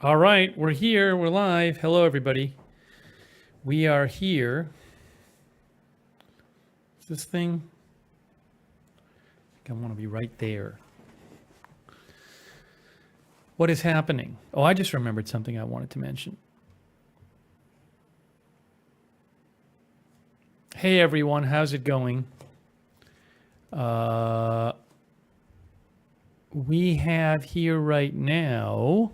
All right, we're here. We're live. Hello, everybody. We are here. Is this thing? I want to be right there. What is happening? Oh, I just remembered something I wanted to mention. Hey, everyone. How's it going? We have here right now...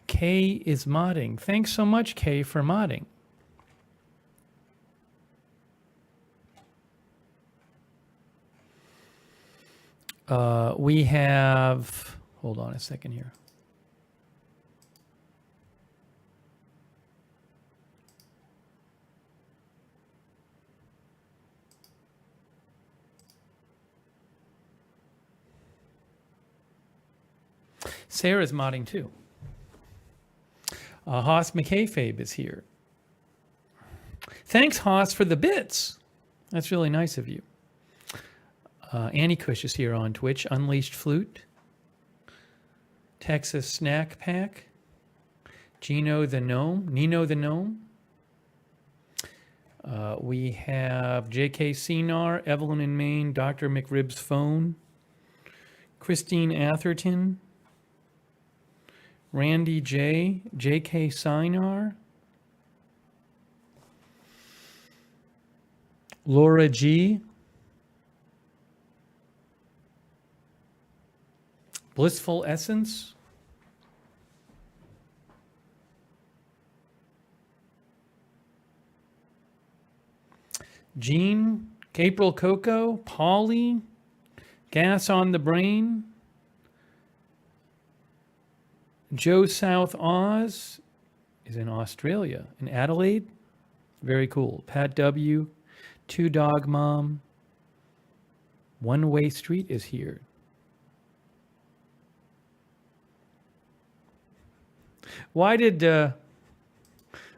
Kay is modding. Thanks so much, Kay, for modding. We have... Hold on a second here. Sarah's modding too. Haas McKayfabe is here. Thanks, Haas, for the bits. That's really nice of you. Annie Cush is here on Twitch. Unleashed Flute. Texas Snack Pack. Gino the Gnome. Nino the Gnome. We have J.K. Cinar, Evelyn in Maine, Dr. McRib's Phone. Christine Atherton. Randy J, J.K. Sinar, Laura G, Blissful Essence, Jean, April Coco, Polly, Gas on the Brain, Joe South Oz is in Australia, in Adelaide. Very cool. Pat W, Two Dog Mom, One Way Street is here. Why did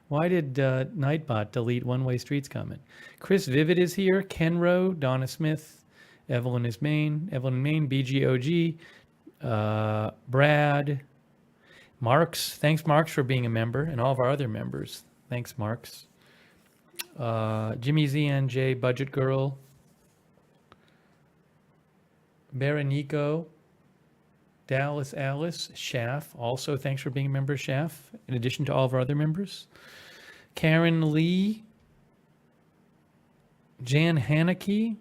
Nightbot delete One Way Street's comment? Chris Vivid is here. Kenro, Donna Smith, Evelyn is Maine, BGOG, Brad. Marks, thanks Marks for being a member, and all of our other members. Thanks, Marks. Jimmy ZNJ, Budget Girl. Berenico, Dallas Alice, Schaff. Also, thanks for being a member, Schaff, in addition to all of our other members. Karen Lee. Jan Haneke.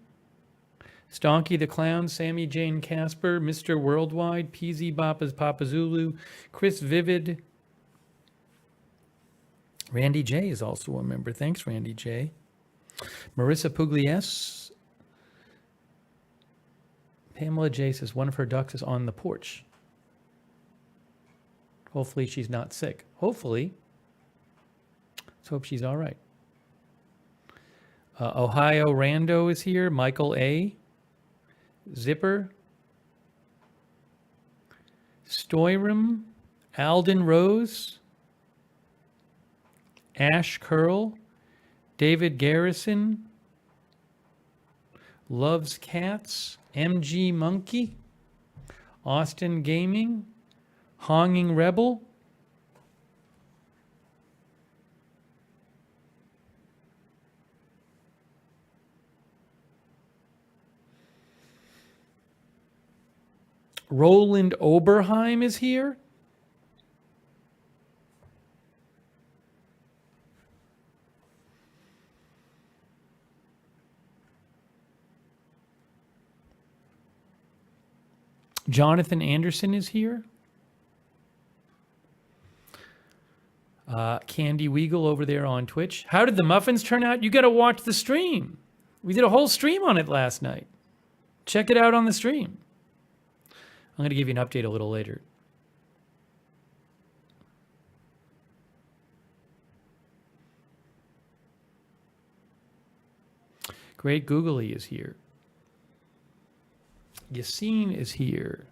Stonky the Clown, Sammy Jane Casper, Mr. Worldwide, PZ Bapa's Papa Zulu, Chris Vivid. Randy J is also a member. Thanks, Randy J. Marissa Pugliese. Pamela J says one of her ducks is on the porch. Hopefully she's not sick. Hopefully. Let's hope she's all right. Ohio Rando is here. Michael A. Zipper, Stoyram, Alden Rose, Ash Curl, David Garrison, Loves Cats, MG Monkey, Austin Gaming, Honging Rebel, Roland Oberheim is here. Jonathan Anderson is here. Candy Weagle over there on Twitch. How did the muffins turn out? You got to watch the stream. We did a whole stream on it last night. Check it out on the stream. I'm going to give you an update a little later. Great Googly is here. Yassine is here.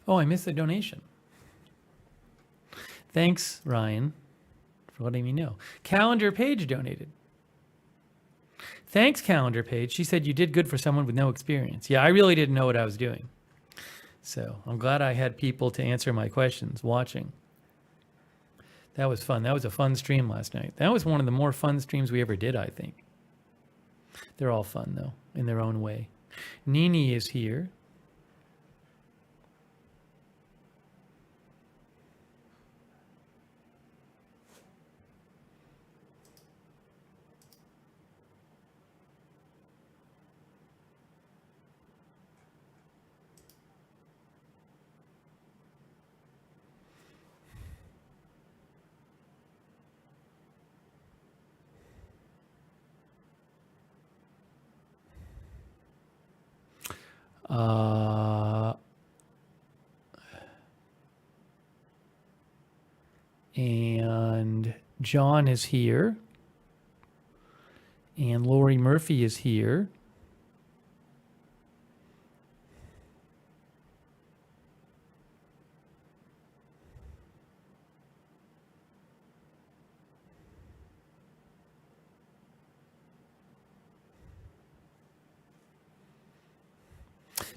Oh, I missed the donation. Thanks, Ryan, for letting me know. Calendar Page donated. Thanks, Calendar Page. She said you did good for someone with no experience. Yeah, I really didn't know what I was doing. So I'm glad I had people to answer my questions watching. That was fun. That was a fun stream last night. That was one of the more fun streams we ever did, I think. They're all fun, though, in their own way. Nini is here. And John is here. And Lori Murphy is here.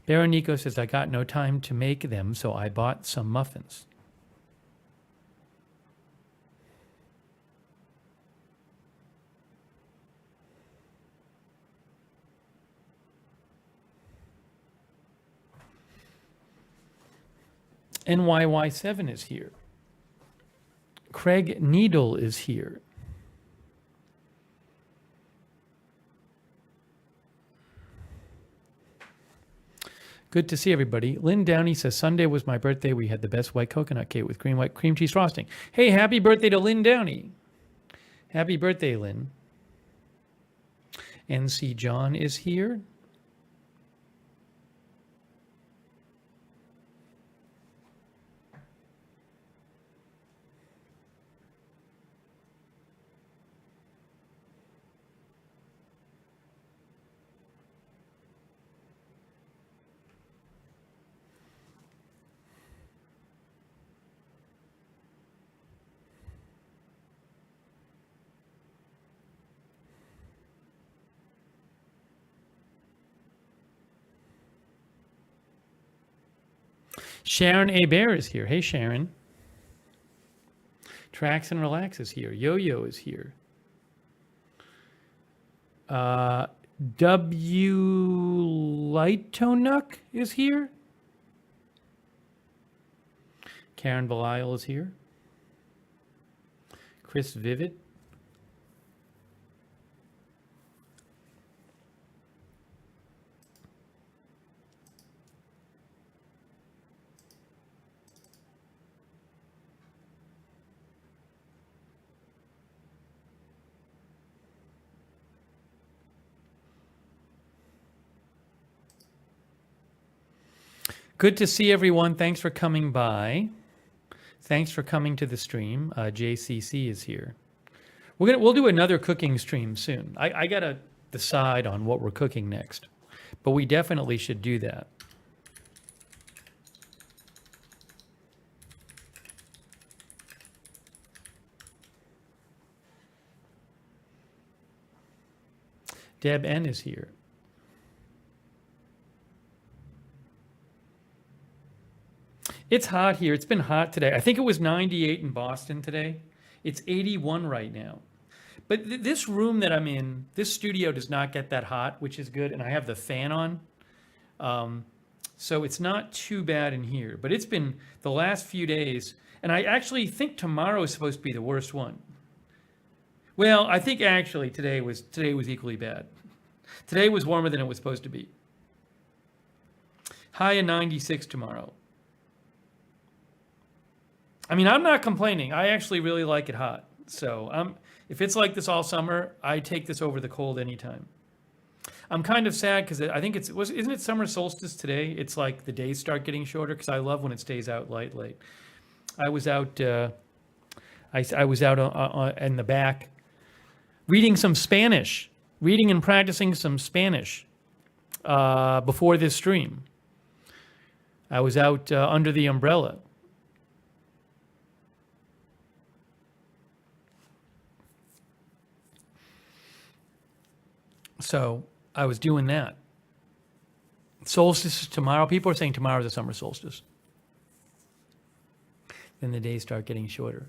Veronico says, I got no time to make them, so I bought some muffins. NYY7 is here. Craig Needle is here. Good to see everybody. Lynn Downey says, Sunday was my birthday. We had the best white coconut cake with cream cheese frosting. Hey, happy birthday to Lynn Downey. Happy birthday, Lynn. NC John is here. Sharon A. Bear is here. Hey, Sharon. Trax and Relax is here. Yo-Yo is here. W. Lightonuk is here. Karen Belial is here. Chris Vivid. Good to see everyone. Thanks for coming by. Thanks for coming to the stream. JCC is here. We'll do another cooking stream soon. I gotta decide on what we're cooking next, but we definitely should do that. Deb N is here. It's hot here. It's been hot today. I think it was 98 in Boston today. It's 81 right now. But this room that I'm in, this studio does not get that hot, which is good. And I have the fan on. So it's not too bad in here. But it's been the last few days. And I actually think tomorrow is supposed to be the worst one. Well, I think actually today was equally bad. Today was warmer than it was supposed to be. High of 96 tomorrow. I mean, I'm not complaining. I actually really like it hot. So if it's like this all summer, I take this over the cold anytime. I'm kind of sad because I think isn't it summer solstice today? It's like the days start getting shorter because I love when it stays out late. I was out. I was out in the back, reading some Spanish, reading and practicing some Spanish before this stream. I was out under the umbrella. So I was doing that. Solstice is tomorrow. People are saying tomorrow's a summer solstice. Then the days start getting shorter.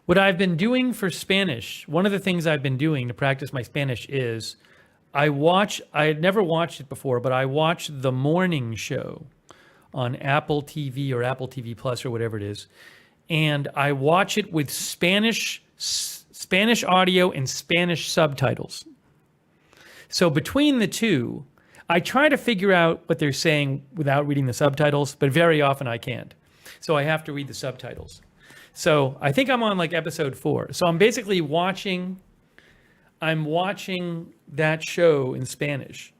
What I've been doing for Spanish, one of the things I've been doing to practice my Spanish is I had never watched it before, but I watch the morning show on Apple TV or Apple TV Plus or whatever it is. And I watch it with Spanish audio and Spanish subtitles. So between the two, I try to figure out what they're saying without reading the subtitles, but very often I can't. So I have to read the subtitles. So I think I'm on like episode 4. So I'm basically watching that show in Spanish.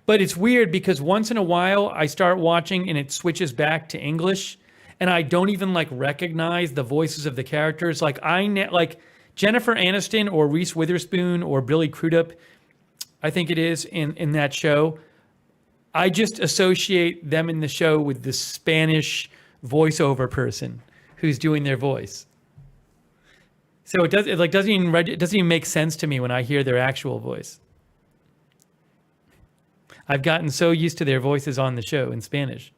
But it's weird because once in a while I start watching and it switches back to English and I don't even like recognize the voices of the characters. Like like Jennifer Aniston or Reese Witherspoon or Billy Crudup, I think it is in that show. I just associate them in the show with the Spanish voiceover person who's doing their voice. So it doesn't even make sense to me when I hear their actual voice. I've gotten so used to their voices on the show in Spanish.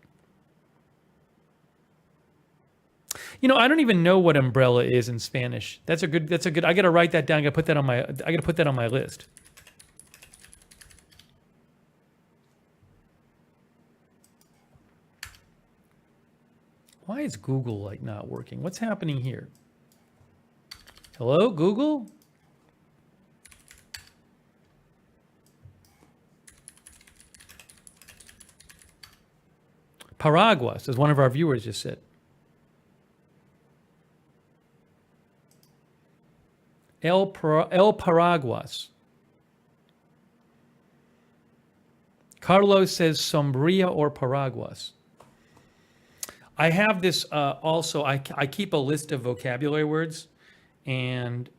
You know, I don't even know what umbrella is in Spanish. That's a good. I got to write that down. I got to put that on my list. Why is Google like not working? What's happening here? Hello, Google? Paraguas, as one of our viewers just said. El Paraguas. Carlos says sombría or paraguas. I have this also, I keep a list of vocabulary words, and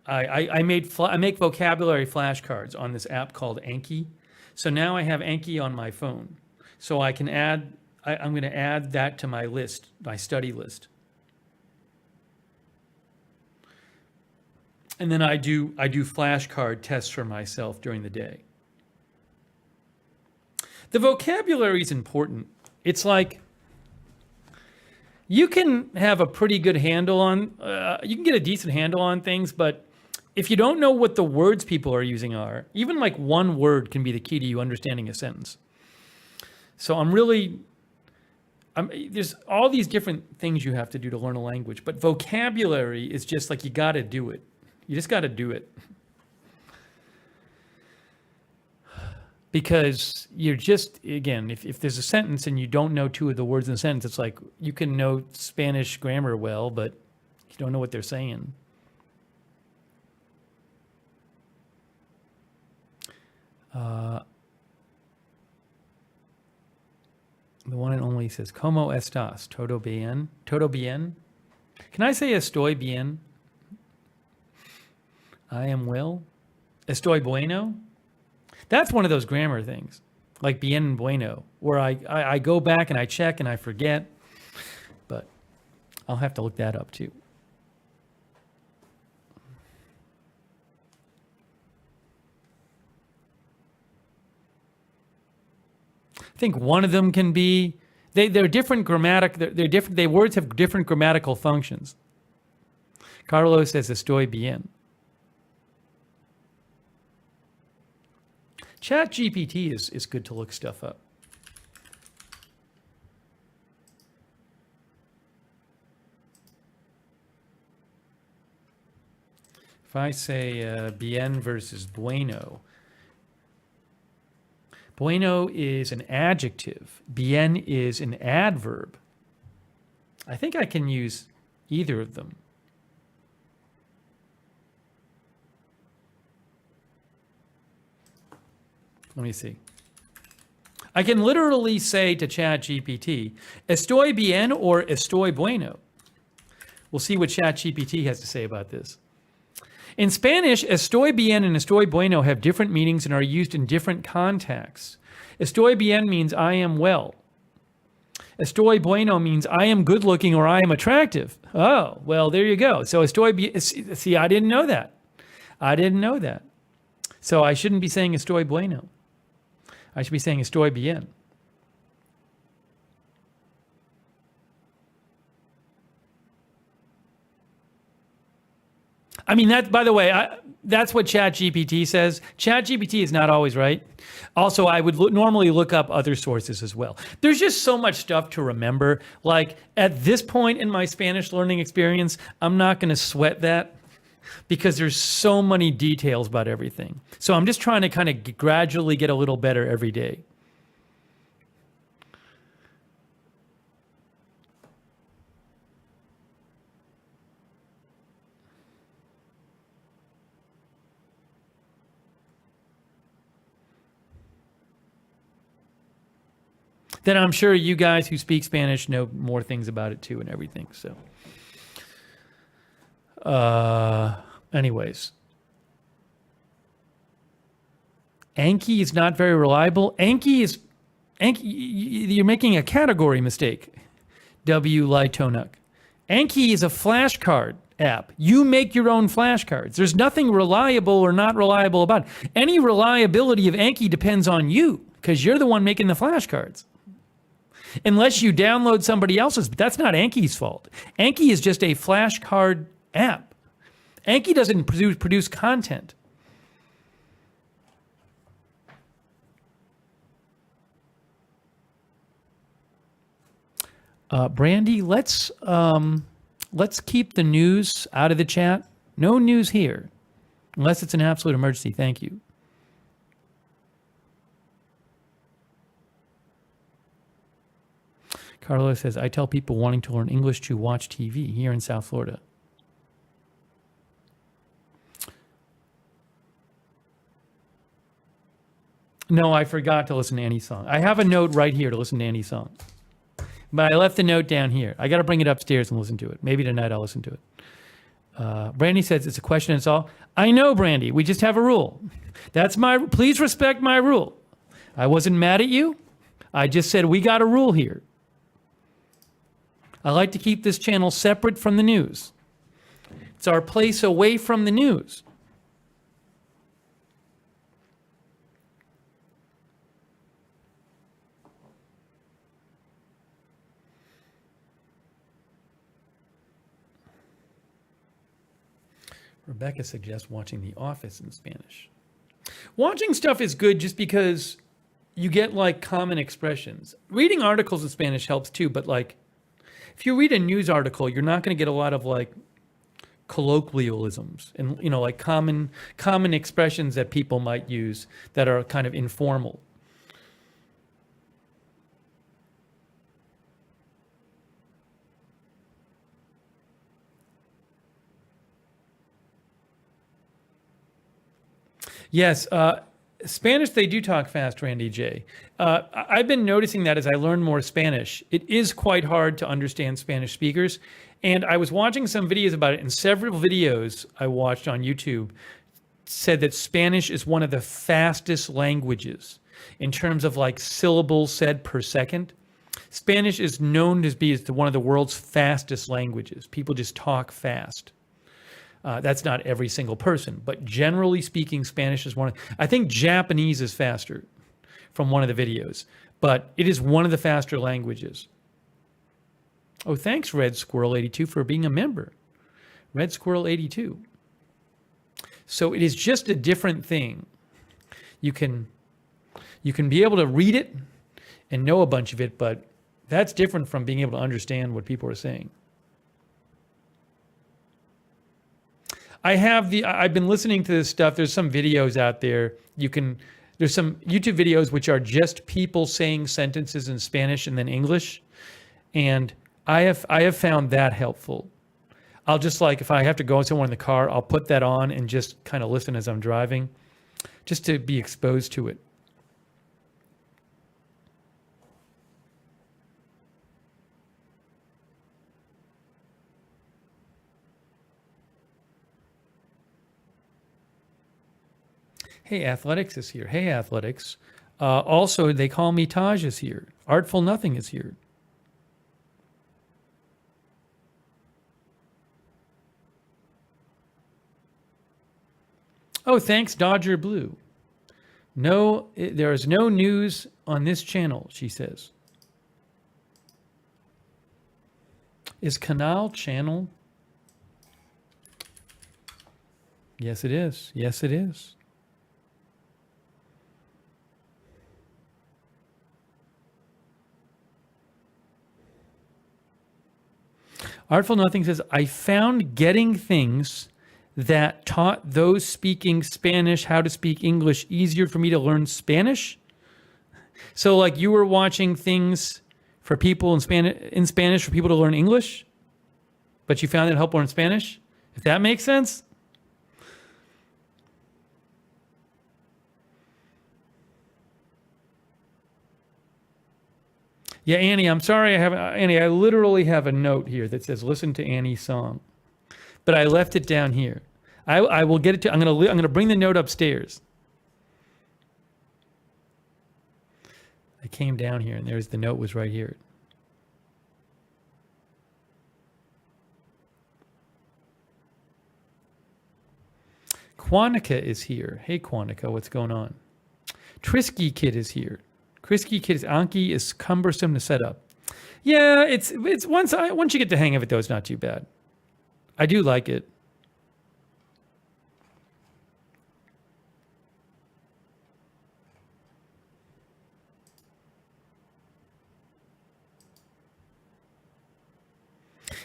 I make vocabulary flashcards on this app called Anki. So now I have Anki on my phone. So I can add, I'm going to add that to my list, my study list. And then I do flashcard tests for myself during the day. The vocabulary is important. It's like, you can have a pretty good handle on, you can get a decent handle on things, but if you don't know what the words people are using are, even like one word can be the key to you understanding a sentence. So there's all these different things you have to do to learn a language, but vocabulary is just like, you got to do it. You just got to do it. Because you're just, again, if there's a sentence and you don't know 2 of the words in the sentence, it's like you can know Spanish grammar well, but you don't know what they're saying. The one and only says, ¿Cómo estás? ¿Todo bien? ¿Todo bien? Can I say estoy bien? I am well? ¿Estoy bueno? That's one of those grammar things, like bien bueno, where I go back and I check and I forget, but I'll have to look that up too. I think one of them can be, they're different they're different, words have different grammatical functions. Carlos says estoy bien. ChatGPT is good to look stuff up. If I say bien versus bueno, bueno is an adjective. Bien is an adverb. I think I can use either of them. Let me see. I can literally say to ChatGPT, estoy bien or estoy bueno. We'll see what ChatGPT has to say about this. In Spanish, estoy bien and estoy bueno have different meanings and are used in different contexts. Estoy bien means I am well. Estoy bueno means I am good looking or I am attractive. Oh, well, there you go. So see, I didn't know that. I didn't know that. So I shouldn't be saying estoy bueno. I should be saying estoy bien. I mean, that, by the way, that's what ChatGPT says. ChatGPT is not always right. Also, I would normally look up other sources as well. There's just so much stuff to remember. Like at this point in my Spanish learning experience, I'm not going to sweat that because there's so many details about everything. So I'm just trying to kind of gradually get a little better every day. Then I'm sure you guys who speak Spanish know more things about it too and everything. So, anyways, Anki is not very reliable. Anki, you're making a category mistake. W. Lightonuk. Anki is a flashcard app. You make your own flashcards. There's nothing reliable or not reliable about it. Any reliability of Anki depends on you because you're the one making the flashcards. Unless you download somebody else's, but that's not Anki's fault. Anki is just a flashcard app. Anki doesn't produce content. Brandy, let's keep the news out of the chat. No news here, unless it's an absolute emergency. Thank you. Carlos says, I tell people wanting to learn English to watch TV here in South Florida. No, I forgot to listen to any song. I have a note right here to listen to any song. But I left the note down here. I got to bring it upstairs and listen to it. Maybe tonight I'll listen to it. Brandy says, it's a question, it's all. I know, Brandy. We just have a rule. Please respect my rule. I wasn't mad at you. I just said we got a rule here. I like to keep this channel separate from the news. It's our place away from the news. Rebecca suggests watching The Office in Spanish. Watching stuff is good just because you get like common expressions. Reading articles in Spanish helps too, but like if you read a news article, you're not going to get a lot of like colloquialisms and, you know, like common expressions that people might use that are kind of informal. Yes, Spanish, they do talk fast, Randy J. I've been noticing that as I learn more Spanish. It is quite hard to understand Spanish speakers. And I was watching some videos about it, and several videos I watched on YouTube said that Spanish is one of the fastest languages in terms of like syllables said per second. Spanish is known to be one of the world's fastest languages. People just talk fast. That's not every single person, but generally speaking, Spanish is I think Japanese is faster from one of the videos, but it is one of the faster languages. Oh, thanks, Red Squirrel 82, for being a member. Red Squirrel 82. So it is just a different thing. You can be able to read it and know a bunch of it, but that's different from being able to understand what people are saying. I've been listening to this stuff. There's some videos out there. There's some YouTube videos which are just people saying sentences in Spanish and then English. And I have found that helpful. I'll just like, if I have to go somewhere in the car, I'll put that on and just kind of listen as I'm driving, just to be exposed to it. Hey, Athletics is here. Hey, Athletics. Also, they call me Taj is here. Artful Nothing is here. Oh, thanks, Dodger Blue. No, there is no news on this channel, she says. Is Canal Channel? Yes, it is. Yes, it is. Artful Nothing says, I found getting things that taught those speaking Spanish how to speak English easier for me to learn Spanish. So like you were watching things for people in Spanish for people to learn English, but you found it helped learn Spanish? If that makes sense? Yeah, Annie, I'm sorry. Annie, I literally have a note here that says, listen to Annie's song. But I left it down here. I will get it to, I'm going to bring the note upstairs. I came down here and the note was right here. Quantica is here. Hey, Quantica, what's going on? Trisky Kid is here. Trisky Kid Anki is cumbersome to set up. Yeah, it's once you get the hang of it though, it's not too bad. I do like it.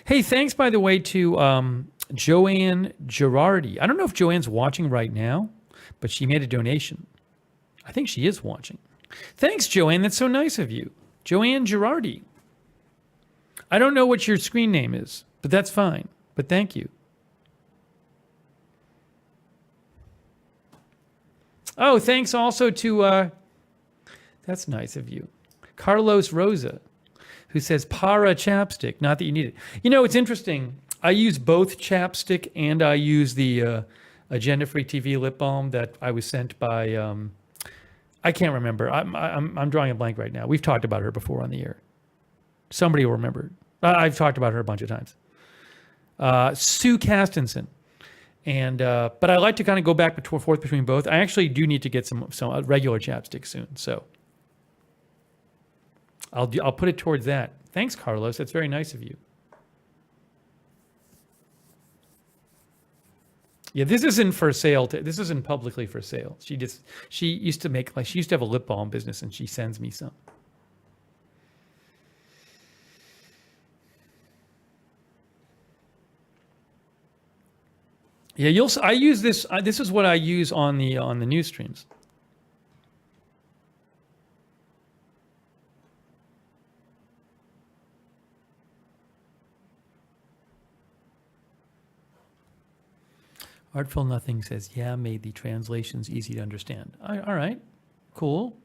Hey, thanks by the way to Joanne Girardi. I don't know if Joanne's watching right now, but she made a donation. I think she is watching. Thanks, Joanne. That's so nice of you. Joanne Girardi. I don't know what your screen name is, but that's fine. But thank you. Oh, thanks also to, that's nice of you, Carlos Rosa, who says para chapstick. Not that you need it. You know, it's interesting. I use both chapstick and I use the Agenda Free TV lip balm that I was sent by, I can't remember. I'm drawing a blank right now. We've talked about her before on the air. Somebody will remember. I've talked about her a bunch of times. Sue Castenson. And but I like to kind of go back and forth between both. I actually do need to get some regular chapstick soon. So I'll put it towards that. Thanks, Carlos. That's very nice of you. Yeah, this isn't for sale. This isn't publicly for sale. She used to have a lip balm business, and she sends me some. Yeah, I use this. This is what I use on the news streams. Artful Nothing says, yeah, made the translations easy to understand. All right, cool.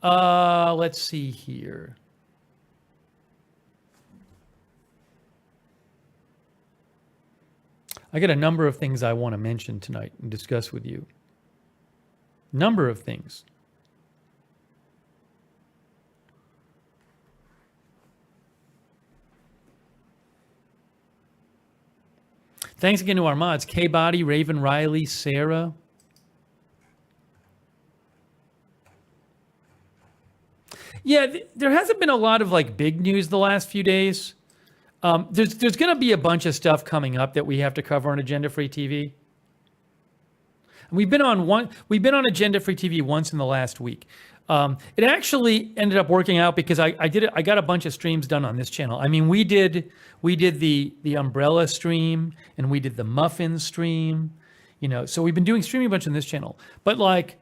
Let's see here. I got a number of things I want to mention tonight and discuss with you. Number of things. Thanks again to our mods, K-Body, Raven Riley, Sarah. Yeah, there hasn't been a lot of like big news the last few days. There's going to be a bunch of stuff coming up that we have to cover on Agenda Free TV. We've been on Agenda Free TV once in the last week. It actually ended up working out because I got a bunch of streams done on this channel. I mean, we did the umbrella stream and we did the Muffins stream, you know. So we've been doing streaming a bunch on this channel. But like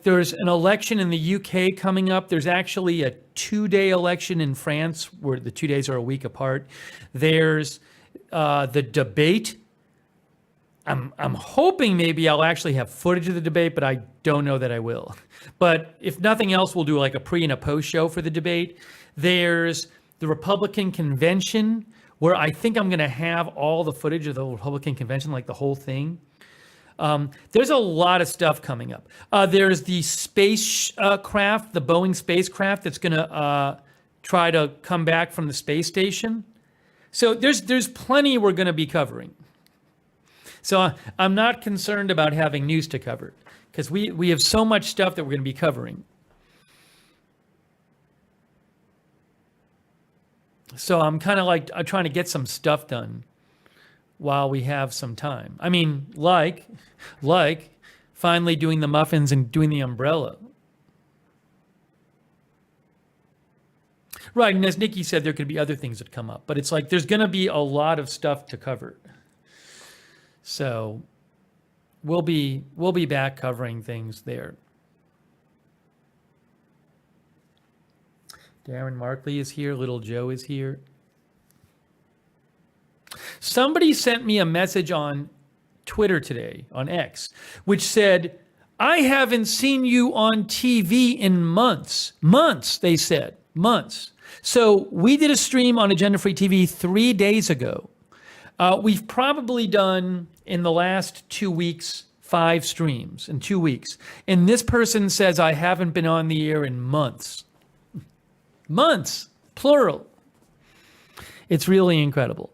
there's an election in the UK coming up. There's actually a 2-day election in France where the 2 days are a week apart. There's the debate. I'm hoping maybe I'll actually have footage of the debate, but I don't know that I will. But if nothing else, we'll do like a pre and a post show for the debate. There's the Republican convention where I think I'm going to have all the footage of the Republican convention, like the whole thing. There's a lot of stuff coming up. There's the spacecraft, the Boeing spacecraft that's going to try to come back from the space station. So there's plenty we're going to be covering. So I'm not concerned about having news to cover because we have so much stuff that we're going to be covering. So I'm kind of like trying to get some stuff done while we have some time. I mean, like finally doing the muffins and doing the umbrella. Right, and as Nikki said, there could be other things that come up, but it's like there's going to be a lot of stuff to cover. So we'll be back covering things there. Darren Markley is here. Little Joe is here. Somebody sent me a message on Twitter today, on X, which said, I haven't seen you on TV in months. Months, they said. Months. So we did a stream on Agenda Free TV 3 days ago. We've probably done, in the last 2 weeks, 5 streams in 2 weeks. And this person says, I haven't been on the air in months. Months, plural. It's really incredible.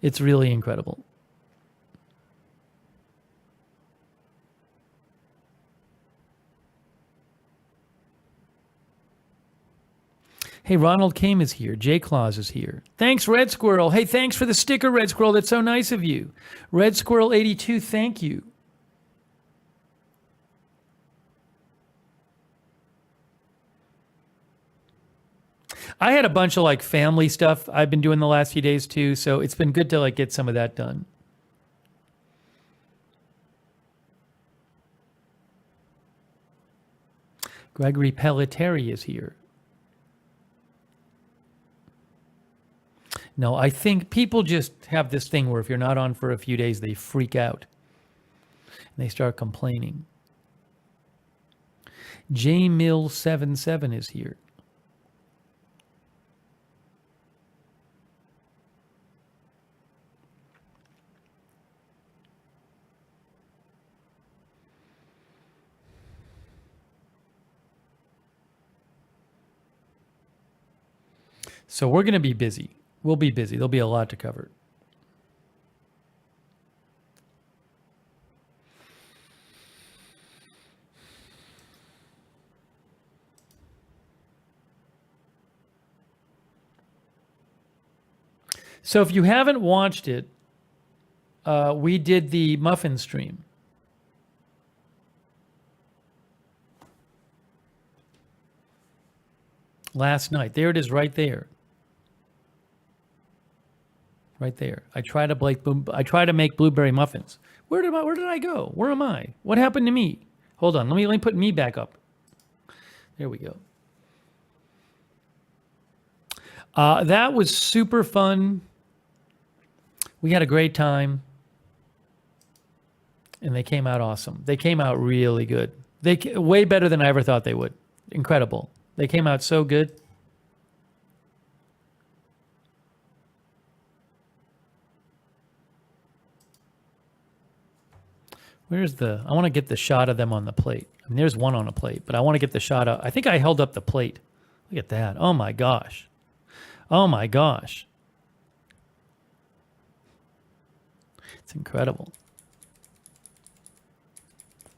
It's really incredible. Hey, Ronald Kame is here. J. Claus is here. Thanks, Red Squirrel. Hey, thanks for the sticker, Red Squirrel. That's so nice of you. Red Squirrel 82, thank you. I had a bunch of like family stuff I've been doing the last few days too, so it's been good to like get some of that done. Gregory Pelletieri is here. No, I think people just have this thing where if you're not on for a few days, they freak out. And they start complaining. JMill77 is here. So we're going to be busy. We'll be busy. There'll be a lot to cover. So if you haven't watched it, we did the muffin stream. Last night. There it is right there. Right there. I try to make blueberry muffins. Where did I go? Where am I? What happened to me? Hold on. Let me put me back up. There we go. That was super fun. We had a great time. And they came out awesome. They came out really good. Way better than I ever thought they would. Incredible. They came out so good. I want to get the shot of them on the plate. I mean, there's one on a plate, but I want to get the shot of, I think I held up the plate. Look at that. Oh my gosh. Oh my gosh. It's incredible.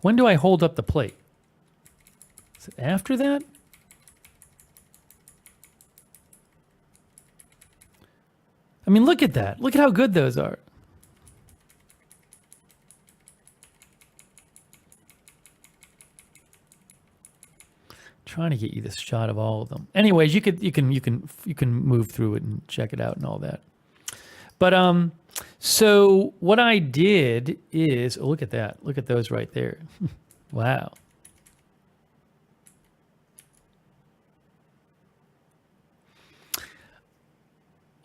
When do I hold up the plate? Is it after that? I mean, look at that. Look at how good those are. Trying to get you this shot of all of them. Anyways, you can move through it and check it out and all that. But so what I did is, oh, look at that. Look at those right there. Wow.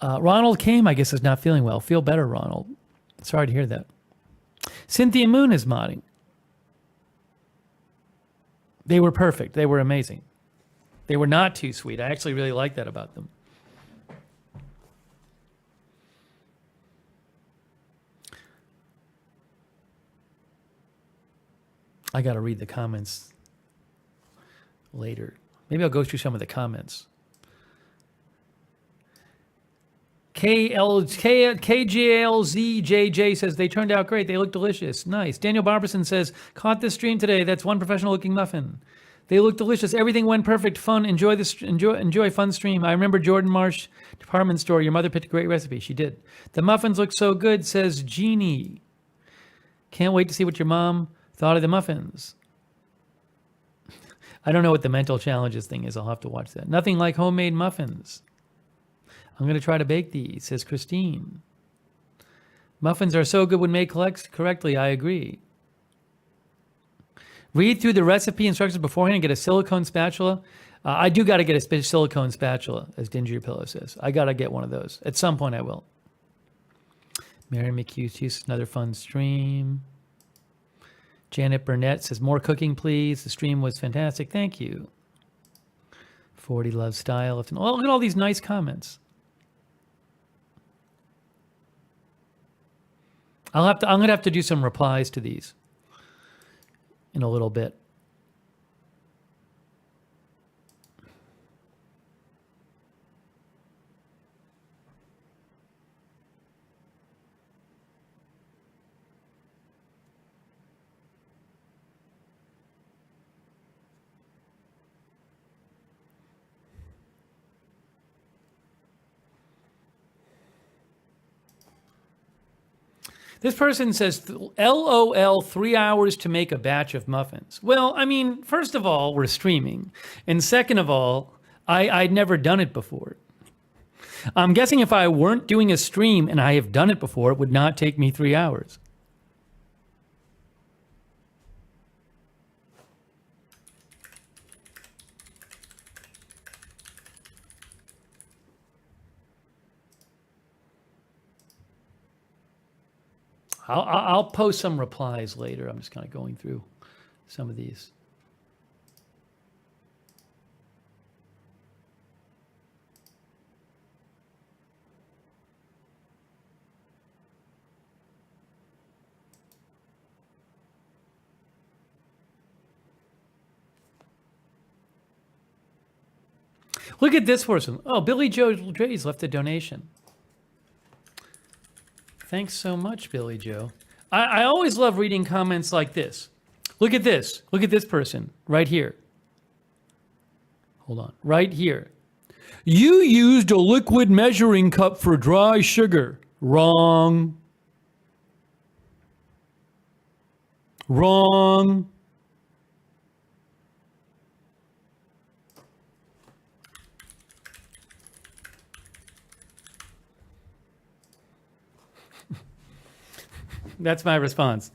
Ronald Kame, I guess, is not feeling well. Feel better, Ronald. Sorry to hear that. Cynthia Moon is modding. They were perfect. They were amazing. They were not too sweet. I actually really like that about them. I got to read the comments later. Maybe I'll go through some of the comments. KJLZJJ says they turned out great. They look delicious. Nice. Daniel Barberson says, caught this stream today. That's one professional looking muffin. They look delicious. Everything went perfect. Fun. Enjoy fun stream. I remember Jordan Marsh department store. Your mother picked a great recipe. She did. The muffins look so good, says Jeannie. Can't wait to see what your mom thought of the muffins. I don't know what the mental challenges thing is. I'll have to watch that. Nothing like homemade muffins. I'm going to try to bake these, says Christine. Muffins are so good when made correctly. I agree. Read through the recipe instructions beforehand and get a silicone spatula. I do got to get a silicone spatula, as Ginger Pillow says. I got to get one of those. At some point I will. Mary McHugh, another fun stream. Janet Burnett says, more cooking, please. The stream was fantastic. Thank you. 40 loves style. Oh, look at all these nice comments. I'm going to have to do some replies to these in a little bit. This person says, LOL, 3 hours to make a batch of muffins. Well, I mean, first of all, we're streaming. And second of all, I'd never done it before. I'm guessing if I weren't doing a stream and I have done it before, it would not take me 3 hours. I'll post some replies later. I'm just kind of going through some of these. Look at this person. Oh, Billy Joe Dre's left a donation. Thanks so much, Billy Joe. I always love reading comments like this. Look at this. Look at this person right here. Hold on. Right here. You used a liquid measuring cup for dry sugar. Wrong. Wrong. That's my response.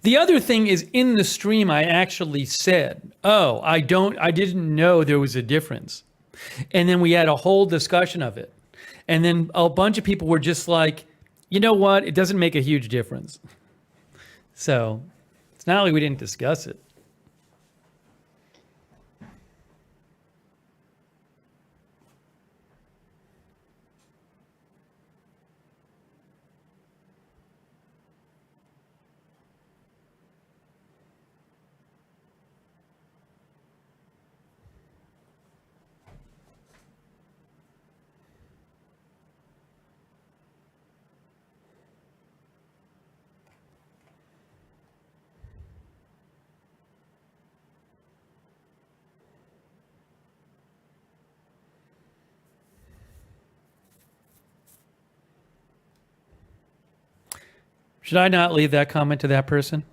The other thing is, in the stream, I actually said, oh, I didn't know there was a difference. And then we had a whole discussion of it. And then a bunch of people were just like, you know what? It doesn't make a huge difference. So it's not like we didn't discuss it. Should I not leave that comment to that person?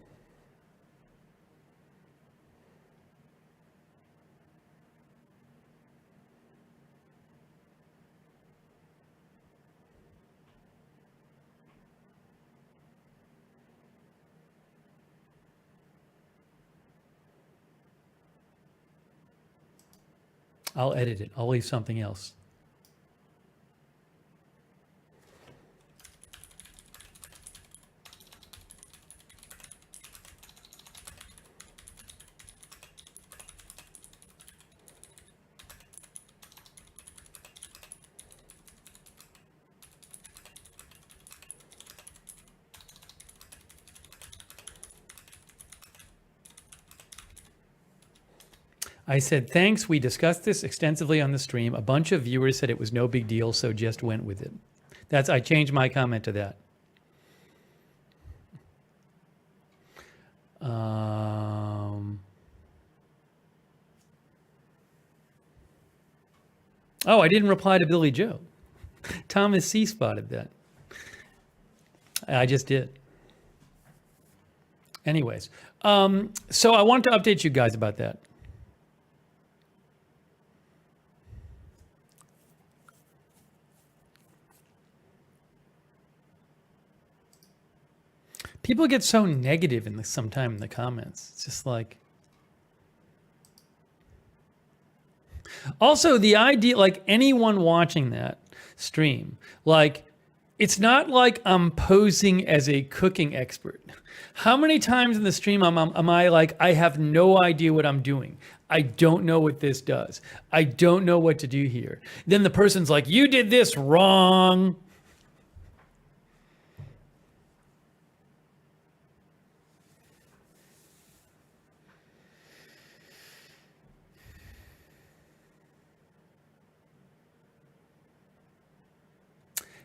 I'll edit it. I'll leave something else. I said, thanks. We discussed this extensively on the stream. A bunch of viewers said it was no big deal, so just went with it. I changed my comment to that. Oh, I didn't reply to Billy Joe. Thomas C. spotted that. I just did. Anyways, so I wanted to update you guys about that. People get so negative sometime in the comments. It's just like. Also, the idea, like anyone watching that stream, like it's not like I'm posing as a cooking expert. How many times in the stream am I like, I have no idea what I'm doing. I don't know what this does. I don't know what to do here. Then the person's like, you did this wrong.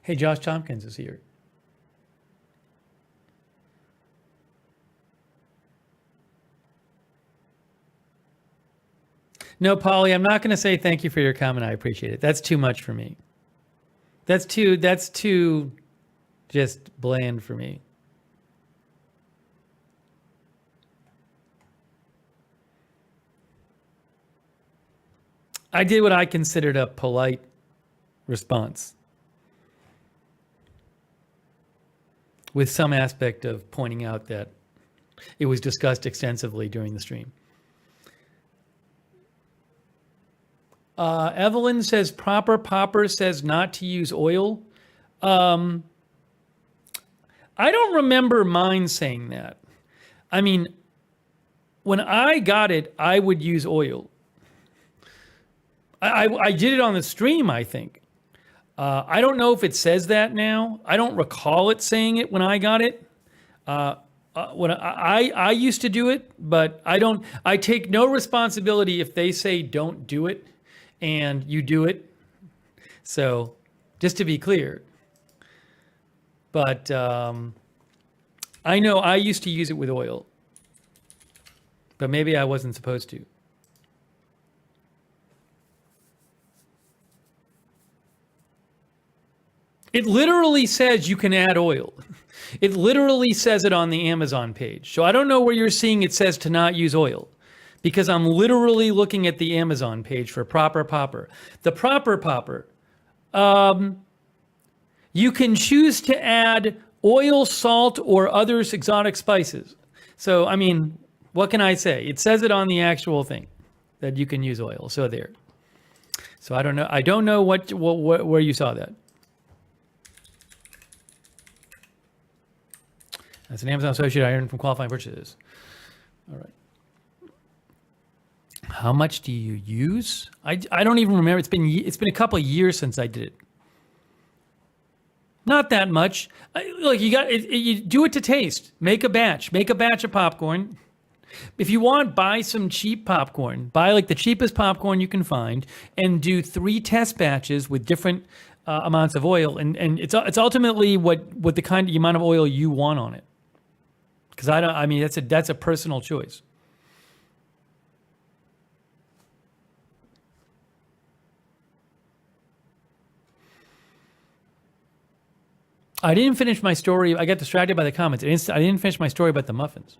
Hey, Josh Tompkins is here. No, Polly, I'm not going to say thank you for your comment. I appreciate it. That's too much for me. That's too just bland for me. I did what I considered a polite response, with some aspect of pointing out that it was discussed extensively during the stream. Evelyn says proper popper says not to use oil. I don't remember mine saying that. I mean, when I got it, I would use oil. I did it on the stream, I think. I don't know if it says that now. I don't recall it saying it when I got it. When I used to do it, but I don't. I take no responsibility if they say don't do it, and you do it. So, just to be clear. But I know I used to use it with oil, but maybe I wasn't supposed to. It literally says you can add oil. It literally says it on the Amazon page. So I don't know where you're seeing it says to not use oil, because I'm literally looking at the Amazon page for proper popper. The proper popper, you can choose to add oil, salt, or other exotic spices. So, I mean, what can I say? It says it on the actual thing that you can use oil. So there. So I don't know. I don't know where you saw that. That's an Amazon associate I earned from qualifying purchases. All right. How much do you use? I don't even remember. It's been a couple of years since I did it. Not that much. Look, you do it to taste. Make a batch. Make a batch of popcorn. If you want, buy some cheap popcorn. Buy like the cheapest popcorn you can find, and do 3 test batches with different amounts of oil. And it's ultimately what the amount of oil you want on it. Because I mean that's a personal choice. I didn't finish my story. I got distracted by the comments. I didn't finish my story about the muffins.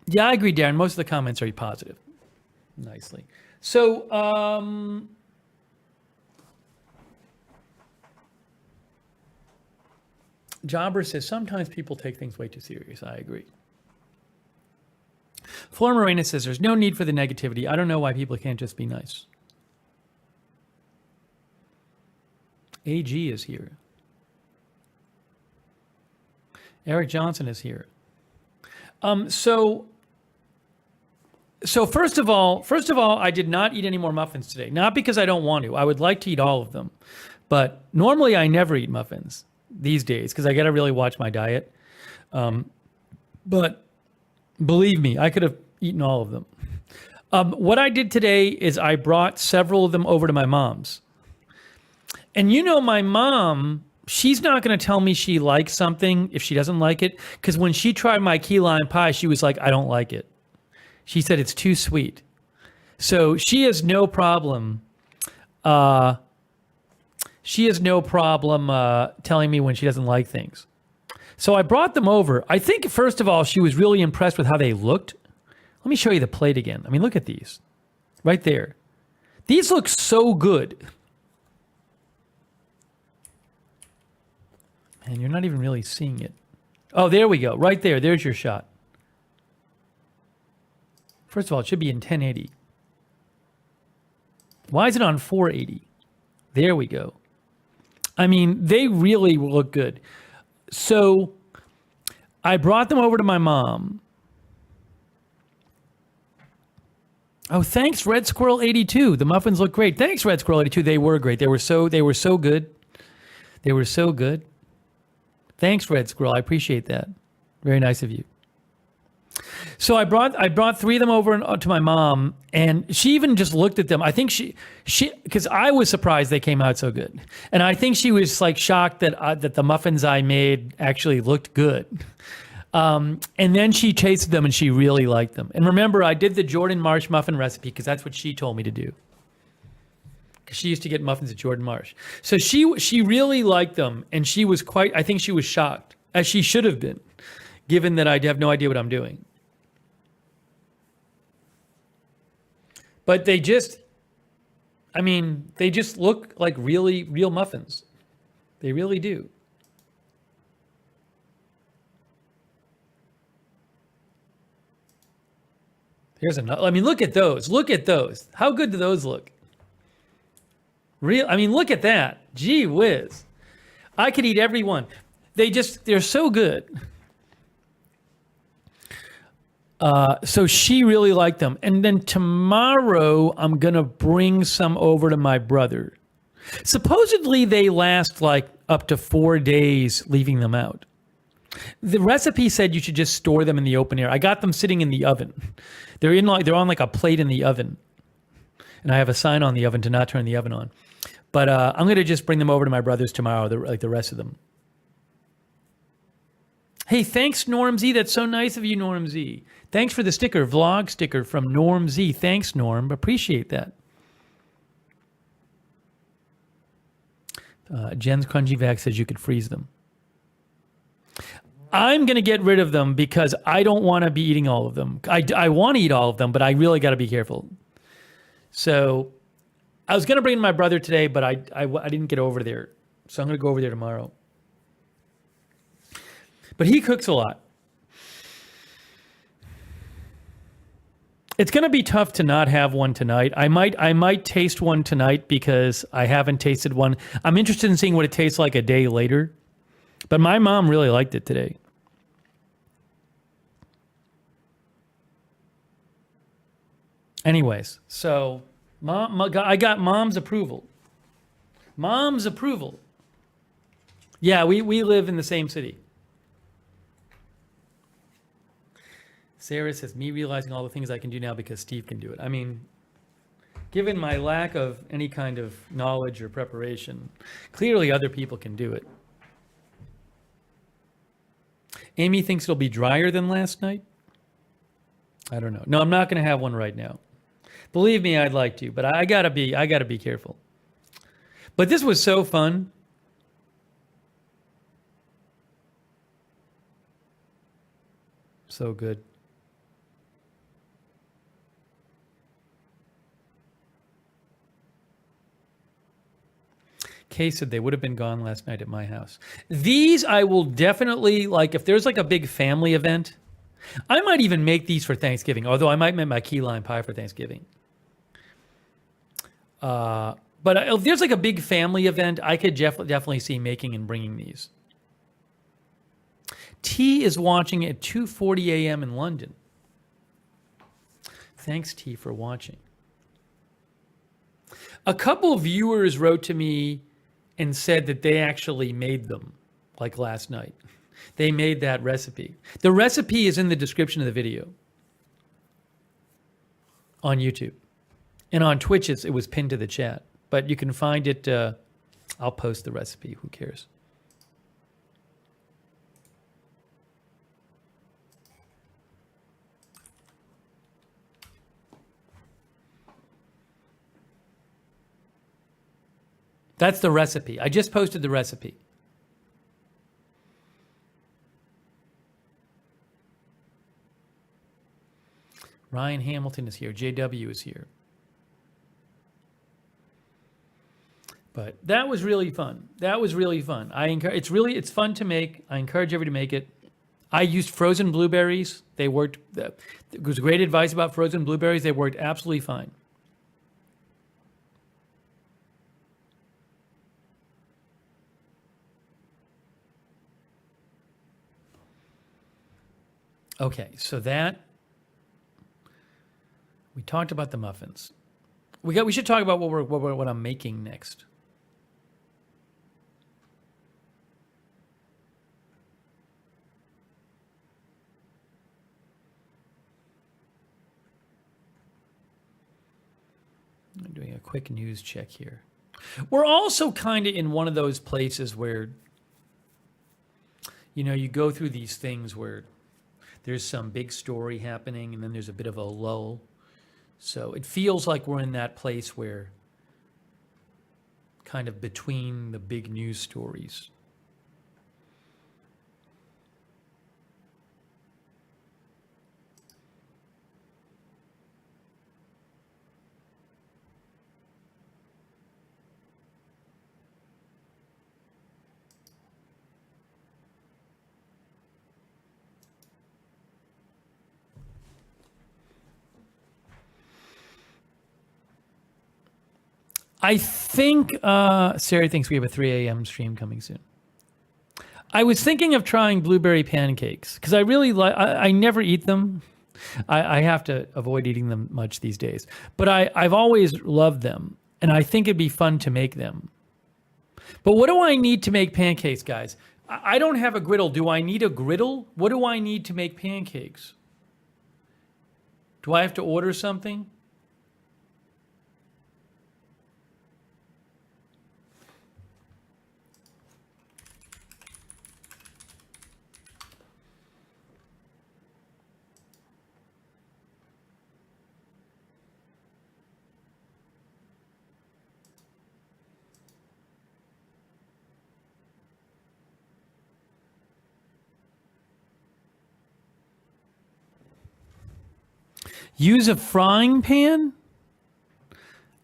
Yeah, I agree, Darren. Most of the comments are positive. Nicely. So, Jobber says, sometimes people take things way too serious. I agree. Flora Morena says, there's no need for the negativity. I don't know why people can't just be nice. AG is here. Eric Johnson is here. So first of all, I did not eat any more muffins today. Not because I don't want to. I would like to eat all of them. But normally I never eat muffins these days because I got to really watch my diet. But believe me, I could have eaten all of them. What I did today is I brought several of them over to my mom's. And you know, my mom, she's not going to tell me she likes something if she doesn't like it. Because when she tried my key lime pie, she was like, I don't like it. She said it's too sweet. So she has no problem. Telling me when she doesn't like things. So I brought them over. I think, first of all, she was really impressed with how they looked. Let me show you the plate again. I mean, look at these. Right there. These look so good. Man, you're not even really seeing it. Oh, there we go. Right there. There's your shot. First of all, it should be in 1080. Why is it on 480? There we go. I mean, they really look good. So I brought them over to my mom. Oh, thanks, Red Squirrel 82. The muffins look great. Thanks, Red Squirrel 82. They were great. They were so good. They were so good. Thanks, Red Squirrel. I appreciate that. Very nice of you. So I brought 3 of them over to my mom, and she even just looked at them. I think she because I was surprised they came out so good, and I think she was like shocked that the muffins I made actually looked good. And then she tasted them and she really liked them. And remember, I did the Jordan Marsh muffin recipe because that's what she told me to do. Because she used to get muffins at Jordan Marsh, so she really liked them, and she was I think she was shocked, as she should have been, given that I have no idea what I'm doing. But they just look like real muffins. They really do. Here's another. I mean, look at those. Look at those. How good do those look? Look at that. Gee whiz. I could eat every one. They're so good. So she really liked them. And then tomorrow, I'm going to bring some over to my brother. Supposedly, they last like up to 4 days leaving them out. The recipe said you should just store them in the open air. I got them sitting in the oven. They're on like a plate in the oven. And I have a sign on the oven to not turn the oven on. But I'm going to just bring them over to my brother's tomorrow, like the rest of them. Hey, thanks, Norm Z. That's so nice of you, Norm Z. Thanks for the sticker, vlog sticker from Norm Z. Thanks, Norm. Appreciate that. Jen's Crunchy Vac says you could freeze them. I'm going to get rid of them because I don't want to be eating all of them. I want to eat all of them, but I really got to be careful. So I was going to bring my brother today, but I didn't get over there. So I'm going to go over there tomorrow. But he cooks a lot. It's going to be tough to not have one tonight. I might taste one tonight because I haven't tasted one. I'm interested in seeing what it tastes like a day later. But my mom really liked it today. Anyways, so I got mom's approval. Mom's approval. Yeah, we live in the same city. Sarah says, me realizing all the things I can do now because Steve can do it. I mean, given my lack of any kind of knowledge or preparation, clearly other people can do it. Amy thinks it'll be drier than last night. I don't know. No, I'm not going to have one right now. Believe me, I'd like to, but I gotta be careful. But this was so fun. So good. Kay said they would have been gone last night at my house. These I will definitely, like, if there's like a big family event, I might even make these for Thanksgiving, although I might make my key lime pie for Thanksgiving. But if there's like a big family event, I could definitely see making and bringing these. T is watching at 2:40 a.m. in London. Thanks, T, for watching. A couple of viewers wrote to me and said that they actually made them, like last night. They made that recipe. The recipe is in the description of the video on YouTube. And on Twitch, it was pinned to the chat. But you can find it. I'll post the recipe. Who cares? That's the recipe. I just posted the recipe. Ryan Hamilton is here. JW is here. But that was really fun. That was really fun. It's fun to make. I encourage everybody to make it. I used frozen blueberries. They worked. It was great advice about frozen blueberries. They worked absolutely fine. Okay, so we talked about the muffins. We should talk about what I'm making next. I'm doing a quick news check here. We're also kind of in one of those places where, you go through these things where there's some big story happening and then there's a bit of a lull. So it feels like we're in that place where kind of between the big news stories. I think Sarah thinks we have a 3 a.m. stream coming soon. I was thinking of trying blueberry pancakes because I really like. I never eat them. I have to avoid eating them much these days. But I've always loved them, and I think it'd be fun to make them. But what do I need to make pancakes, guys? I don't have a griddle. Do I need a griddle? What do I need to make pancakes? Do I have to order something? Use a frying pan?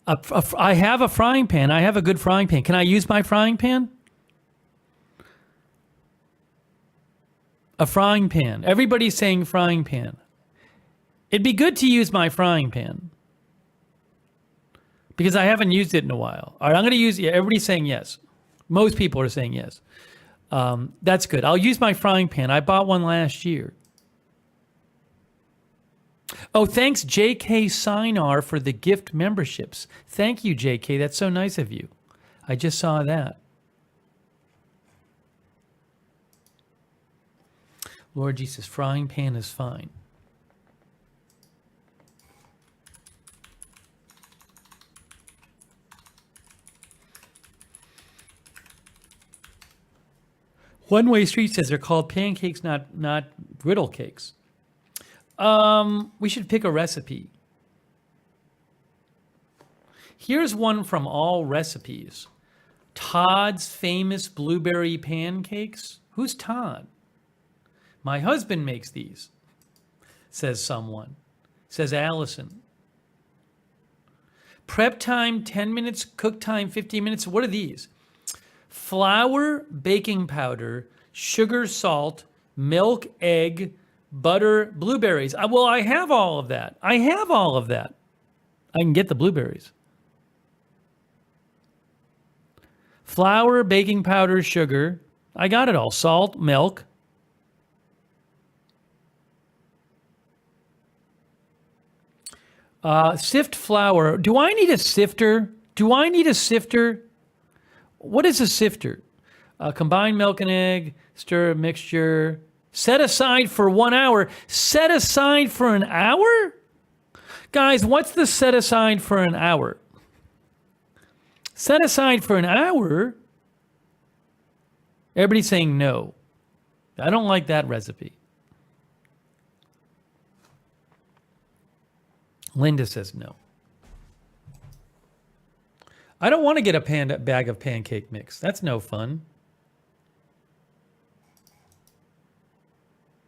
I have a frying pan. I have a good frying pan. Can I use my frying pan? A frying pan. Everybody's saying frying pan. It'd be good to use my frying pan because I haven't used it in a while. All right, I'm going to use it. Everybody's saying yes. Most people are saying yes. That's good. I'll use my frying pan. I bought one last year. Oh, thanks, JK Sinar, for the gift memberships. Thank you, JK. That's so nice of you. I just saw that. Lord Jesus, frying pan is fine. One Way Street says they're called pancakes, not griddle cakes. We should pick a recipe. Here's one from All Recipes. Todd's famous blueberry pancakes. Who's Todd? My husband makes these, says someone. Says Allison. Prep time 10 minutes, cook time 15 minutes. What are these? Flour, baking powder, sugar, salt, milk, egg, butter, blueberries. Well, I have all of that. I can get the blueberries. Flour, baking powder, sugar. I got it all. Salt, milk. Sift flour. Do I need a sifter? what is a sifter? Combine milk and egg, stir a mixture, set aside for 1 hour. Set aside for an hour? Guys, what's the set aside for an hour? Set aside for an hour? Everybody's saying no. I don't like that recipe. Linda says no. I don't want to get a bag of pancake mix. That's no fun.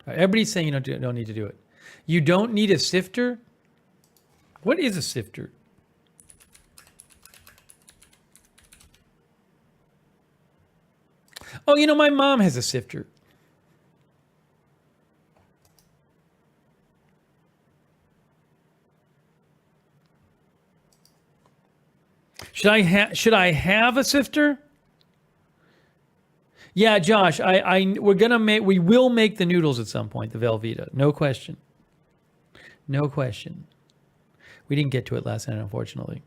All right, everybody's saying you don't need to do it. You don't need a sifter? What is a sifter? Oh, my mom has a sifter. Should I have a sifter? Yeah, Josh, we will make the noodles at some point, the Velveeta. No question. No question. We didn't get to it last night, unfortunately.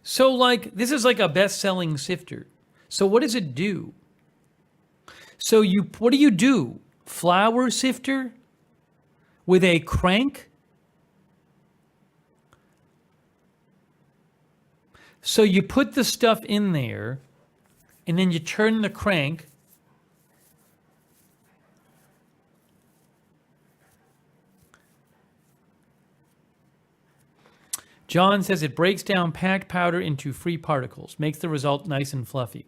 So, this is like a best-selling sifter. So what does it do? So what do you do? Flour sifter with a crank? So you put the stuff in there, and then you turn the crank. John says it breaks down packed powder into free particles, makes the result nice and fluffy.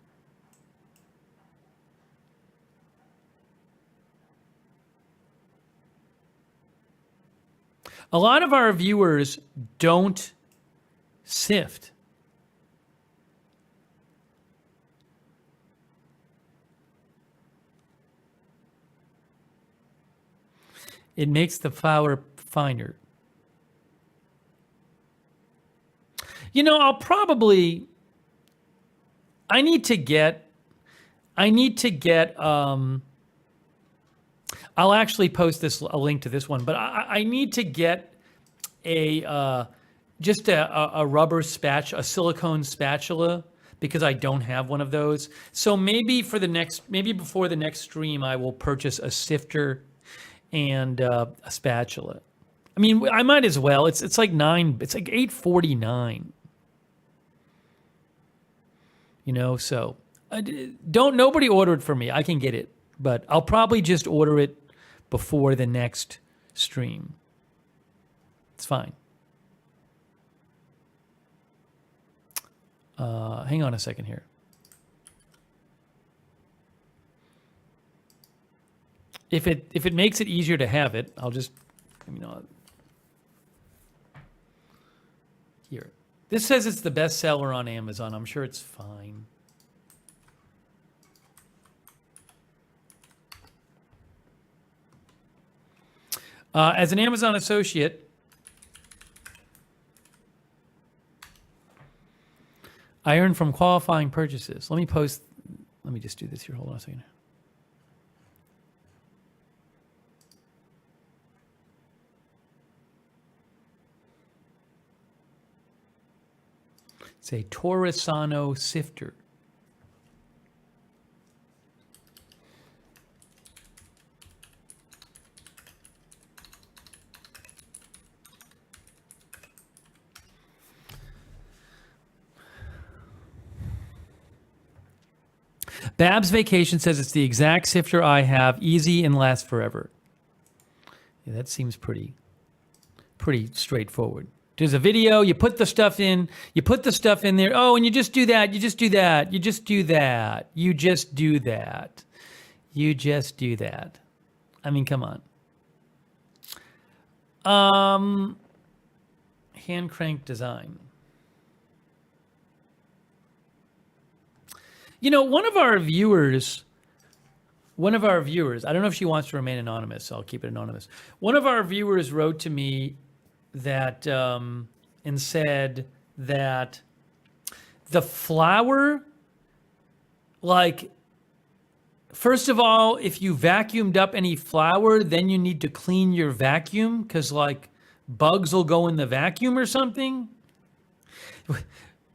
A lot of our viewers don't sift. It makes the flour finer. I need to get, I'll actually post a link to this one, but I need to get just a rubber spatula, a silicone spatula, because I don't have one of those. So maybe before the next stream, I will purchase a sifter and a spatula. I mean, I might as well. It's like $8.49. So nobody order it for me. I can get it, but I'll probably just order it before the next stream. It's fine. Hang on a second here. If it makes it easier to have it, I'll just, here. This says it's the best seller on Amazon. I'm sure it's fine. As an Amazon associate, I earn from qualifying purchases. Let me just do this here. Hold on a second. It's a Torresano sifter. Babs Vacation says it's the exact sifter I have, easy and lasts forever. Yeah, that seems pretty straightforward. There's a video, you put the stuff in there. Oh, and you just do that. You just do that. You just do that. You just do that. You just do that. I mean, come on. Hand crank design. One of our viewers, I don't know if she wants to remain anonymous, so I'll keep it anonymous. One of our viewers wrote to me that and said that the flour, first of all, if you vacuumed up any flour, then you need to clean your vacuum because bugs will go in the vacuum or something.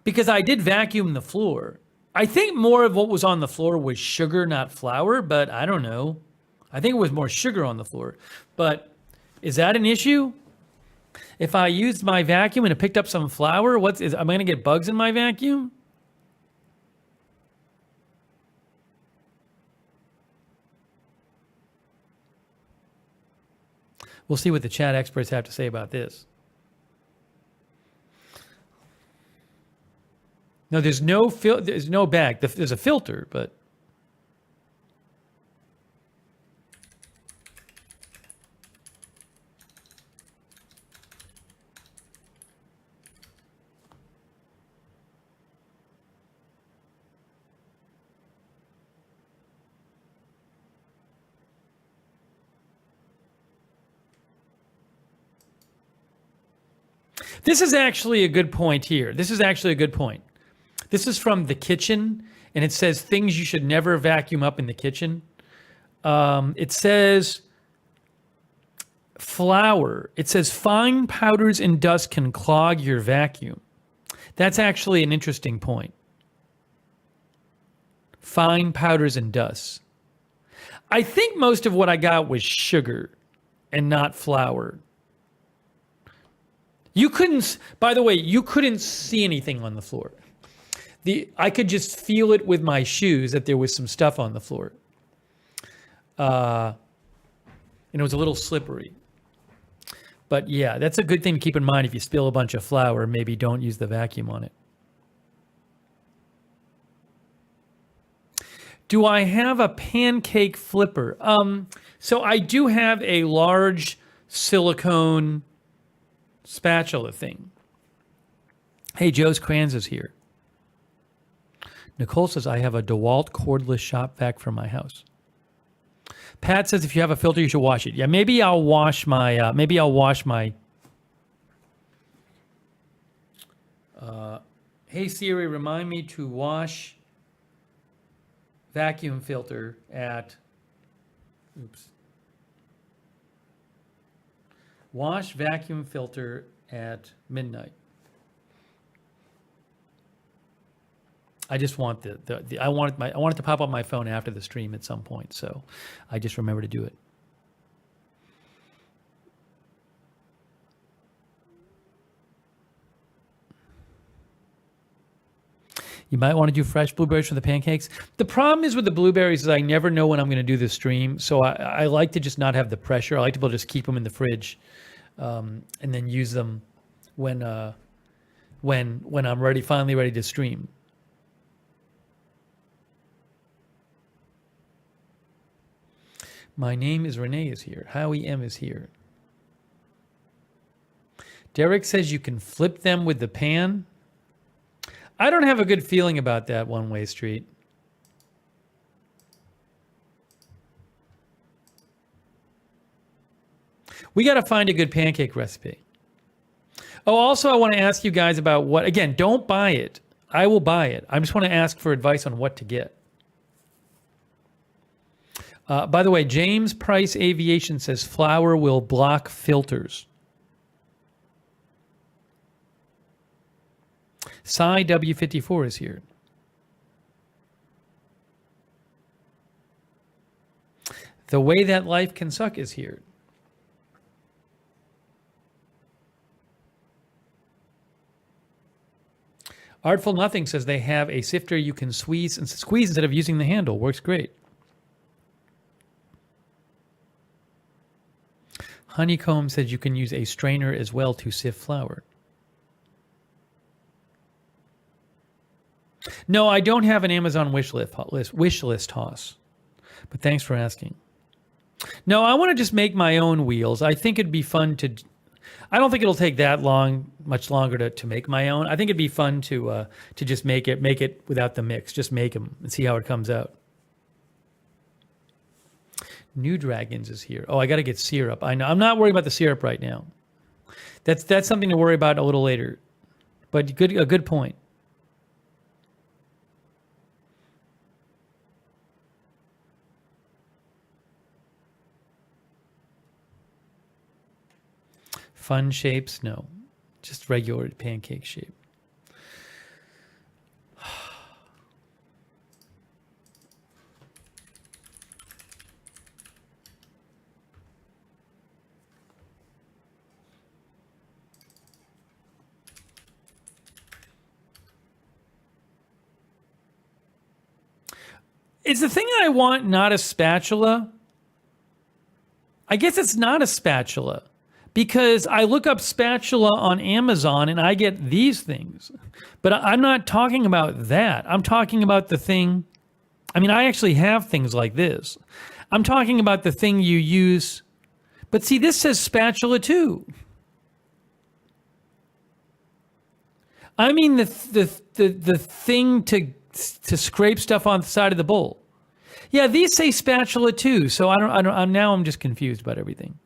Because I did vacuum the floor. I think more of what was on the floor was sugar, not flour, but I don't know. I think it was more sugar on the floor. But is that an issue? If I used my vacuum and it picked up some flour, am I going to get bugs in my vacuum? We'll see what the chat experts have to say about this. No, there's no bag. There's a filter, but this is actually a good point here. This is actually a good point. This is from the kitchen, and it says things you should never vacuum up in the kitchen. It says flour. It says fine powders and dust can clog your vacuum. That's actually an interesting point. Fine powders and dust. I think most of what I got was sugar and not flour. You couldn't, by the way, you couldn't see anything on the floor. I could just feel it with my shoes that there was some stuff on the floor. And it was a little slippery. But yeah, that's a good thing to keep in mind if you spill a bunch of flour, maybe don't use the vacuum on it. Do I have a pancake flipper? So I do have a large silicone spatula thing. Hey, Joe's Crayons is here. Nicole says, I have a DeWalt cordless shop vac for my house. Pat says, if you have a filter, you should wash it. Yeah, maybe I'll wash my, hey Siri, remind me to wash vacuum filter at, wash vacuum filter at midnight. I just want I want it to pop up my phone after the stream at some point, so I just remember to do it. You might want to do fresh blueberries for the pancakes. The problem is with the blueberries is I never know when I'm going to do the stream, so I like to just not have the pressure. I like to be able to just keep them in the fridge and then use them when I'm finally ready to stream. My name is Renee is here. Howie M is here. Derek says you can flip them with the pan. I don't have a good feeling about that one-way street. We got to find a good pancake recipe. Oh, also, I want to ask you guys about what, again, don't buy it. I will buy it. I just want to ask for advice on what to get. By the way, James Price Aviation says flour will block filters. Cy W54 is here. The way that life can suck is here. Artful Nothing says they have a sifter you can squeeze instead of using the handle. Works great. Honeycomb says you can use a strainer as well to sift flour. No, I don't have an Amazon wish list, Hoss. But thanks for asking. No, I want to just make my own wheels. I think it'd be fun to. I don't think it'll take that much longer to make my own. I think it'd be fun to just make it without the mix. Just make them and see how it comes out. New Dragons is here. Oh, I got to get syrup. I know. I'm not worried about the syrup right now. That's something to worry about a little later. But a good point. Fun shapes? No. Just regular pancake shape. Is the thing that I want not a spatula? I guess it's not a spatula because I look up spatula on Amazon and I get these things. But I'm not talking about that. I'm talking about the thing. I mean, I actually have things like this. I'm talking about the thing you use. But see, this says spatula too. I mean the thing to scrape stuff on the side of the bowl. Yeah, these say spatula too. So now I'm just confused about everything.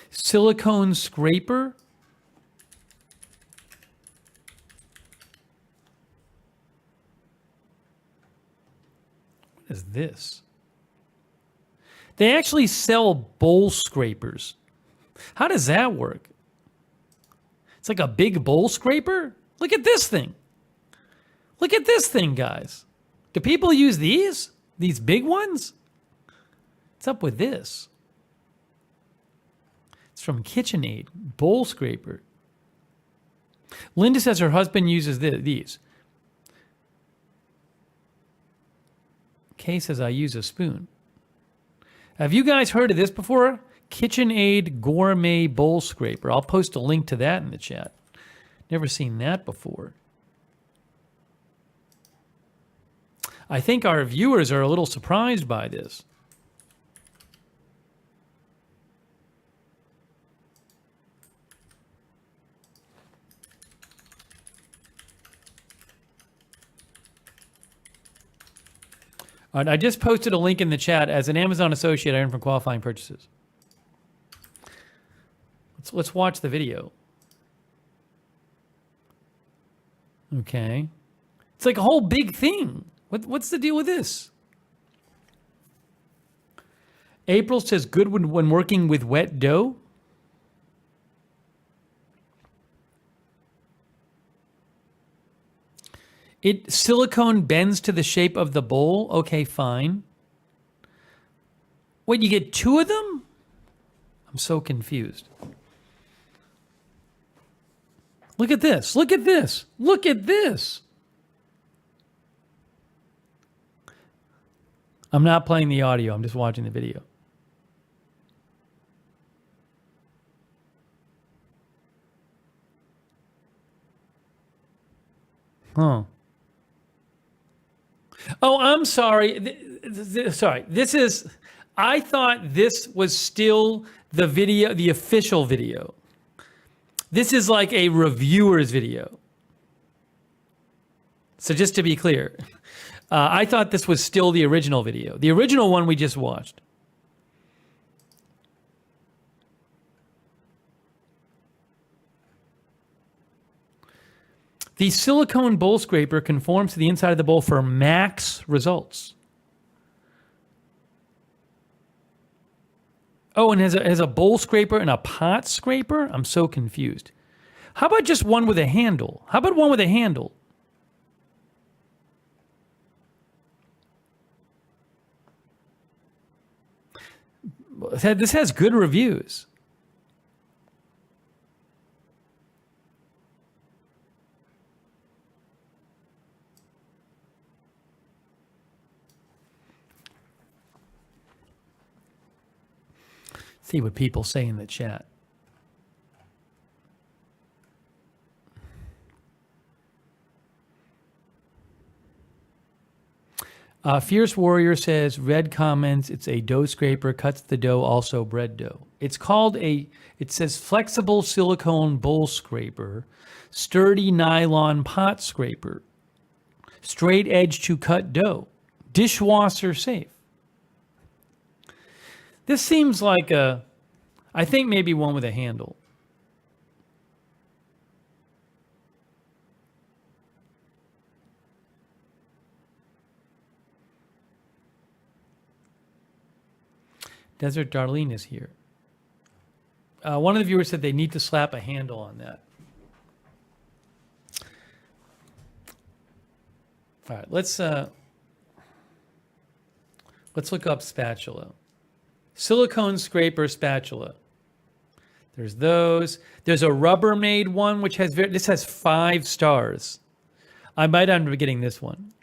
Silicone scraper. What is this? They actually sell bowl scrapers. How does that work? It's like a big bowl scraper? Look at this thing. Look at this thing, guys. Do people use these? These big ones? What's up with this? It's from KitchenAid. Bowl scraper. Linda says her husband uses these. Kay says I use a spoon. Have you guys heard of this before? KitchenAid Gourmet Bowl Scraper. I'll post a link to that in the chat. Never seen that before. I think our viewers are a little surprised by this. All right, I just posted a link in the chat. As an Amazon associate, I earn from qualifying purchases. Let's watch the video. Okay. It's like a whole big thing. What's the deal with this? April says good when working with wet dough. Silicone bends to the shape of the bowl. Okay, fine. Wait, you get two of them? I'm so confused. Look at this. Look at this. Look at this. I'm not playing the audio. I'm just watching the video. Huh. Oh, I'm sorry. Sorry. This is... I thought this was still the video, the official video. This is like a reviewer's video. So just to be clear, I thought this was still the original video. The original one we just watched. The silicone bowl scraper conforms to the inside of the bowl for max results. Oh, and has a bowl scraper and a pot scraper? I'm so confused. How about just one with a handle? How about one with a handle? This has good reviews. See what people say in the chat. Fierce Warrior says, red comments, it's a dough scraper, cuts the dough, also bread dough. It's called it says flexible silicone bowl scraper, sturdy nylon pot scraper, straight edge to cut dough, dishwasher safe. This seems like I think maybe one with a handle. Desert Darlene is here. One of the viewers said they need to slap a handle on that. All right, let's look up spatula. Silicone scraper spatula. There's those. There's a Rubbermaid one, which has this has 5 stars. I might end up getting this one.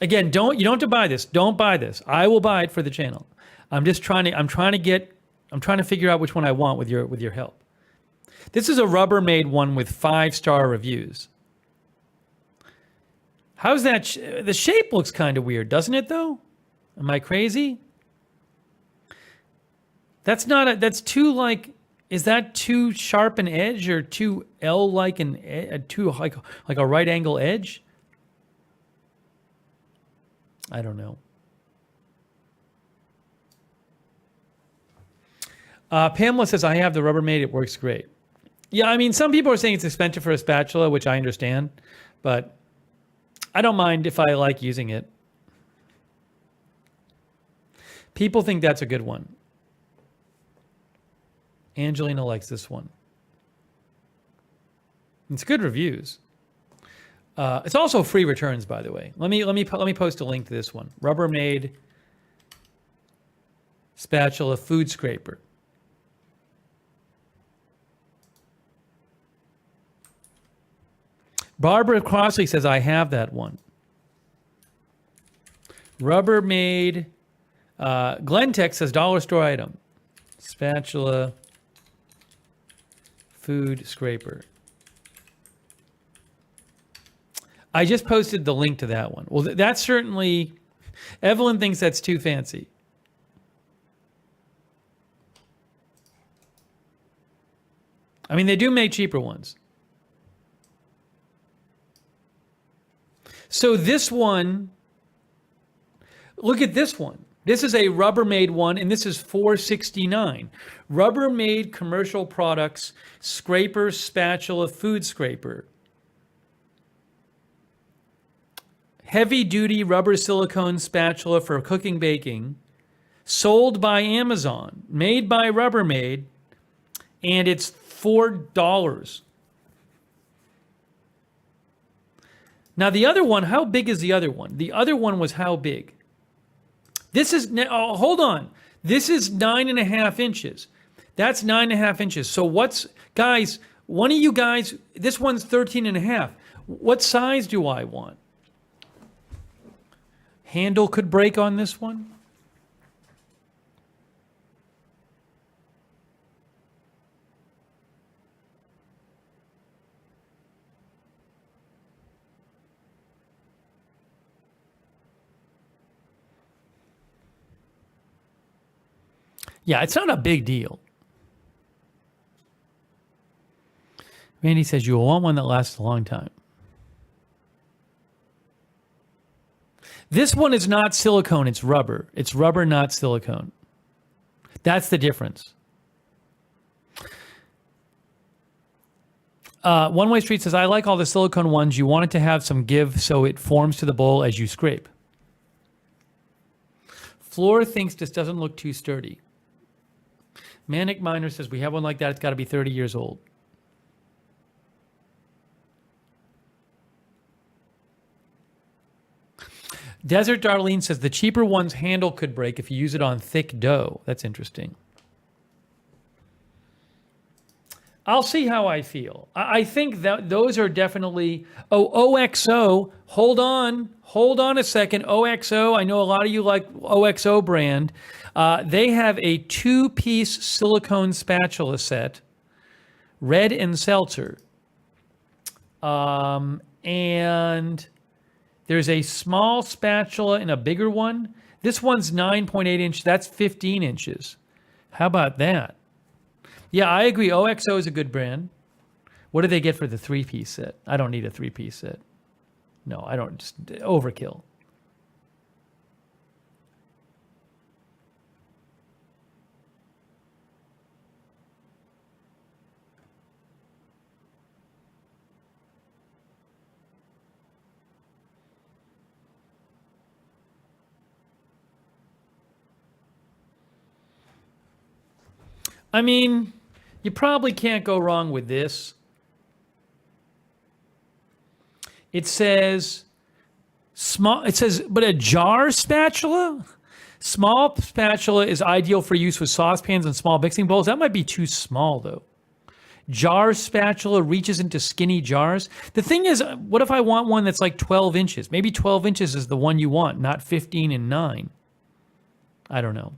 Again, you don't have to buy this. Don't buy this. I will buy it for the channel. I'm trying to figure out which one I want with your help. This is a Rubbermaid one with 5-star reviews. How's that? The shape looks kind of weird, doesn't it though? Am I crazy? That's too like, is that too sharp an edge or too L-like too like a right angle edge? I don't know. Pamela says, I have the Rubbermaid. It works great. Yeah, I mean, some people are saying it's expensive for a spatula, which I understand, but I don't mind if I like using it. People think that's a good one. Angelina likes this one. It's good reviews. It's also free returns, by the way. Let me post a link to this one. Rubbermaid spatula food scraper. Barbara Crossley says, I have that one. Rubbermaid. Glenn Tech says, dollar store item. Spatula food scraper. I just posted the link to that one. Well, that's certainly, Evelyn thinks that's too fancy. I mean, they do make cheaper ones. So this one, look at this one. This is a Rubbermaid one, and this is $4.69. Rubbermaid commercial products, scraper, spatula, food scraper. Heavy-duty rubber silicone spatula for cooking, baking. Sold by Amazon. Made by Rubbermaid. And it's $4. Now, the other one, how big is the other one? The other one was how big? This is, hold on. This is 9.5 inches. That's 9.5 inches. So guys, one of you guys, this one's 13.5. What size do I want? Handle could break on this one. Yeah, it's not a big deal. Randy says you will want one that lasts a long time. This one is not silicone, it's rubber. It's rubber, not silicone. That's the difference. One Way Street says, I like all the silicone ones. You want it to have some give so it forms to the bowl as you scrape. Floor thinks this doesn't look too sturdy. Manic Miner says, we have one like that. It's got to be 30 years old. Desert Darlene says, the cheaper one's handle could break if you use it on thick dough. That's interesting. I'll see how I feel. I think that those are definitely... Oh, OXO. Hold on a second. OXO. I know a lot of you like OXO brand. They have a 2-piece silicone spatula set, red and seltzer. And there's a small spatula and a bigger one. This one's 9.8 inches. That's 15 inches. How about that? Yeah, I agree. OXO is a good brand. What do they get for the 3-piece set? I don't need a 3-piece set. No, I don't. Just overkill. I mean, you probably can't go wrong with this. It says small. It says, but a jar spatula. Small spatula is ideal for use with saucepans and small mixing bowls. That might be too small, though. Jar spatula reaches into skinny jars. The thing is, what if I want one that's like 12 inches? Maybe 12 inches is the one you want, not 15 and 9. I don't know.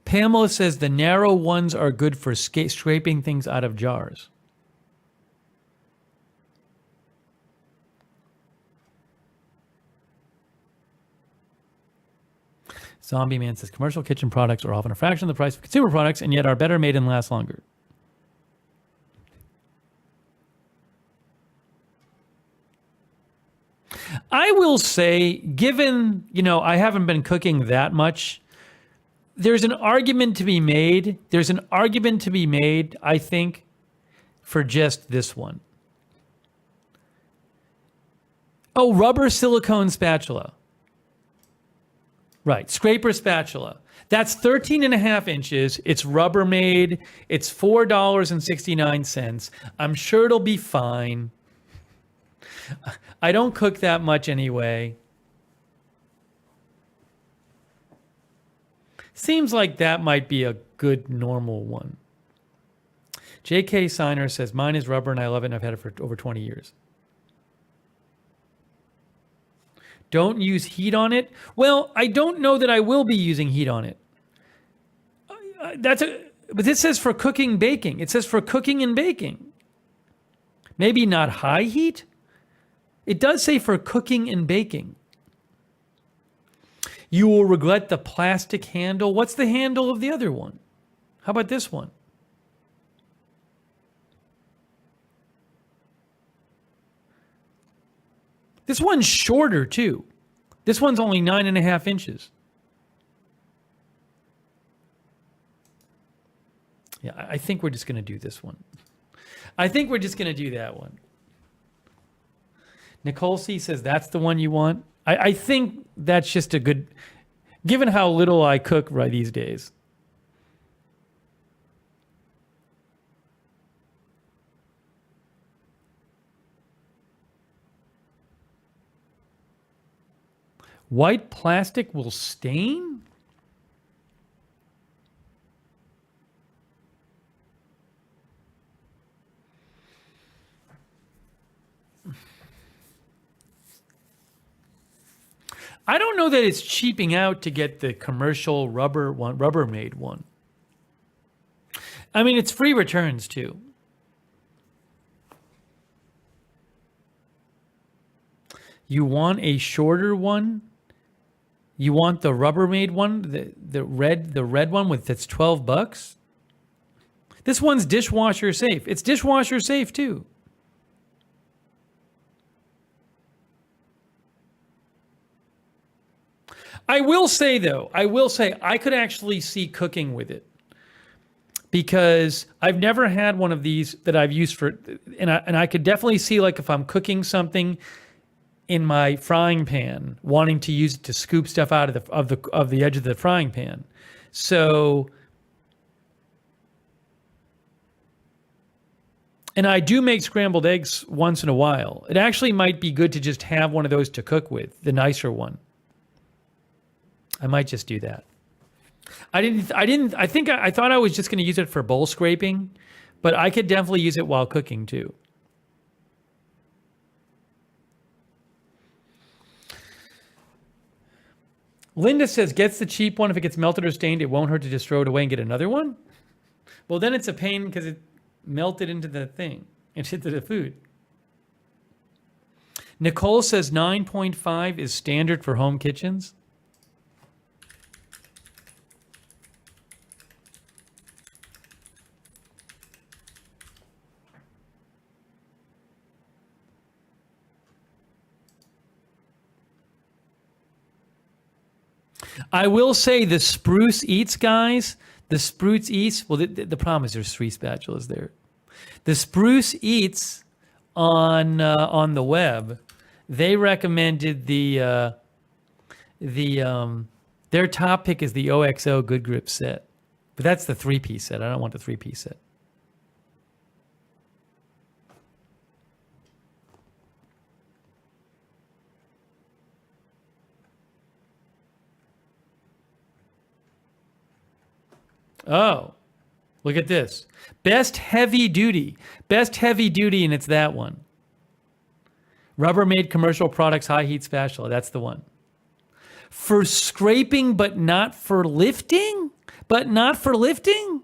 Pamela says the narrow ones are good for scraping things out of jars. Zombie Man says commercial kitchen products are often a fraction of the price of consumer products and yet are better made and last longer. I will say, given, I haven't been cooking that much, there's an argument to be made. There's an argument to be made, I think, for just this one. Oh, rubber silicone spatula. Right, scraper spatula. That's 13 and a half inches. It's Rubbermaid. It's $4.69. I'm sure it'll be fine. I don't cook that much anyway. Seems like that might be a good normal one. J.K. Signer says, mine is rubber and I love it and I've had it for over 20 years. Don't use heat on it. Well, I don't know that I will be using heat on it. But this says for cooking, baking. It says for cooking and baking. Maybe not high heat. It does say for cooking and baking. You will regret the plastic handle. What's the handle of the other one? How about this one? This one's shorter too. This one's only 9.5 inches. Yeah, I think we're just going to do this one. I think we're just going to do that one. Nicole C says that's the one you want. I think that's just a good, given how little I cook right these days. White plastic will stain? I don't know that it's cheaping out to get the commercial Rubbermaid one. I mean, it's free returns too. You want a shorter one? You want the Rubbermaid one, the red one that's $12? This one's dishwasher safe. It's dishwasher safe too. I will say though, I could actually see cooking with it because I've never had one of these that I've used for, and I could definitely see like if I'm cooking something in my frying pan, wanting to use it to scoop stuff out of the edge of the frying pan. So, and I do make scrambled eggs once in a while. It actually might be good to just have one of those to cook with, the nicer one. I might just do that. I thought I was just going to use it for bowl scraping, but I could definitely use it while cooking too. Linda says, gets the cheap one. If it gets melted or stained, it won't hurt to just throw it away and get another one. Well, then it's a pain because it melted into the thing, into the food. Nicole says 9.5 is standard for home kitchens. I will say the Spruce Eats guys, the Spruce Eats, well, the problem is there's 3 spatulas there. The Spruce Eats on the web, they recommended their top pick is the OXO Good Grip set. But that's the 3-piece set. I don't want the 3-piece set. Oh, look at this. Best heavy duty. Best heavy duty, and it's that one. Rubbermaid commercial products high heat spatula. That's the one. For scraping, but not for lifting? But not for lifting?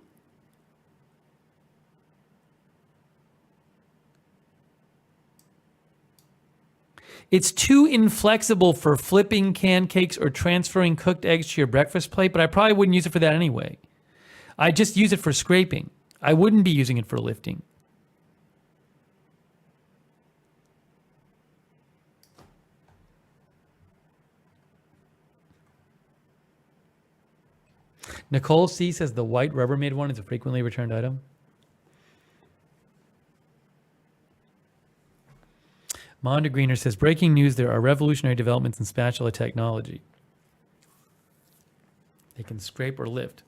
It's too inflexible for flipping pancakes or transferring cooked eggs to your breakfast plate, but I probably wouldn't use it for that anyway. I just use it for scraping. I wouldn't be using it for lifting. Nicole C says the white Rubbermaid one is a frequently returned item. Monda Greener says, breaking news, there are revolutionary developments in spatula technology. They can scrape or lift.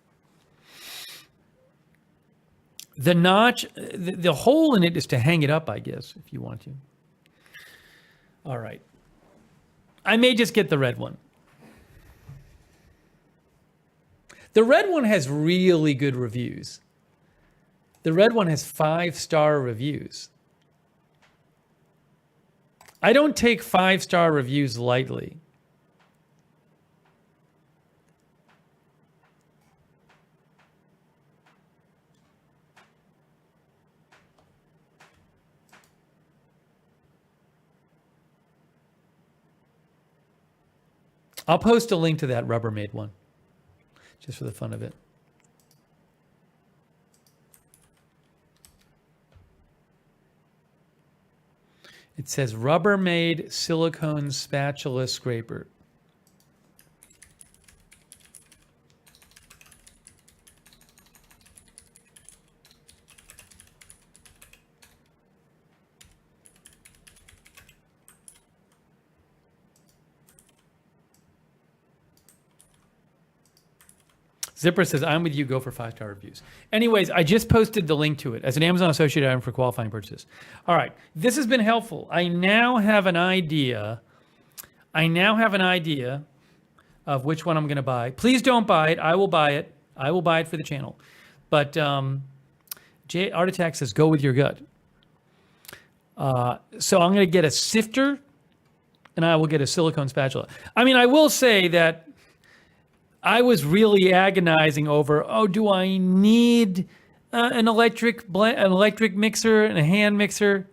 The notch, the hole in it is to hang it up, I guess, if you want to. All right. I may just get the red one. The red one has really good reviews. The red one has 5-star reviews. I don't take 5-star reviews lightly. I'll post a link to that Rubbermaid one, just for the fun of it. It says Rubbermaid silicone spatula scraper. Zipper says, I'm with you, go for 5-star reviews. Anyways, I just posted the link to it as an Amazon associated item for qualifying purchases. All right, this has been helpful. I now have an idea of which one I'm going to buy. Please don't buy it. I will buy it. I will buy it for the channel. But Art Attack says, go with your gut. So I'm going to get a sifter, and I will get a silicone spatula. I mean, I will say that I was really agonizing over, do I need an electric mixer and a hand mixer?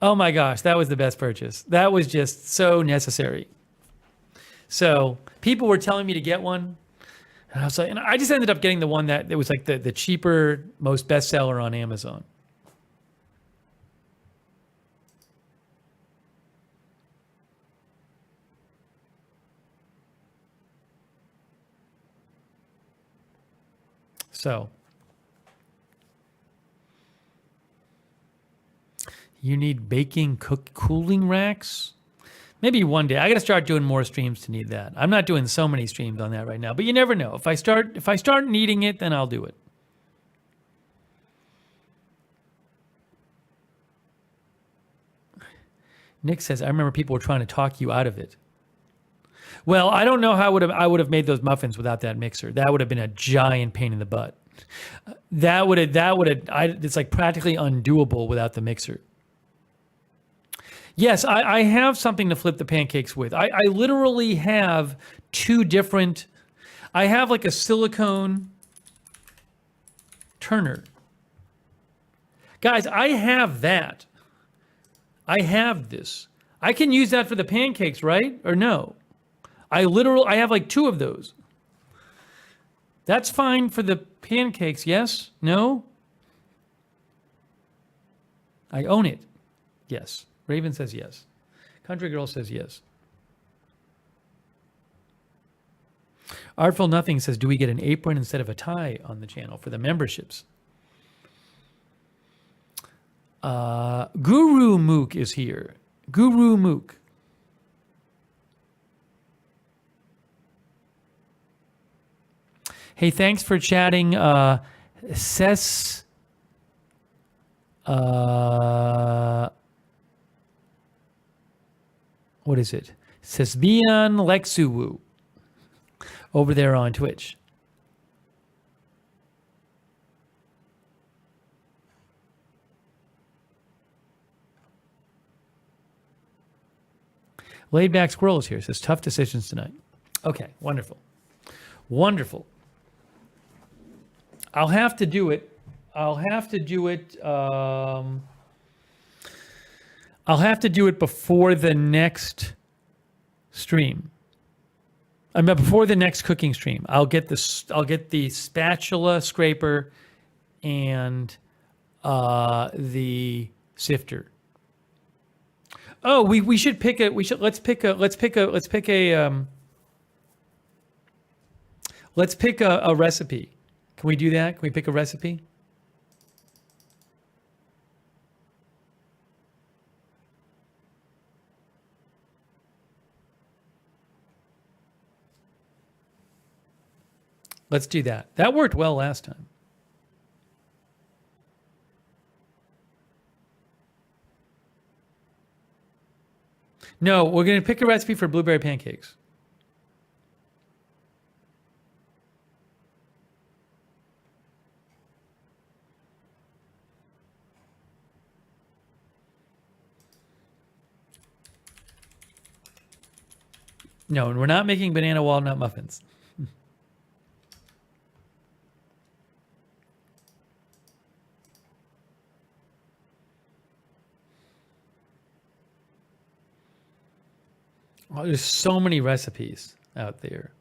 Oh my gosh, that was the best purchase. That was just so necessary. So people were telling me to get one. And I was like, and I just ended up getting the one that was like the cheaper, most bestseller on Amazon. So you need baking cooling racks? Maybe one day. I got to start doing more streams to need that. I'm not doing so many streams on that right now, but you never know. If I start needing it, then I'll do it. Nick says, I remember people were trying to talk you out of it. Well, I don't know how I would have made those muffins without that mixer. That would have been a giant pain in the butt. It's like practically undoable without the mixer. Yes, I have something to flip the pancakes with. I literally have two different, I have like a silicone turner. Guys, I have that. I have this. I can use that for the pancakes, right? Or no? I have like two of those. That's fine for the pancakes, yes? No? I own it. Yes. Raven says yes. Country Girl says yes. Artful Nothing says, do we get an apron instead of a tie on the channel for the memberships? Guru Mook is here. Guru Mook. Hey, thanks for chatting. Ses. What is it? Sesbian Lexuwu over there on Twitch. Laid back squirrel is here. It says tough decisions tonight. Okay, wonderful. Wonderful. I'll have to do it. I'll have to do it before the next stream. I mean, before the next cooking stream. I'll get the spatula scraper and the sifter. Oh, we should pick a let's pick a recipe. Can we do that? Can we pick a recipe? Let's do that. That worked well last time. No, we're going to pick a recipe for blueberry pancakes. No, and we're not making banana walnut muffins. Oh, there's so many recipes out there.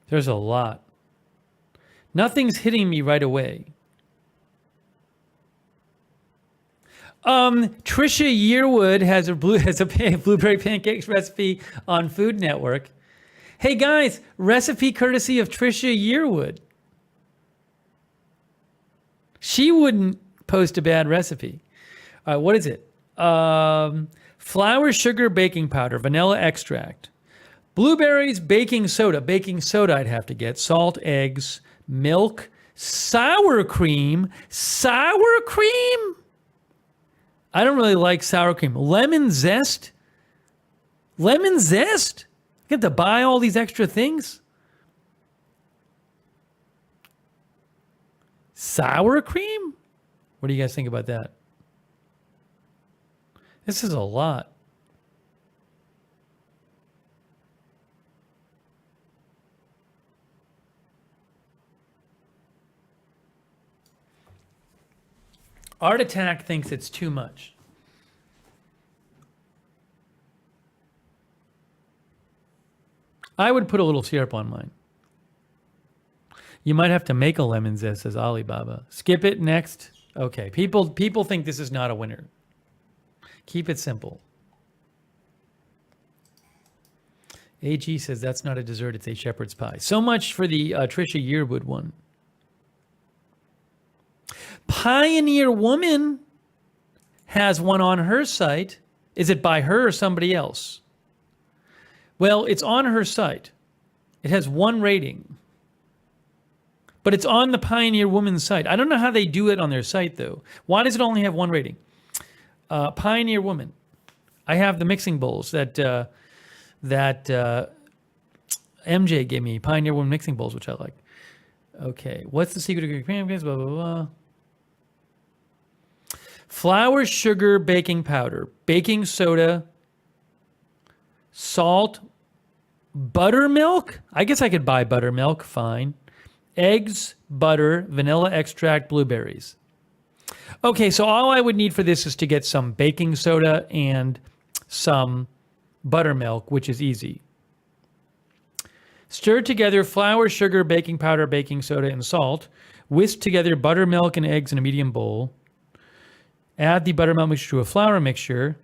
There's a lot. Nothing's hitting me right away. Trisha Yearwood has a blueberry pancakes recipe on Food Network. Hey guys, recipe courtesy of Trisha Yearwood. She wouldn't post a bad recipe. What is it? Flour, sugar, baking powder, vanilla extract, blueberries, baking soda. Baking soda I'd have to get. Salt, eggs, milk, sour cream. Sour cream? I don't really like sour cream. Lemon zest? Lemon zest? You have to buy all these extra things? Sour cream? What do you guys think about that? This is a lot. Art Attack thinks it's too much. I would put a little syrup on mine. You might have to make a lemon zest, says Alibaba. Skip it next. Okay, people think this is not a winner. Keep it simple. AG says that's not a dessert, it's a shepherd's pie. So much for the Trisha Yearwood one. Pioneer Woman has one on her site. Is it by her or somebody else? Well, it's on her site. It has 1 rating. But it's on the Pioneer Woman's site. I don't know how they do it on their site, though. Why does it only have 1 rating? Pioneer Woman. I have the mixing bowls that MJ gave me. Pioneer Woman mixing bowls, which I like. Okay. What's the secret of Greek pancakes? Blah, blah, blah. Flour, sugar, baking powder, baking soda, salt, buttermilk. I guess I could buy buttermilk. Fine. Eggs, butter, vanilla extract, blueberries. Okay, so all I would need for this is to get some baking soda and some buttermilk, which is easy. Stir together flour, sugar, baking powder, baking soda, and salt. Whisk together buttermilk and eggs in a medium bowl. Add the buttermilk mixture to a flour mixture,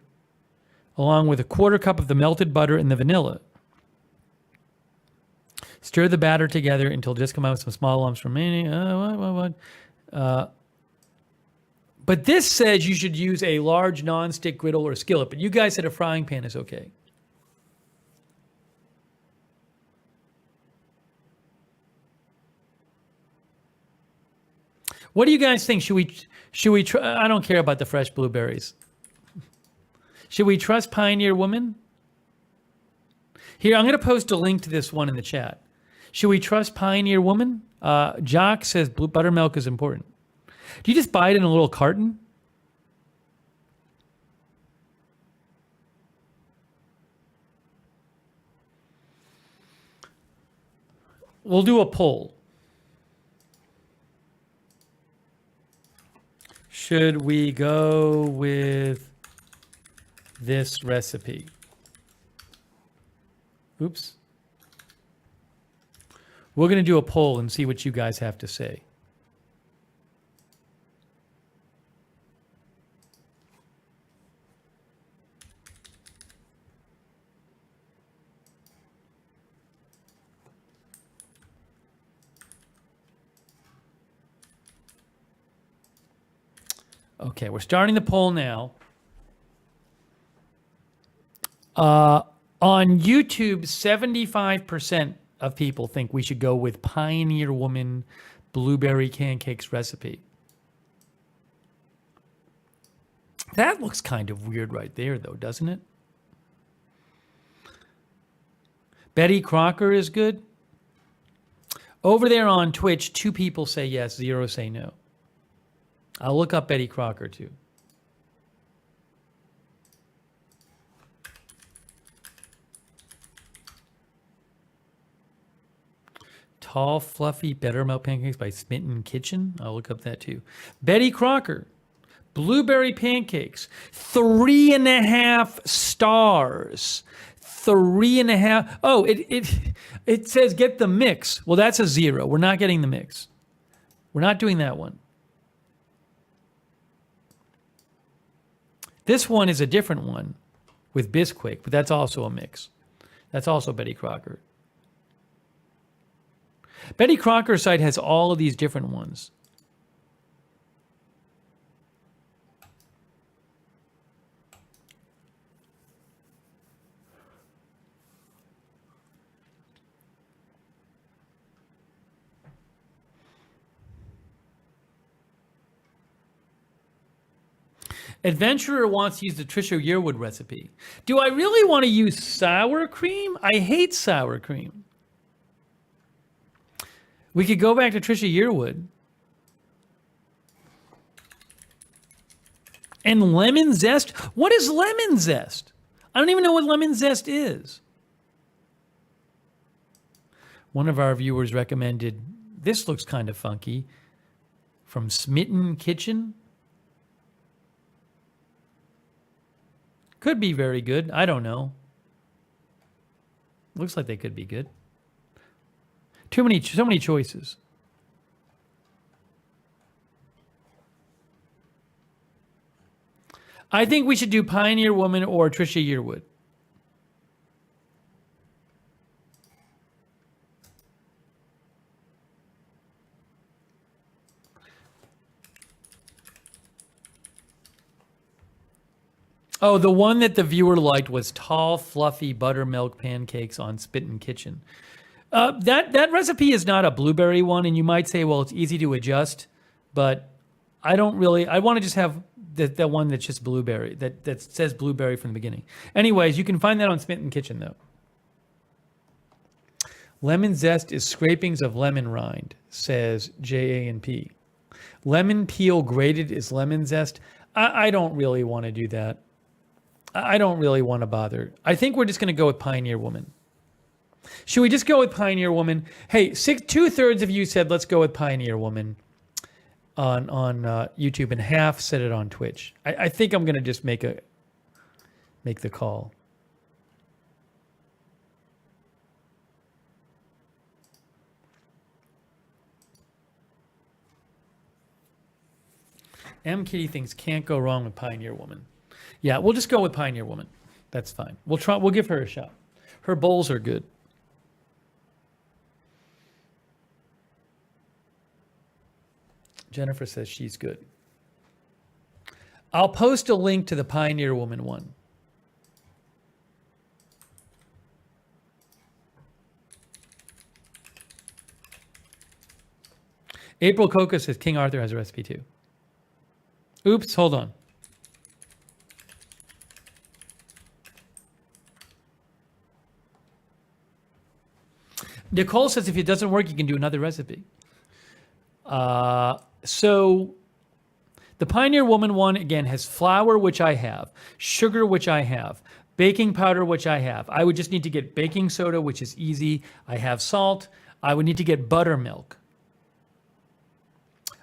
along with a 1/4 cup of the melted butter and the vanilla. Stir the batter together until just come out with some small lumps remaining. But this says you should use a large non-stick griddle or skillet, but you guys said a frying pan is okay. What do you guys think? Should we try? I don't care about the fresh blueberries. Should we trust Pioneer Woman? Here, I'm going to post a link to this one in the chat. Should we trust Pioneer Woman? Jock says buttermilk is important. Do you just buy it in a little carton? We'll do a poll. Should we go with this recipe? Oops. We're going to do a poll and see what you guys have to say. Okay, we're starting the poll now. On YouTube, 75% of people think we should go with Pioneer Woman blueberry pancakes recipe. That looks kind of weird right there, though, doesn't it? Betty Crocker is good. Over there on Twitch, 2 people say yes, 0 say no. I'll look up Betty Crocker, too. Tall, fluffy buttermilk pancakes by Smitten Kitchen. I'll look up that, too. Betty Crocker. Blueberry pancakes. 3.5 stars. 3.5. Oh, it says get the mix. Well, that's a 0. We're not getting the mix. We're not doing that one. This one is a different one with Bisquick, but that's also a mix. That's also Betty Crocker. Betty Crocker's site has all of these different ones. Adventurer wants to use the Trisha Yearwood recipe. Do I really want to use sour cream? I hate sour cream. We could go back to Trisha Yearwood. And lemon zest? What is lemon zest? I don't even know what lemon zest is. One of our viewers recommended, this looks kind of funky, from Smitten Kitchen. Could be very good. I don't know. Looks like they could be good. So many choices. I think we should do Pioneer Woman or Trisha Yearwood. Oh, the one that the viewer liked was tall, fluffy buttermilk pancakes on Smitten Kitchen. That recipe is not a blueberry one, and you might say, well, it's easy to adjust, but I don't really. I want to just have that one that's just blueberry, that says blueberry from the beginning. Anyways, you can find that on Smitten Kitchen, though. Lemon zest is scrapings of lemon rind, says JANP. Lemon peel grated is lemon zest. I don't really want to do that. I don't really want to bother. I think we're just going to go with Pioneer Woman. Should we just go with Pioneer Woman? Hey, 2/3 of you said let's go with Pioneer Woman on YouTube, and half said it on Twitch. I think I'm going to just make the call. M. Kitty thinks can't go wrong with Pioneer Woman. Yeah, we'll just go with Pioneer Woman. That's fine. We'll try. We'll give her a shot. Her bowls are good. Jennifer says she's good. I'll post a link to the Pioneer Woman one. April Coca says King Arthur has a recipe too. Oops, hold on. Nicole says if it doesn't work, you can do another recipe. So the Pioneer Woman one, again, has flour, which I have, sugar, which I have, baking powder, which I have. I would just need to get baking soda, which is easy. I have salt. I would need to get buttermilk.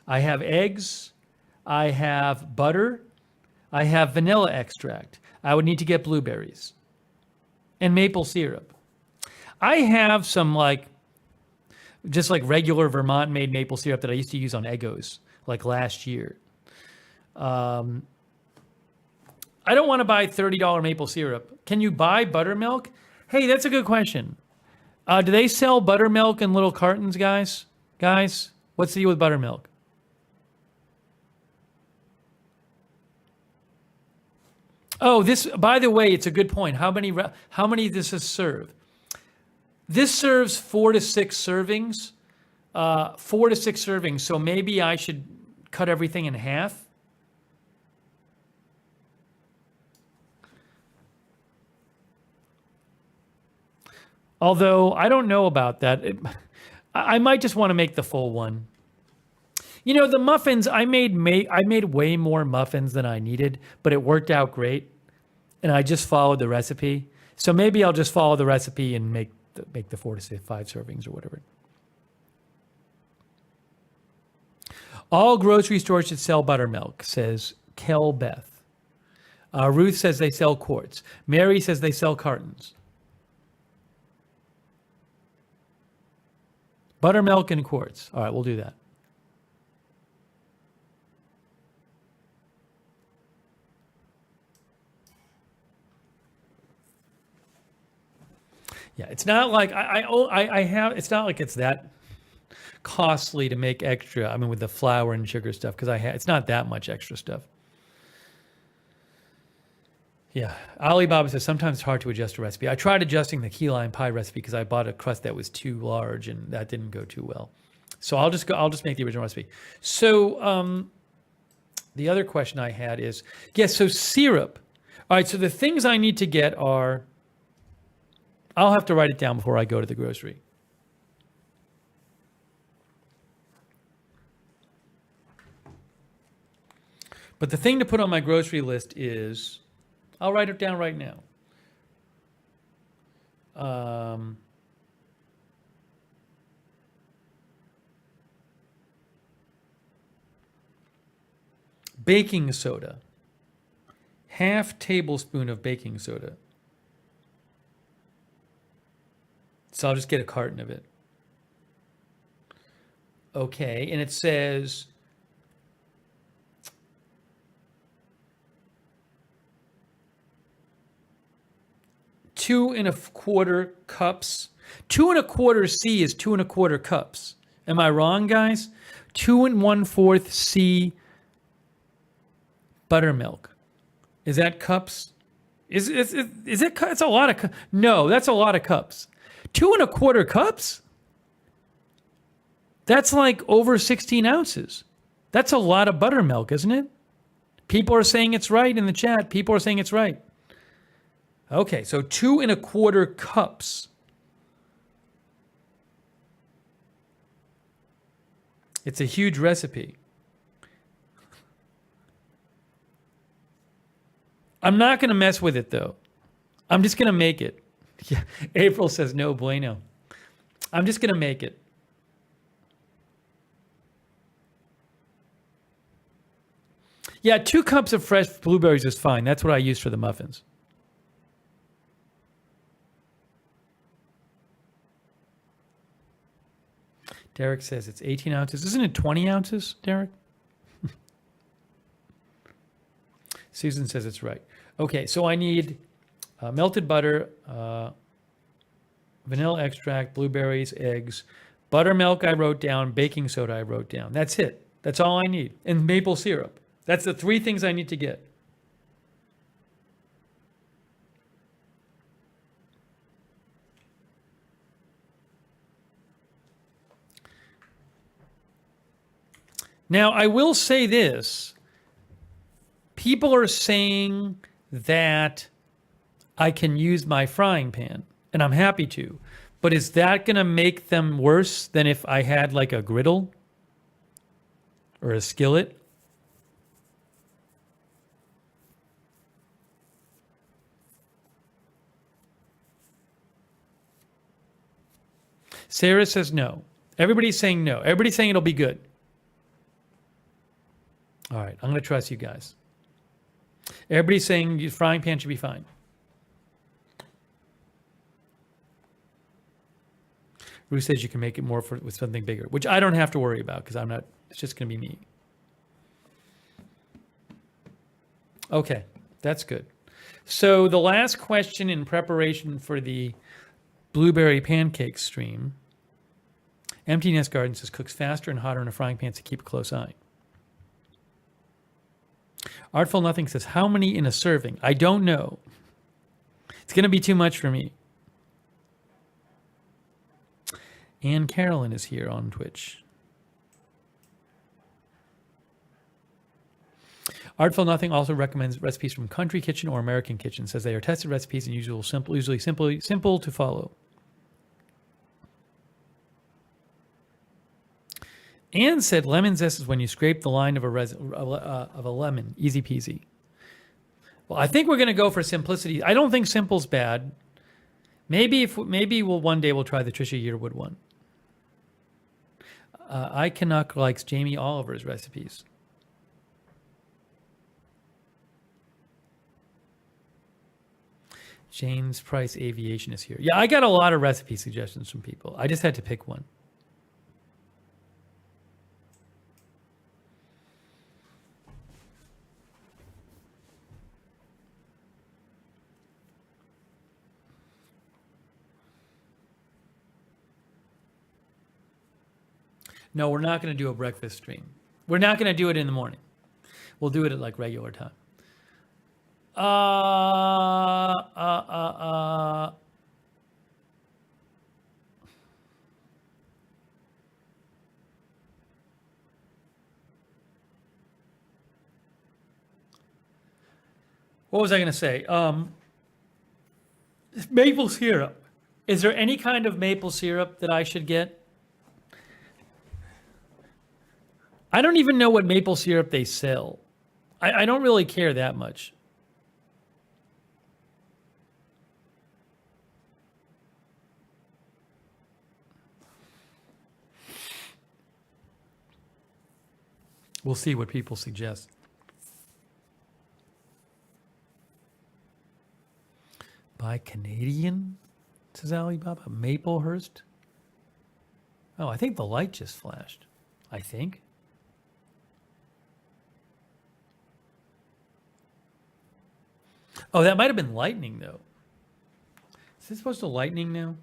I have eggs. I have butter. I have vanilla extract. I would need to get blueberries and maple syrup. I have some just regular Vermont made maple syrup that I used to use on Eggos like last year. I don't want to buy $30 maple syrup. Can you buy buttermilk? Hey, that's a good question. Do they sell buttermilk in little cartons, guys? Guys, what's the deal with buttermilk? Oh, this, by the way, it's a good point. How many does this serve? This serves 4 to 6 servings. 4 to 6 servings. So maybe I should cut everything in half. Although I don't know about that. I might just want to make the full one. You know, the muffins, I made way more muffins than I needed, but it worked out great. And I just followed the recipe. So maybe I'll just follow the recipe and make the 4 to 5 servings or whatever. All grocery stores should sell buttermilk, says Kel Beth. Ruth says they sell quarts. Mary says they sell cartons. Buttermilk and quarts. All right, we'll do that. Yeah, it's not like it's not like it's that costly to make extra. I mean, with the flour and sugar stuff, because it's not that much extra stuff. Yeah, Alibaba says sometimes it's hard to adjust a recipe. I tried adjusting the key lime pie recipe because I bought a crust that was too large, and that didn't go too well. So I'll just make the original recipe. So the other question I had is, yes, so syrup. All right, so the things I need to get are, I'll have to write it down before I go to the grocery. But the thing to put on my grocery list is, I'll write it down right now. Baking soda. Half tablespoon of baking soda. So I'll just get a carton of it. Okay, and it says 2 1/4 cups. 2 1/4 C is 2 1/4 cups. Am I wrong, guys? 2 1/4 C buttermilk. Is that cups? Is it? It's a lot of. No, that's a lot of cups. 2 1/4 cups? That's like over 16 ounces. That's a lot of buttermilk, isn't it? People are saying it's right in the chat. People are saying it's right. Okay, so 2 1/4 cups. It's a huge recipe. I'm not going to mess with it, though. I'm just going to make it. Yeah, April says no bueno. I'm just going to make it. Yeah, 2 cups of fresh blueberries is fine. That's what I use for the muffins. Derek says it's 18 ounces. Isn't it 20 ounces, Derek? Susan says it's right. Okay, so I need melted butter, vanilla extract, blueberries, eggs, buttermilk I wrote down, baking soda I wrote down. That's it. That's all I need. And maple syrup. That's the 3 things I need to get. Now, I will say this. People are saying that I can use my frying pan, and I'm happy to. But is that going to make them worse than if I had like a griddle or a skillet? Sarah says no. Everybody's saying no. Everybody's saying it'll be good. All right, I'm going to trust you guys. Everybody's saying your frying pan should be fine. Ruth says you can make it more with something bigger, which I don't have to worry about because I'm not, it's just going to be me. Okay, that's good. So the last question in preparation for the blueberry pancake stream, Empty Nest Garden says cooks faster and hotter in a frying pan, so keep a close eye. Artful Nothing says, how many in a serving? I don't know. It's going to be too much for me. Ann Carolyn is here on Twitch. Artful Nothing also recommends recipes from Country Kitchen or American Kitchen. Says they are tested recipes and usually simple to follow. Anne said lemon zest is when you scrape the line of a lemon. Easy peasy. Well, I think we're going to go for simplicity. I don't think simple's bad. Maybe one day we'll try the Trisha Yearwood one. I Canuck likes Jamie Oliver's recipes. James Price Aviation is here. Yeah, I got a lot of recipe suggestions from people. I just had to pick one. No, we're not going to do a breakfast stream. We're not going to do it in the morning. We'll do it at like regular time. What was I going to say? Maple syrup. Is there any kind of maple syrup that I should get? I don't even know what maple syrup they sell. I don't really care that much. We'll see what people suggest. Buy Canadian, says Alibaba. Maplehurst. Oh, I think the light just flashed. I think. Oh, that might have been lightning, though. Is this supposed to lightning now?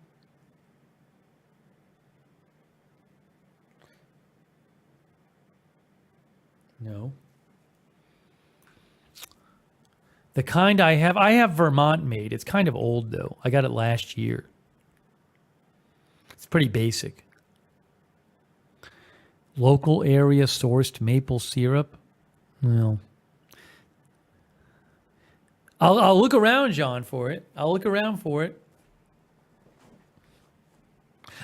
No. The kind I have Vermont made. It's kind of old, though. I got it last year. It's pretty basic. Local area sourced maple syrup. Well, I'll look around, John, for it. I'll look around for it.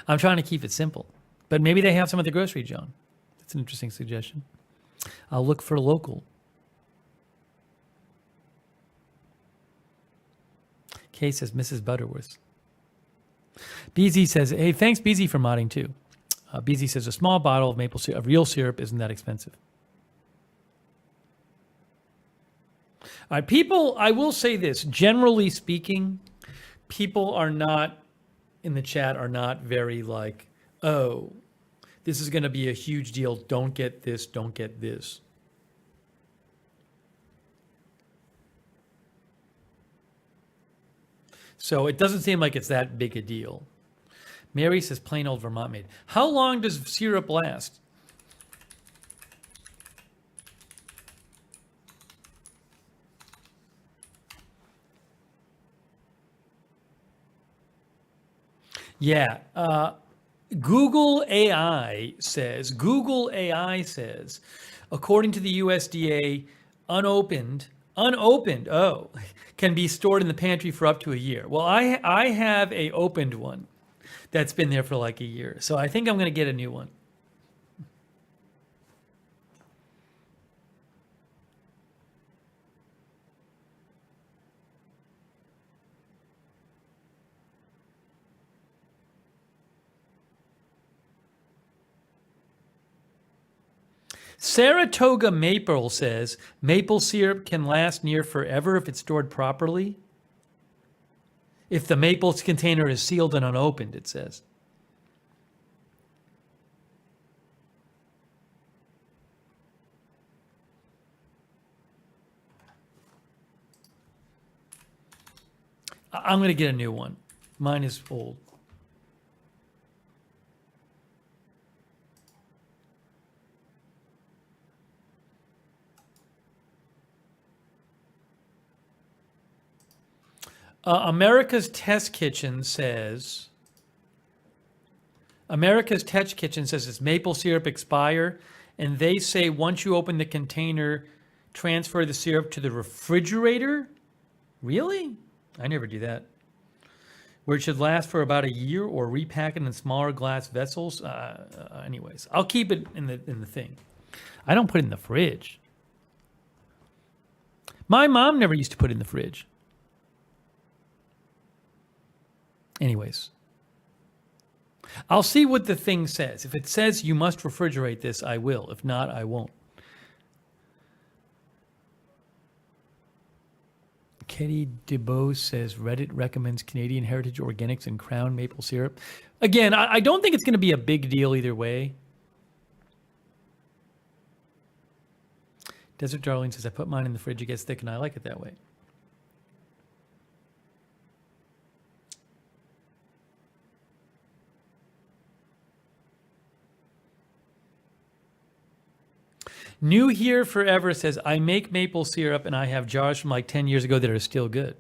I'm trying to keep it simple. But maybe they have some at the grocery, John. That's an interesting suggestion. I'll look for local. Kay says Mrs. Butterworth. BZ says, hey, thanks, BZ, for modding, too. BZ says a small bottle of maple syrup, of real syrup, isn't that expensive. All right, people, I will say this. Generally speaking, people are not, in the chat, are not very like, oh, this is going to be a huge deal. Don't get this, don't get this. So it doesn't seem like it's that big a deal. Mary says plain old Vermont made. How long does syrup last? Yeah. Google AI says, according to the USDA, unopened, can be stored in the pantry for up to a year. Well, I have a opened one that's been there for like a year. So I think I'm going to get a new one. Saratoga Maple says maple syrup can last near forever if it's stored properly. If the maple container is sealed and unopened, it says. I'm going to get a new one. Mine is old. America's Test Kitchen says it's maple syrup expire, and they say once you open the container, transfer the syrup to the refrigerator. Really? I never do that. Where it should last for about a year, or repack it in smaller glass vessels. Anyways, I'll keep it in the thing. I don't put it in the fridge. My mom never used to put it in the fridge. Anyways, I'll see what the thing says. If it says you must refrigerate this, I will. If not, I won't. Katie DeBose says Reddit recommends Canadian Heritage Organics and Crown maple syrup. Again, I don't think it's going to be a big deal either way. Desert Darling says, I put mine in the fridge, it gets thick, and I like it that way. New Here Forever says, I make maple syrup and I have jars from like 10 years ago that are still good.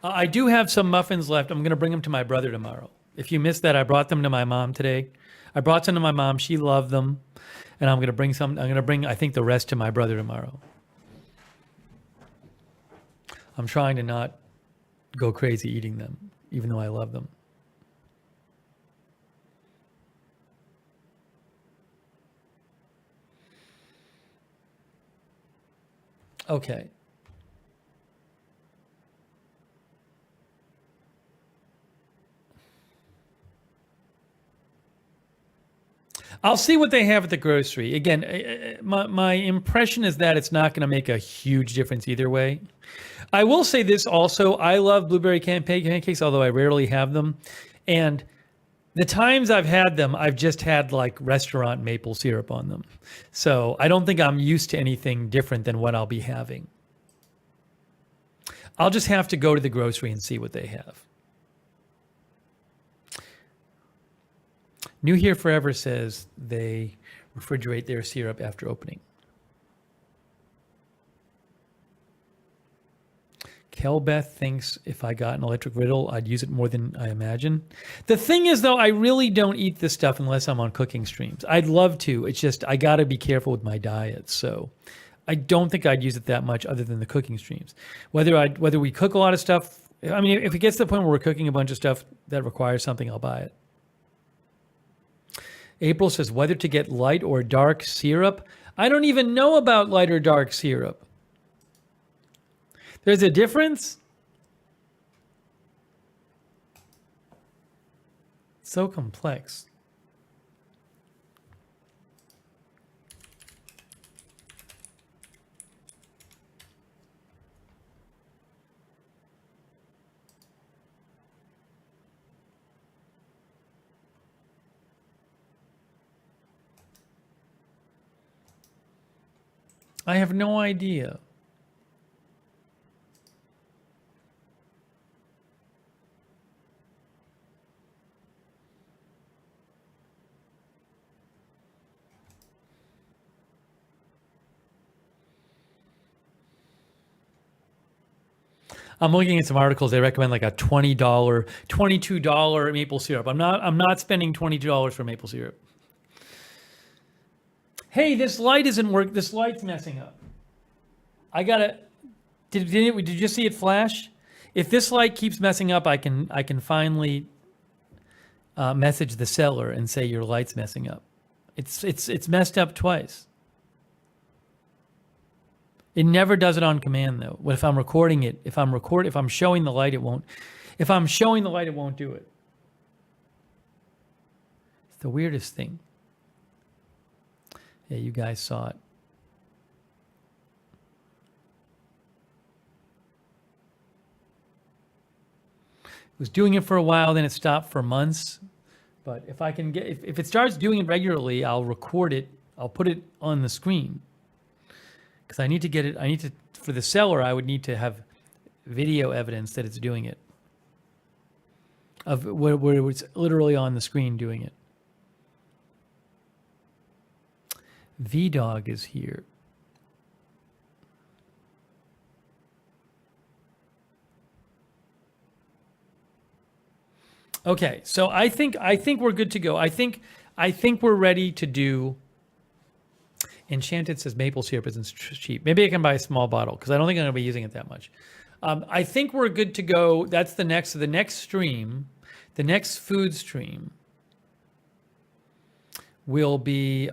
I do have some muffins left. I'm going to bring them to my brother tomorrow. If you missed that, I brought them to my mom today. I brought some to my mom. She loved them. And I'm going to bring some. I'm going to bring, I think, the rest to my brother tomorrow. I'm trying to not go crazy eating them, even though I love them. Okay. I'll see what they have at the grocery. Again, my impression is that it's not going to make a huge difference either way. I will say this also. I love blueberry pancakes, although I rarely have them. And the times I've had them, I've just had like restaurant maple syrup on them. So I don't think I'm used to anything different than what I'll be having. I'll just have to go to the grocery and see what they have. New Here Forever says they refrigerate their syrup after opening. Kelbeth thinks if I got an electric griddle, I'd use it more than I imagine. The thing is, though, I really don't eat this stuff unless I'm on cooking streams. I'd love to. It's just I got to be careful with my diet. So I don't think I'd use it that much other than the cooking streams. Whether we cook a lot of stuff, I mean, if it gets to the point where we're cooking a bunch of stuff that requires something, I'll buy it. April says whether to get light or dark syrup. I don't even know about light or dark syrup. There's a difference? So complex. I have no idea. I'm looking at some articles. They recommend like a $20, $22 maple syrup. I'm not spending $22 for maple syrup. Hey, this light isn't working. This light's messing up. I gotta. Did you just see it flash? If this light keeps messing up, I can finally message the seller and say your light's messing up. It's messed up twice. It never does it on command though. If I'm recording it, if I'm showing the light, it won't. If I'm showing the light, it won't do it. It's the weirdest thing. Yeah, you guys saw it. Was doing it for a while, then it stopped for months. But if I can if it starts doing it regularly, I'll record it. I'll put it on the screen. Because I need to get it, for the seller, I would need to have video evidence that it's doing it. Of where it's literally on the screen doing it. V-Dog is here. Okay, so I think we're good to go. I think we're ready to do. Enchanted says maple syrup isn't cheap. Maybe I can buy a small bottle because I don't think I'm going to be using it that much. I think we're good to go. That's the next stream, the next food stream will be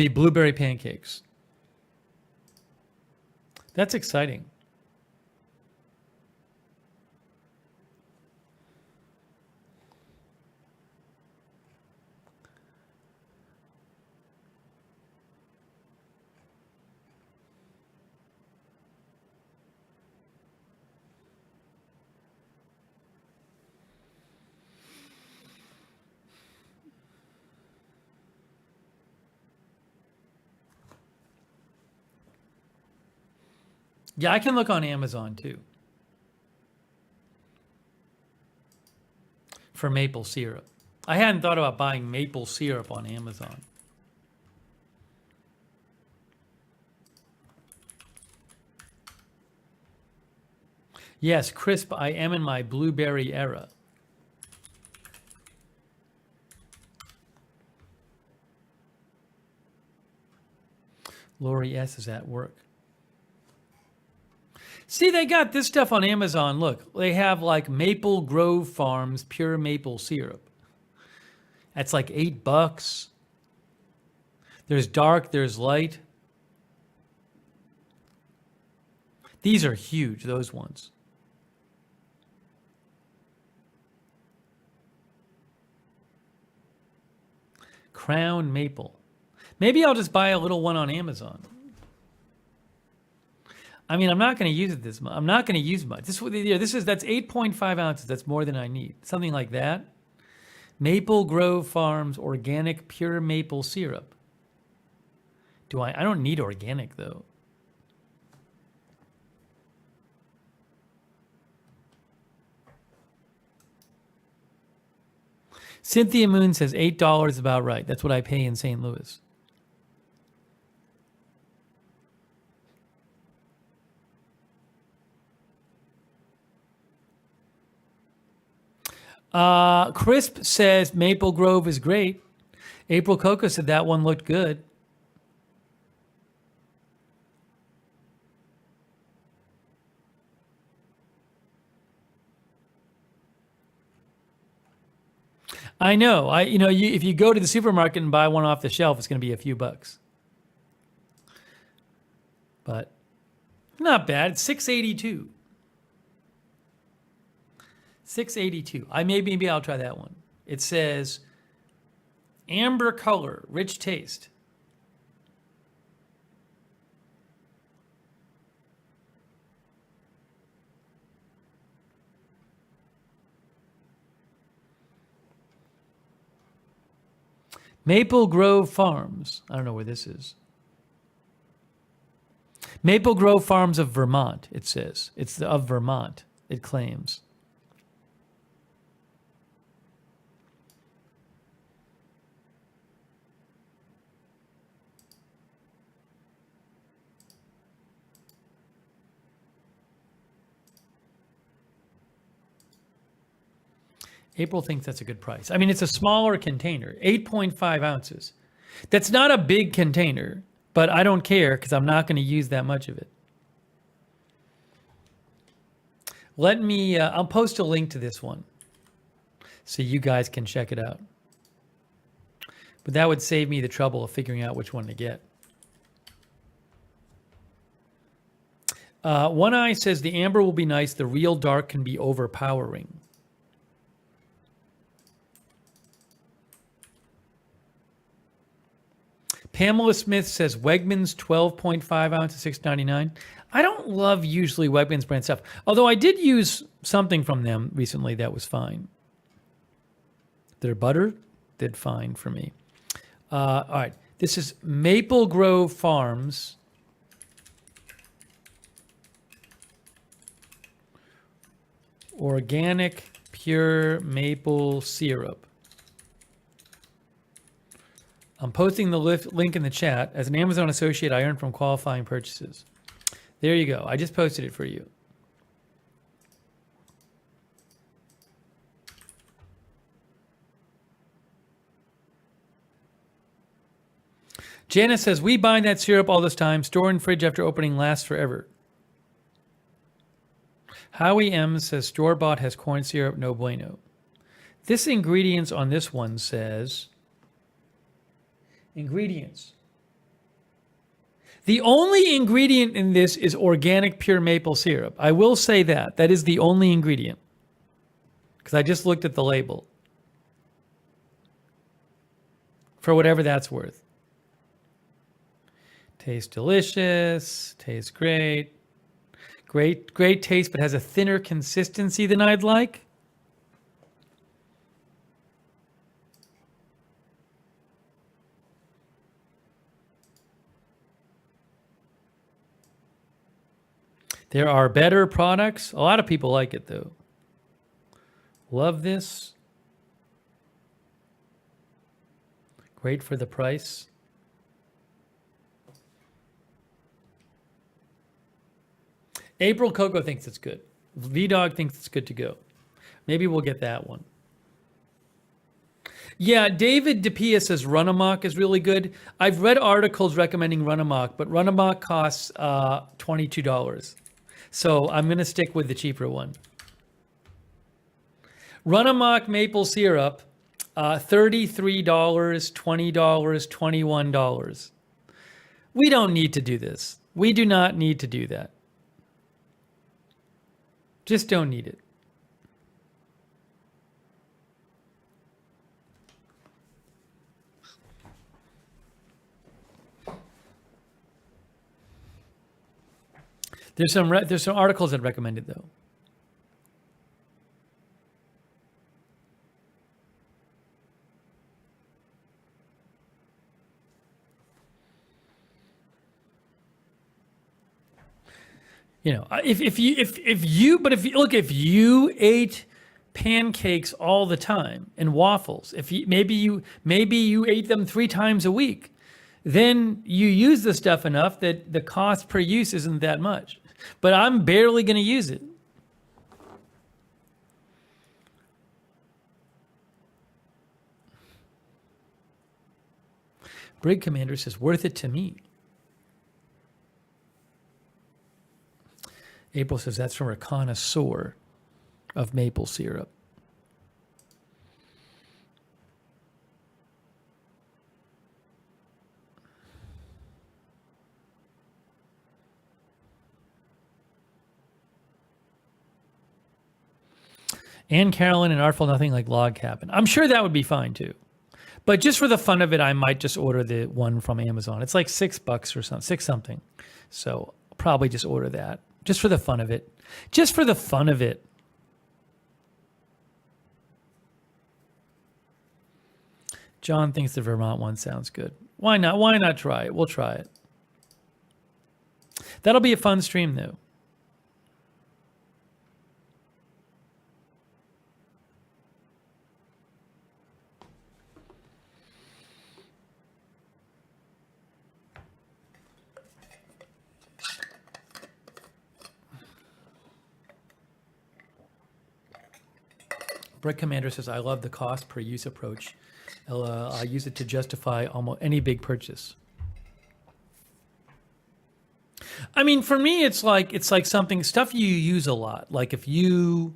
blueberry pancakes. That's exciting. Yeah, I can look on Amazon too. For maple syrup. I hadn't thought about buying maple syrup on Amazon. Yes, crisp, I am in my blueberry era. Lori S. is at work. See, they got this stuff on Amazon. Look, they have like Maple Grove Farms pure maple syrup. That's like $8. There's dark, there's light. These are huge, those ones. Crown Maple. Maybe I'll just buy a little one on Amazon. I mean, I'm not going to use it this much. I'm not going to use much. That's 8.5 ounces. That's more than I need. Something like that. Maple Grove Farms organic pure maple syrup. I don't need organic though. Cynthia Moon says $8 is about right. That's what I pay in St. Louis. Crisp says Maple Grove is great. April Coco said that one looked good. I know. If you go to the supermarket and buy one off the shelf, it's going to be a few bucks. But not bad. It's $6.82. $6.82. Maybe I'll try that one. It says amber color, rich taste. Maple Grove Farms. I don't know where this is. Maple Grove Farms of Vermont, it says. It's of Vermont, it claims. April thinks that's a good price. I mean, it's a smaller container, 8.5 ounces. That's not a big container, but I don't care because I'm not going to use that much of it. Let me, I'll post a link to this one so you guys can check it out. But that would save me the trouble of figuring out which one to get. One Eye says the amber will be nice. The real dark can be overpowering. Pamela Smith says Wegmans 12.5 ounces, $6.99. I don't love usually Wegmans brand stuff, although I did use something from them recently that was fine. Their butter did fine for me. All right, this is Maple Grove Farms. Organic pure maple syrup. I'm posting the link in the chat. As an Amazon associate, I earn from qualifying purchases. There you go. I just posted it for you. Janice says, we buy that syrup all this time. Store in fridge after opening lasts forever. Howie M says, store-bought has corn syrup, no bueno. This ingredients on this one says, ingredients. The only ingredient in this is organic pure maple syrup. I will say that. That is the only ingredient. Because I just looked at the label. For whatever that's worth. Tastes delicious. Tastes great. Great taste, but has a thinner consistency than I'd like. There are better products. A lot of people like it, though. Love this. Great for the price. April Coco thinks it's good. V-Dog thinks it's good to go. Maybe we'll get that one. Yeah, David DePia says Run-Amok is really good. I've read articles recommending Run-Amok, but Run-Amok costs $22. So I'm going to stick with the cheaper one. Run-Amok maple syrup, $33, $20, $21. We don't need to do this. We do not need to do that. Just don't need it. There's some articles that recommend it though. You know, if you ate pancakes all the time and waffles, maybe you ate them 3 times a week, then you use the stuff enough that the cost per use isn't that much. But I'm barely going to use it. Brig Commander says, worth it to me. April says that's from a connoisseur of maple syrup. Ann Carolyn and Artful Nothing like Log Cabin. I'm sure that would be fine too. But just for the fun of it, I might just order the one from Amazon. It's like $6 or something, 6 something. So I'll probably just order that. Just for the fun of it. Just for the fun of it. John thinks the Vermont one sounds good. Why not? Why not try it? We'll try it. That'll be a fun stream, though. Brick Commander says, I love the cost per use approach. I use it to justify almost any big purchase. I mean, for me, it's like stuff you use a lot. Like if you,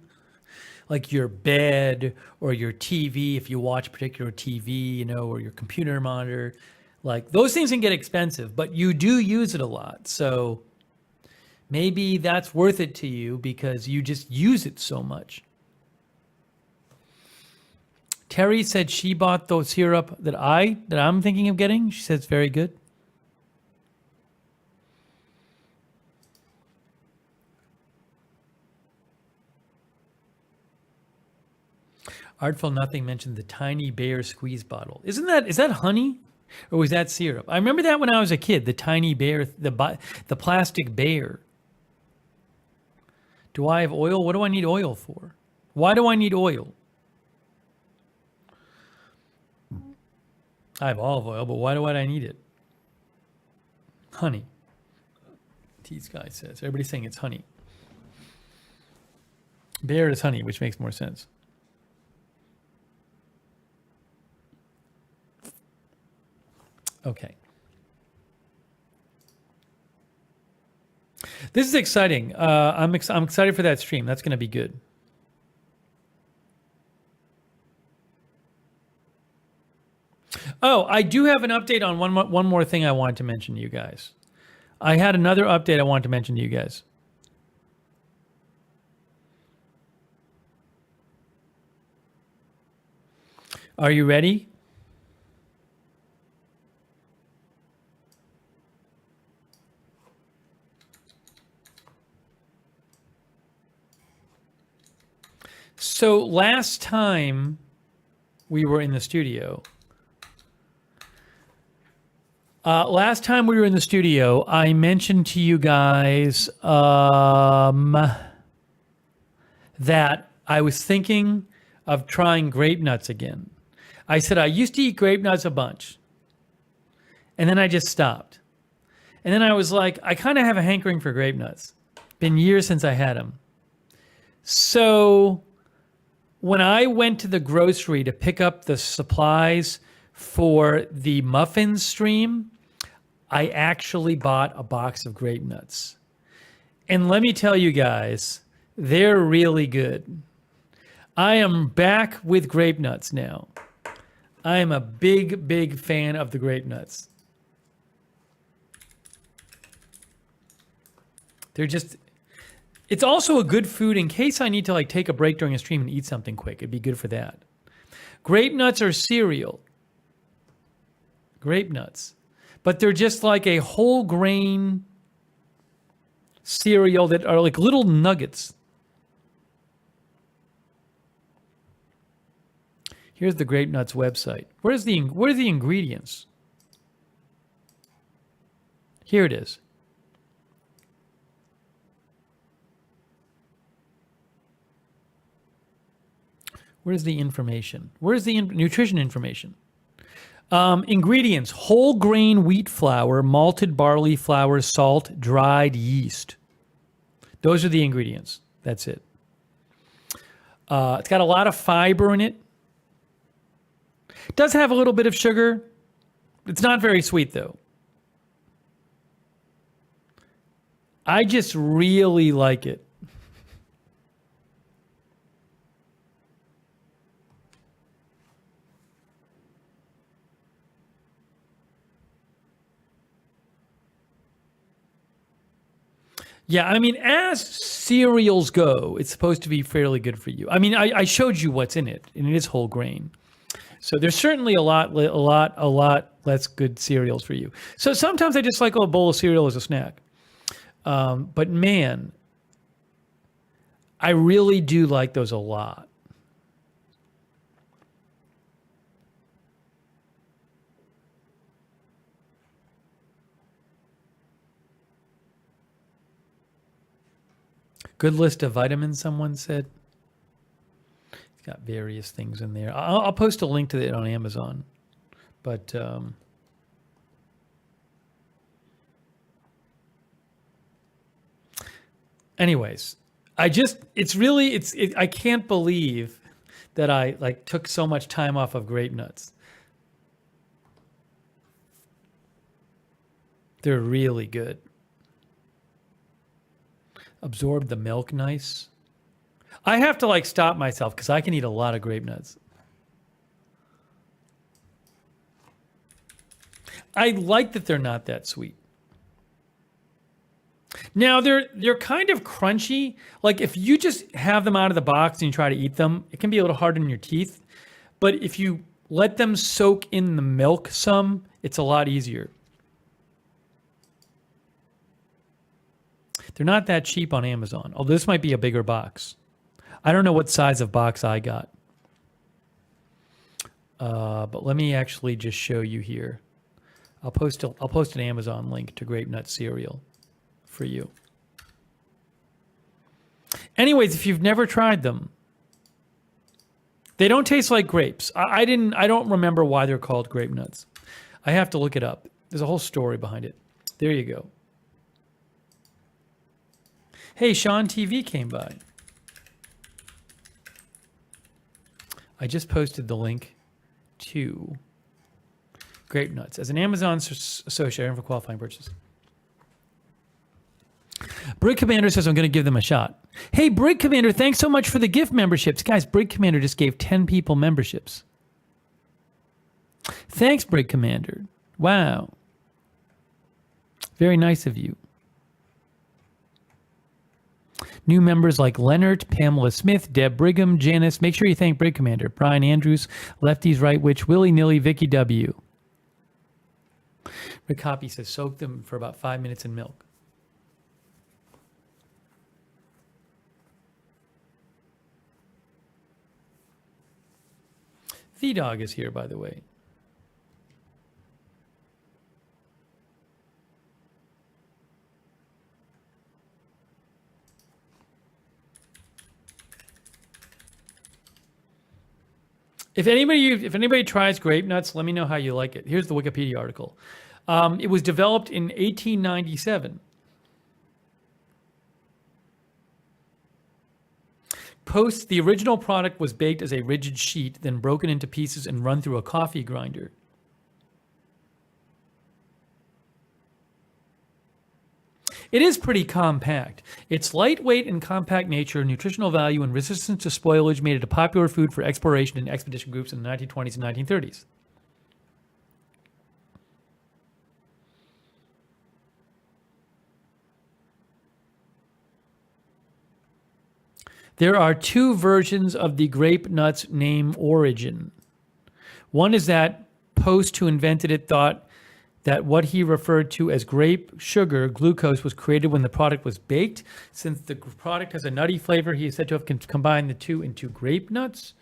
like your bed or your TV, if you watch particular TV, you know, or your computer monitor, like those things can get expensive, but you do use it a lot. So maybe that's worth it to you because you just use it so much. Terry said she bought the syrup that I'm thinking of getting. She said it's very good. Artful Nothing mentioned the tiny bear squeeze bottle. Is that honey? Or was that syrup? I remember that when I was a kid, the tiny bear, the plastic bear. Do I have oil? What do I need oil for? Why do I need oil? I have olive oil, but why do I need it? Honey. T-Sky says. Everybody's saying it's honey. Bear is honey, which makes more sense. Okay. This is exciting. I'm excited for that stream. That's going to be good. Oh, I do have an update on one more thing I wanted to mention to you guys. I had another update I wanted to mention to you guys. Are you ready? So last time we were in the studio, I mentioned to you guys that I was thinking of trying Grape Nuts again. I said I used to eat Grape Nuts a bunch, and then I just stopped. And then I was like, I kind of have a hankering for Grape Nuts. Been years since I had them. So when I went to the grocery to pick up the supplies for the Muffins stream, I actually bought a box of Grape Nuts. And let me tell you guys, they're really good. I am back with Grape Nuts now. I am a big, big fan of the Grape Nuts. They're just... It's also a good food in case I need to like take a break during a stream and eat something quick. It'd be good for that. Grape Nuts are cereal. Grape Nuts. But they're just like a whole grain cereal that are like little nuggets. Here's the Grape Nuts website. What are the ingredients? Here it is. Where's the information? Where's the nutrition information? Ingredients: whole grain wheat flour, malted barley flour, salt, dried yeast. Those are the ingredients. That's it. It's got a lot of fiber in it. It does have a little bit of sugar. It's not very sweet, though. I just really like it. Yeah, I mean, as cereals go, it's supposed to be fairly good for you. I mean, I showed you what's in it, and it is whole grain. So there's certainly a lot less good cereals for you. So sometimes I just like a bowl of cereal as a snack. But man, I really do like those a lot. Good list of vitamins, someone said. It's got various things in there. I'll post a link to it on Amazon. But anyways, I can't believe that I like took so much time off of Grape Nuts. They're really good. Absorb the milk nice. I have to like stop myself because I can eat a lot of Grape Nuts. I like that they're not that sweet. Now they're kind of crunchy. Like if you just have them out of the box and you try to eat them, it can be a little hard on your teeth. But if you let them soak in the milk some, it's a lot easier. They're not that cheap on Amazon, although this might be a bigger box. I don't know what size of box I got. But let me actually just show you here. I'll post an Amazon link to Grape Nut cereal for you. Anyways, if you've never tried them, they don't taste like grapes. I don't remember why they're called Grape Nuts. I have to look it up. There's a whole story behind it. There you go. Hey, Sean TV came by. I just posted the link to Grape Nuts as an Amazon associate for qualifying purchase. Brig Commander says I'm going to give them a shot. Hey, Brig Commander, thanks so much for the gift memberships. Guys, Brig Commander just gave 10 people memberships. Thanks, Brig Commander. Wow. Very nice of you. New members like Leonard, Pamela Smith, Deb Brigham, Janice. Make sure you thank Brig Commander. Brian Andrews, Lefties Right Witch, Willy Nilly, Vicky W. Rick Hoppy says soak them for about 5 minutes in milk. V-Dog is here, by the way. If anybody tries Grape Nuts, let me know how you like it. Here's the Wikipedia article. It was developed in 1897. The original product was baked as a rigid sheet, then broken into pieces and run through a coffee grinder. It is pretty compact. Its lightweight and compact nature, nutritional value, and resistance to spoilage made it a popular food for exploration and expedition groups in the 1920s and 1930s. There are two versions of the Grape Nuts name origin. One is that Post, who invented it, thought that what he referred to as grape sugar, glucose, was created when the product was baked. Since the product has a nutty flavor, he is said to have combined the two into grape nuts.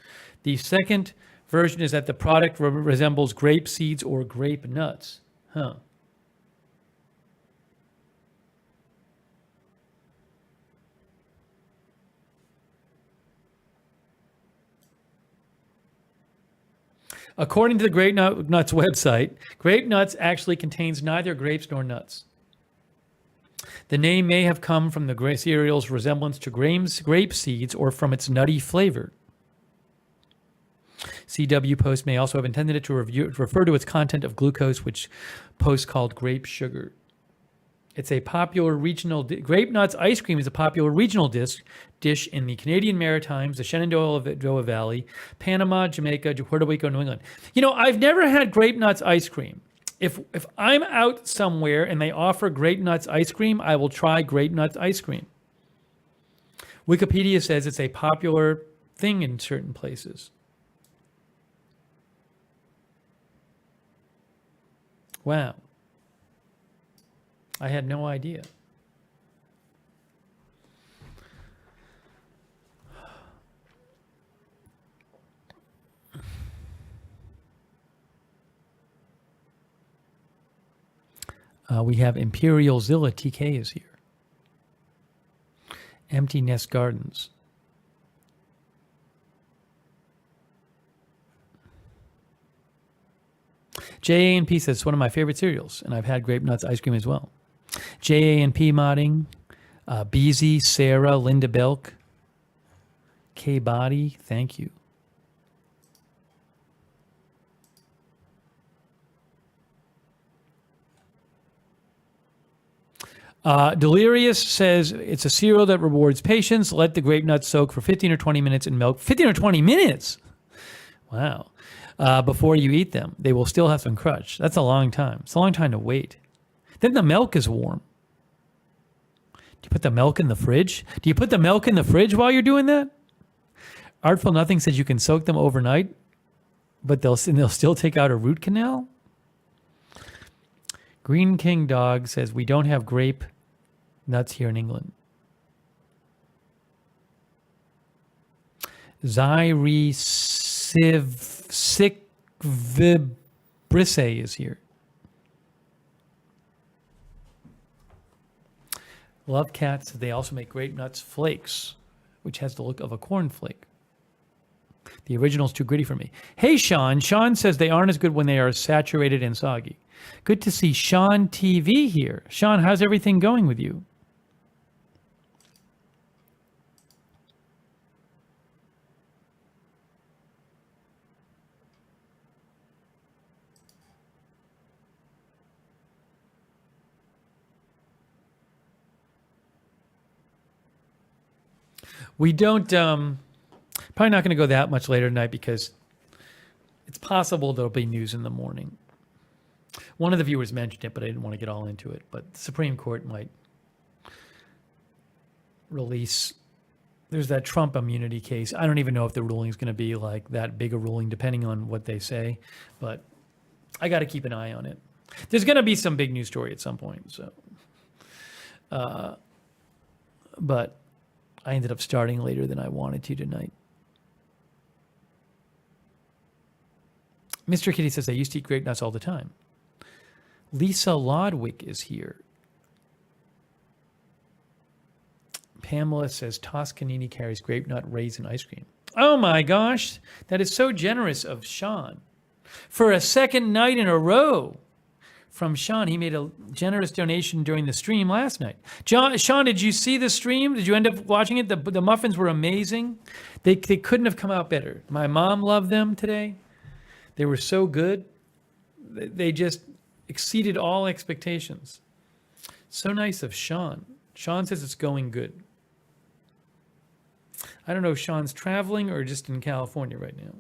The second version is that the product resembles grape seeds or grape nuts. Huh. According to the Grape Nuts website, Grape Nuts actually contains neither grapes nor nuts. The name may have come from the cereal's resemblance to grape seeds or from its nutty flavor. CW Post may also have intended it to refer to its content of glucose, which Post called grape sugar. It's a popular regional Grape Nuts ice cream is a popular regional dish in the Canadian Maritimes, the Shenandoah Valley, Panama, Jamaica, Puerto Rico, New England. You know, I've never had Grape Nuts ice cream. If I'm out somewhere and they offer Grape Nuts ice cream, I will try Grape Nuts ice cream. Wikipedia says it's a popular thing in certain places. Wow. I had no idea. We have Imperial Zilla TK is here. Empty Nest Gardens. JANP says it's one of my favorite cereals, and I've had Grape Nuts ice cream as well. JANP modding, Beezy, Sarah, Linda Belk, K Body, thank you. Delirious says it's a cereal that rewards patience. Let the grape nuts soak for 15 or 20 minutes in milk. 15 or 20 minutes? Wow. Before you eat them. They will still have some crunch. That's a long time. It's a long time to wait. Then the milk is warm. Do you put the milk in the fridge? Do you put the milk in the fridge while you're doing that? Artful Nothing says you can soak them overnight, but they'll still take out a root canal? Green King Dog says we don't have grape nuts here in England. Zyri Sikvibrisse is here. Love Cats, they also make grape nuts flakes, which has the look of a cornflake. The original's too gritty for me. Hey, Sean. Sean says they aren't as good when they are saturated and soggy. Good to see Sean TV here. Sean, how's everything going with you? We don't, probably not going to go that much later tonight because it's possible there'll be news in the morning. One of the viewers mentioned it, but I didn't want to get all into it. But the Supreme Court might release, there's that Trump immunity case. I don't even know if the ruling is going to be like that big a ruling, depending on what they say. But I got to keep an eye on it. There's going to be some big news story at some point. So, but I ended up starting later than I wanted to tonight. Mr. Kitty says, I used to eat grape nuts all the time. Lisa Lodwick is here. Pamela says, Toscanini carries grape nut raisin ice cream. Oh my gosh, that is so generous of Sean. For a second night in a row from Sean, he made a generous donation during the stream last night. Sean, did you see the stream? Did you end up watching it? The muffins were amazing. They couldn't have come out better. My mom loved them today. They were so good. They just exceeded all expectations. So nice of Sean. Sean says it's going good. I don't know if Sean's traveling or just in California right now.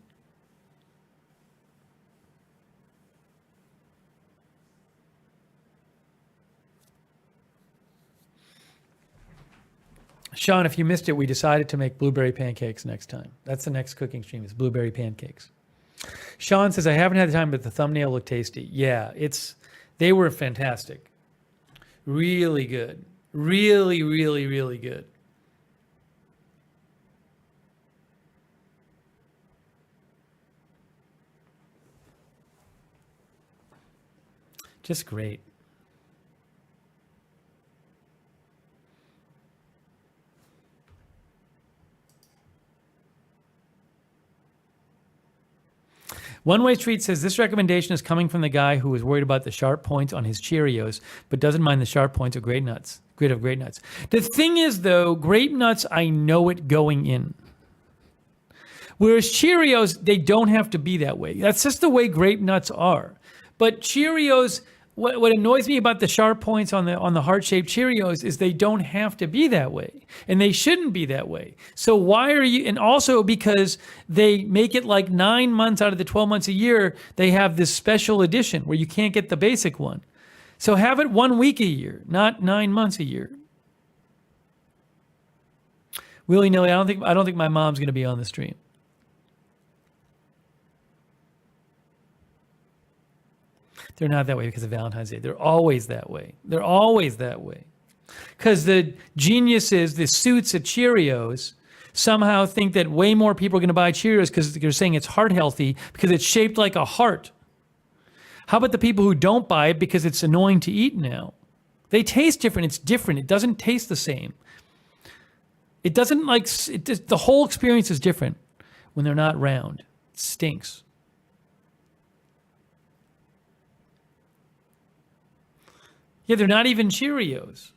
Sean, if you missed it, we decided to make blueberry pancakes next time. That's the next cooking stream, is blueberry pancakes. Sean says, I haven't had the time, but the thumbnail looked tasty. Yeah, they were fantastic. Really good. Really, really, really good. Just great. One Way Street says this recommendation is coming from the guy who was worried about the sharp points on his Cheerios, but doesn't mind the sharp points of Grape Nuts. The thing is, though, Grape Nuts, I know it going in. Whereas Cheerios, they don't have to be that way. That's just the way Grape Nuts are. But Cheerios, what annoys me about the sharp points on the heart-shaped Cheerios is they don't have to be that way. And they shouldn't be that way. So why are you, and also because they make it like 9 months out of the 12 months a year, they have this special edition where you can't get the basic one. So have it 1 week a year, not 9 months a year. Willy-nilly, I don't think my mom's going to be on the stream. They're not that way because of Valentine's Day. They're always that way. They're always that way. Because the geniuses, the suits at Cheerios, somehow think that way more people are going to buy Cheerios because they're saying it's heart healthy because it's shaped like a heart. How about the people who don't buy it because it's annoying to eat now? They taste different. It's different. It doesn't taste the same. It doesn't the whole experience is different when they're not round. It stinks. Yeah, they're not even Cheerios,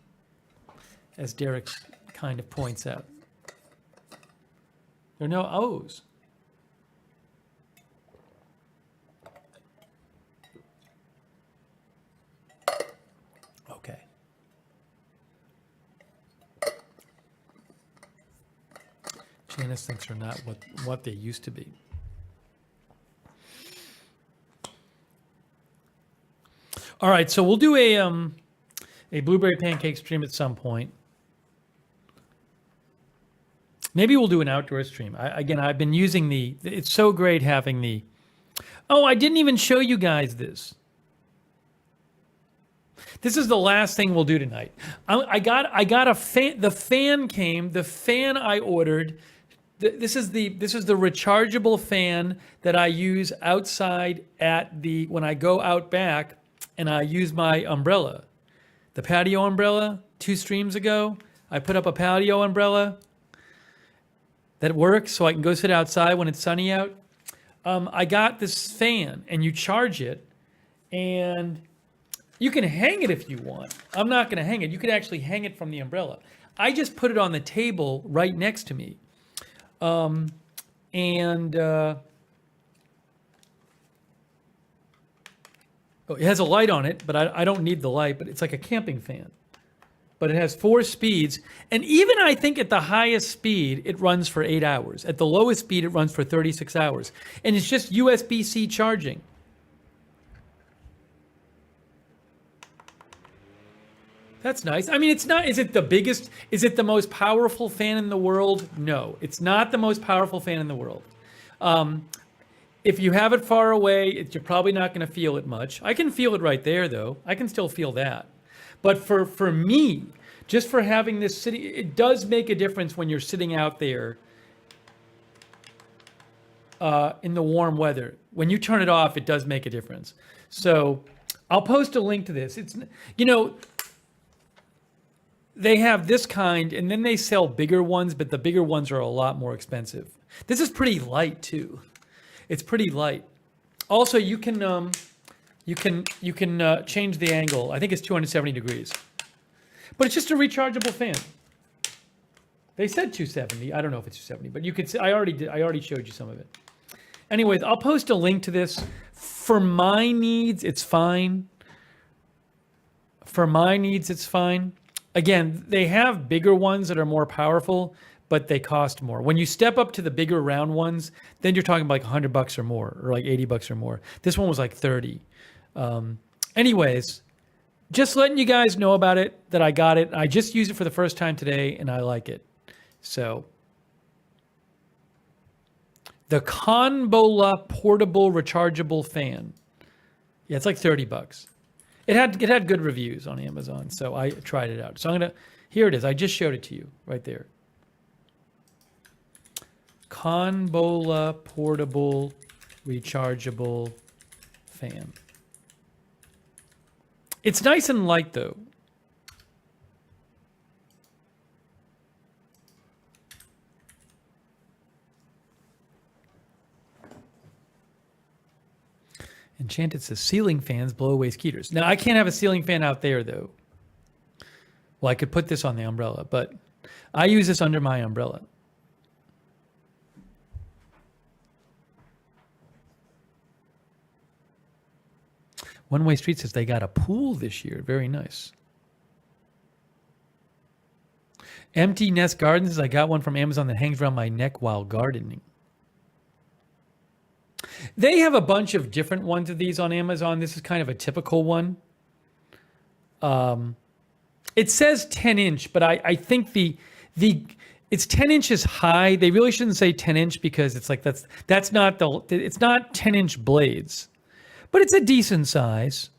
as Derek kind of points out. There are no O's. Okay. Janice thinks are not what they used to be. All right, so we'll do a blueberry pancake stream at some point. Maybe we'll do an outdoor stream. Again, I've been using it's so great having the, oh, I didn't even show you guys this. This is the last thing we'll do tonight. I got a fan, the fan came, the fan I ordered, this is the rechargeable fan that I use outside when I go out back and I use my umbrella. The patio umbrella, 2 streams ago, I put up a patio umbrella that works so I can go sit outside when it's sunny out. I got this fan and you charge it and you can hang it if you want. I'm not going to hang it. You could actually hang it from the umbrella. I just put it on the table right next to me. It has a light on it, but I don't need the light, but it's like a camping fan. But it has 4 speeds. And even I think at the highest speed, it runs for 8 hours. At the lowest speed, it runs for 36 hours. And it's just USB-C charging. That's nice. I mean, it's not, is it the biggest, is it the most powerful fan in the world? No, it's not the most powerful fan in the world. If you have it far away, you're probably not going to feel it much. I can feel it right there, though. I can still feel that. But for me, just for having this sitting, it does make a difference when you're sitting out there in the warm weather. When you turn it off, it does make a difference. So I'll post a link to this. It's, they have this kind, and then they sell bigger ones, but the bigger ones are a lot more expensive. This is pretty light too. It's pretty light. Also, you can change the angle. I think it's 270 degrees, but it's just a rechargeable fan. They said 270. I don't know if it's 270, but you could see. I already showed you some of it. Anyways, I'll post a link to this. For my needs, it's fine. For my needs, it's fine. Again, they have bigger ones that are more powerful, but they cost more. When you step up to the bigger round ones, then you're talking about like $100 or more, or like $80 or more. This one was like 30. Anyways, just letting you guys know about it, that I got it. I just used it for the first time today, and I like it. So, the Conbola portable rechargeable fan. Yeah, it's like $30. It had good reviews on Amazon, so I tried it out. So here it is. I just showed it to you right there. Conbola portable rechargeable fan. It's nice and light though. Enchanted says ceiling fans blow away mosquitoes. Now I can't have a ceiling fan out there though. Well, I could put this on the umbrella, but I use this under my umbrella. One Way Street says they got a pool this year. Very nice. Empty Nest Gardens says I got one from Amazon that hangs around my neck while gardening. They have a bunch of different ones of these on Amazon. This is kind of a typical one. It says 10-inch, but I think it's 10 inches high. They really shouldn't say 10-inch because it's like that's not it's not 10-inch blades, but it's a decent size.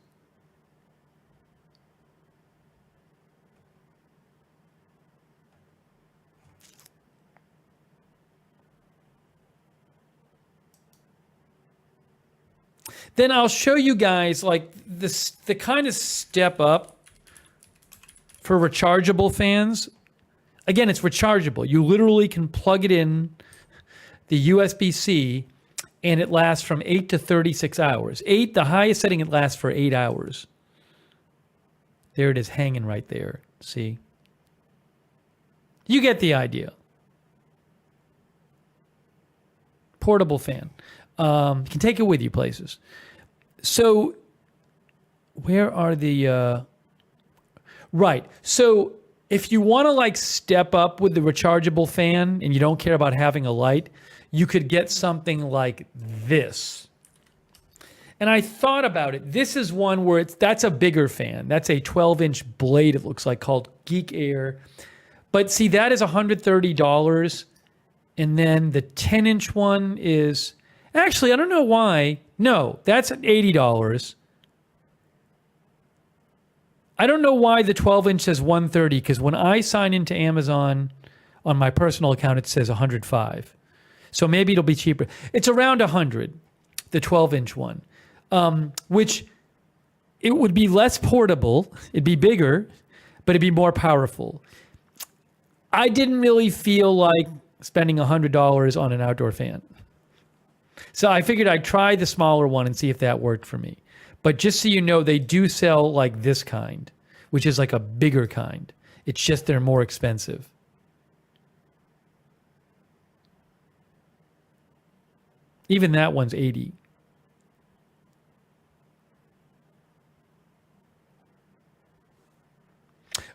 Then I'll show you guys like the kind of step up for rechargeable fans. Again, it's rechargeable. You literally can plug it in the USB-C and it lasts from 8 to 36 hours. The highest setting, it lasts for 8 hours. There it is hanging right there. See? You get the idea. Portable fan. You can take it with you places. So, where are the... right. So, If you want to like step up with the rechargeable fan and you don't care about having a light, you could get something like this. And I thought about it. This is one where that's a bigger fan. That's a 12-inch blade, it looks like, called Geek Air. But see, that is $130. And then the 10-inch one is, actually, I don't know why. No, that's $80. I don't know why the 12-inch says $130, because when I sign into Amazon on my personal account, it says $105. So maybe it'll be cheaper. It's around $100, the 12-inch one, which it would be less portable. It'd be bigger, but it'd be more powerful. I didn't really feel like spending $100 on an outdoor fan. So I figured I'd try the smaller one and see if that worked for me. But just so you know, they do sell like this kind, which is like a bigger kind. It's just they're more expensive. Even that one's $80.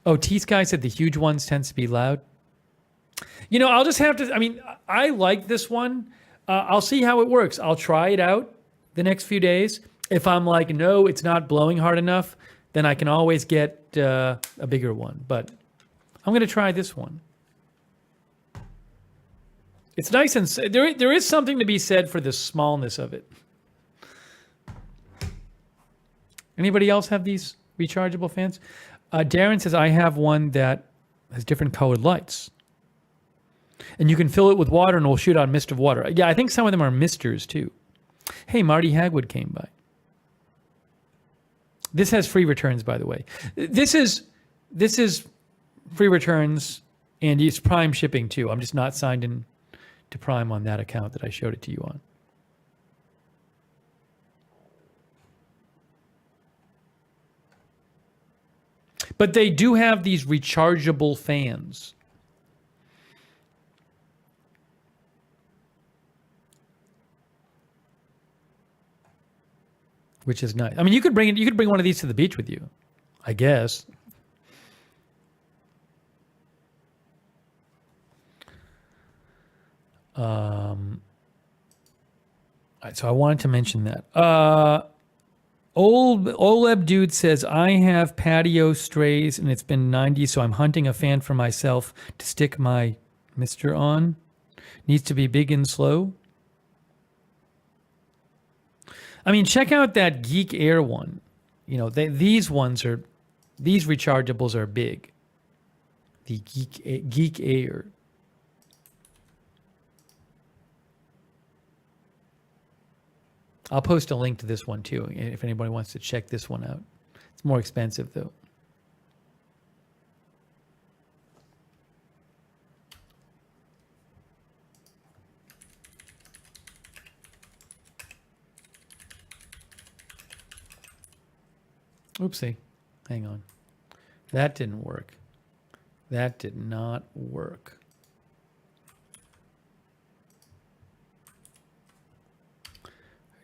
Oh, T-Sky said the huge ones tends to be loud. You know, I'll just have to, I mean, I like this one. I'll see how it works. I'll try it out the next few days. If I'm like, no, it's not blowing hard enough, then I can always get a bigger one. But I'm going to try this one. It's nice and there is something to be said for the smallness of it. Anybody else have these rechargeable fans? Darren says, I have one that has different colored lights. And you can fill it with water and it will shoot out a mist of water. Yeah, I think some of them are misters too. Hey, Marty Hagwood came by. This has free returns, by the way. This is free returns, and it's Prime shipping too. I'm just not signed in to Prime on that account that I showed it to you on. But they do have these rechargeable fans. Which is nice. I mean, you could bring one of these to the beach with you, I guess. All right, so I wanted to mention that. Old Oleb dude says, I have patio strays and it's been 90, so I'm hunting a fan for myself to stick my mister on. Needs to be big and slow. I mean, check out that Geek Air one. You know, these rechargeables are big. The Geek Air. I'll post a link to this one too, if anybody wants to check this one out. It's more expensive though. Oopsie. Hang on. That didn't work. That did not work.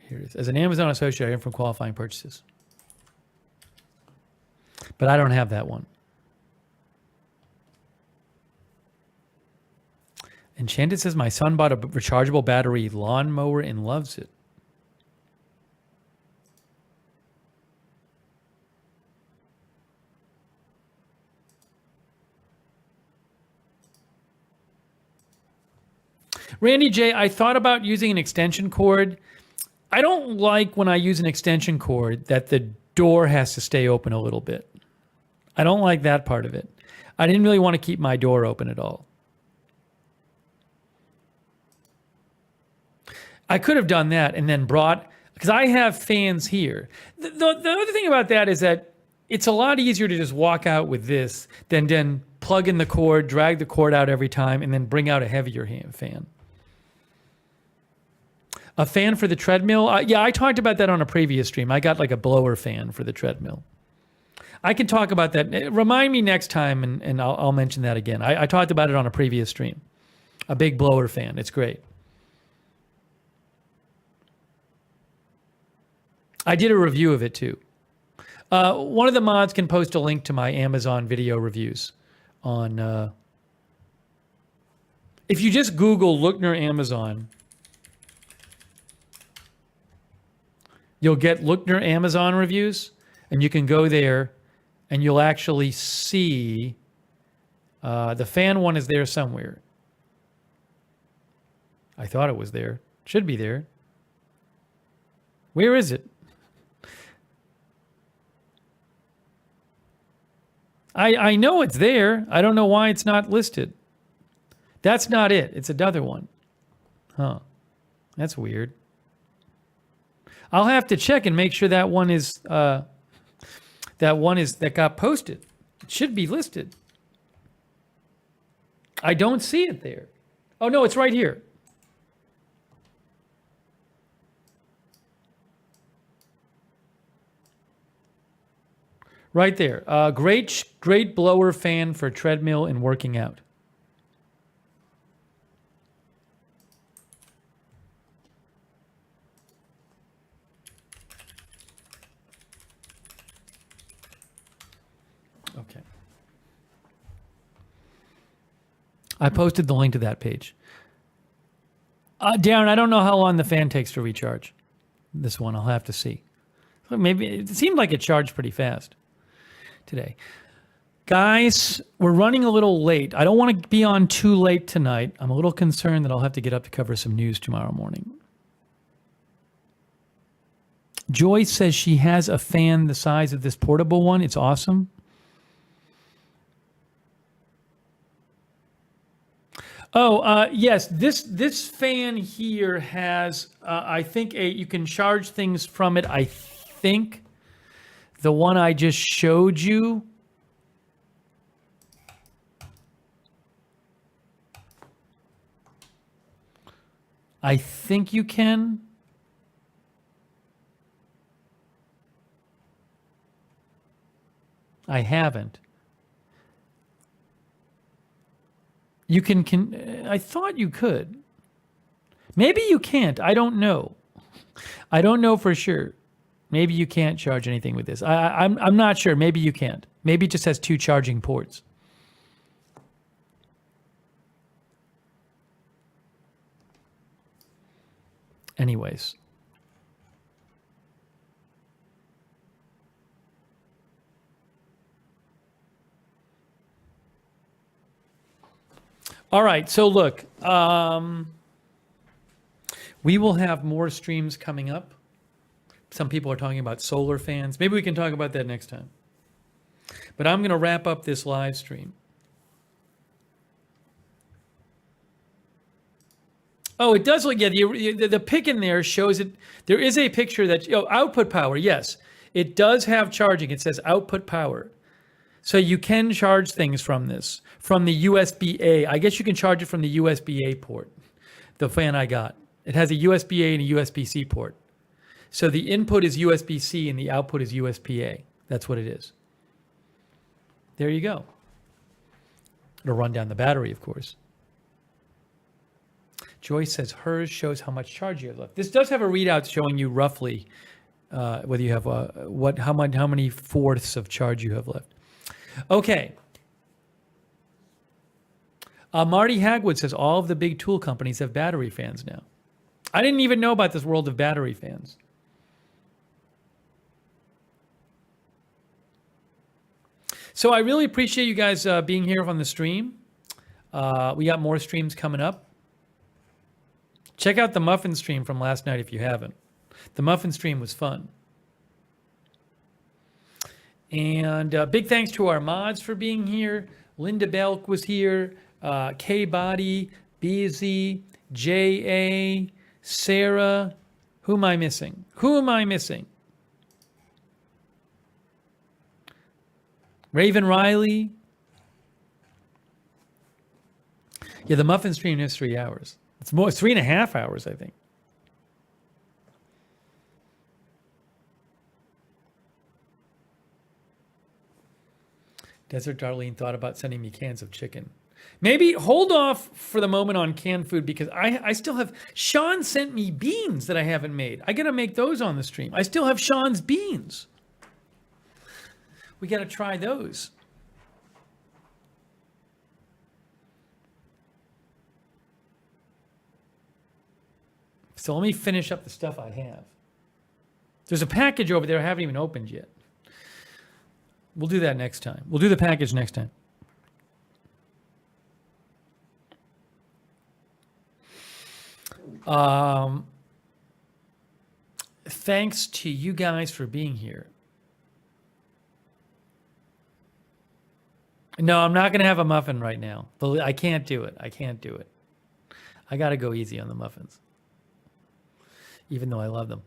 Here it is. As an Amazon associate, I am from qualifying purchases. But I don't have that one. Enchanted says, my son bought a rechargeable battery lawnmower and loves it. Randy J, I thought about using an extension cord. I don't like when I use an extension cord that the door has to stay open a little bit. I don't like that part of it. I didn't really want to keep my door open at all. I could have done that and then brought, because I have fans here. The other thing about that is that it's a lot easier to just walk out with this than plug in the cord, drag the cord out every time, and then bring out a heavier fan. A fan for the treadmill? Yeah, I talked about that on a previous stream. I got like a blower fan for the treadmill. I can talk about that. Remind me next time, and I'll mention that again. I talked about it on a previous stream. A big blower fan. It's great. I did a review of it too. One of the mods can post a link to my Amazon video reviews on. If you just Google Lookner Amazon, you'll get Lookner Amazon reviews, and you can go there, and you'll actually see the fan one is there somewhere. I thought it was there. Should be there. Where is it? I know it's there. I don't know why it's not listed. That's not it. It's another one. Huh. That's weird. I'll have to check and make sure that one is that got posted. It should be listed. I don't see it there. Oh no, it's right here. Right there. Great blower fan for treadmill and working out. Okay. I posted the link to that page. Darren, I don't know how long the fan takes to recharge. This one, I'll have to see. Maybe it seemed like it charged pretty fast today. Guys, we're running a little late. I don't want to be on too late tonight. I'm a little concerned that I'll have to get up to cover some news tomorrow morning. Joy says she has a fan the size of this portable one. It's awesome. Oh, yes. This fan here has, I think, you can charge things from it. I think the one I just showed you. I think you can. I haven't. You can I thought you could. Maybe you can't. I don't know. I don't know for sure. Maybe you can't charge anything with this. I'm not sure. Maybe you can't. Maybe it just has 2 charging ports. Anyways. All right, so look, we will have more streams coming up. Some people are talking about solar fans. Maybe we can talk about that next time. But I'm going to wrap up this live stream. Oh, it does look, yeah, the pic in there shows it. There is a picture that, output power, yes. It does have charging. It says output power. So you can charge things from this, from the USB-A. I guess you can charge it from the USB-A port, the fan I got. It has a USB-A and a USB-C port. So the input is USB-C and the output is USB-A. That's what it is. There you go. It'll run down the battery, of course. Joyce says hers shows how much charge you have left. This does have a readout showing you roughly whether you have how many fourths of charge you have left. Okay. Marty Hagwood says all of the big tool companies have battery fans now. I didn't even know about this world of battery fans. So I really appreciate you guys being here on the stream. We got more streams coming up. Check out the Muffin stream from last night if you haven't. The Muffin stream was fun. And big thanks to our mods for being here. Linda Belk was here. K-Body, BZ, J.A., Sarah. Who am I missing? Raven Riley. Yeah, the Muffin stream is 3 hours. It's 3.5 hours, I think. Desert Darlene thought about sending me cans of chicken. Maybe hold off for the moment on canned food because I still have... Sean sent me beans that I haven't made. I got to make those on the stream. I still have Sean's beans. We got to try those. So let me finish up the stuff I have. There's a package over there I haven't even opened yet. We'll do that next time. We'll do the package next time. Thanks to you guys for being here. No, I'm not going to have a muffin right now. I can't do it. I can't do it. I got to go easy on the muffins, even though I love them.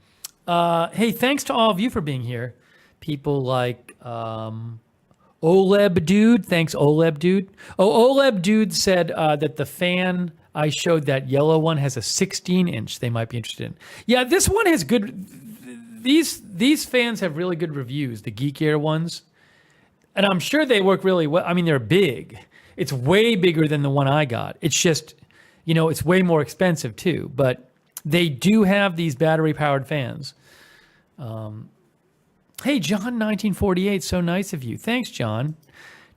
Hey, thanks to all of you for being here. People like Oleb Dude. Thanks, Oleb Dude. Oh, Oleb Dude said that the fan I showed, that yellow one, has a 16-inch they might be interested in. Yeah, this one has good... These fans have really good reviews, the Geek Air ones. And I'm sure they work really well. I mean, they're big. It's way bigger than the one I got. It's just, it's way more expensive too. But they do have these battery-powered fans. Hey, John 1948, so nice of you. Thanks, John.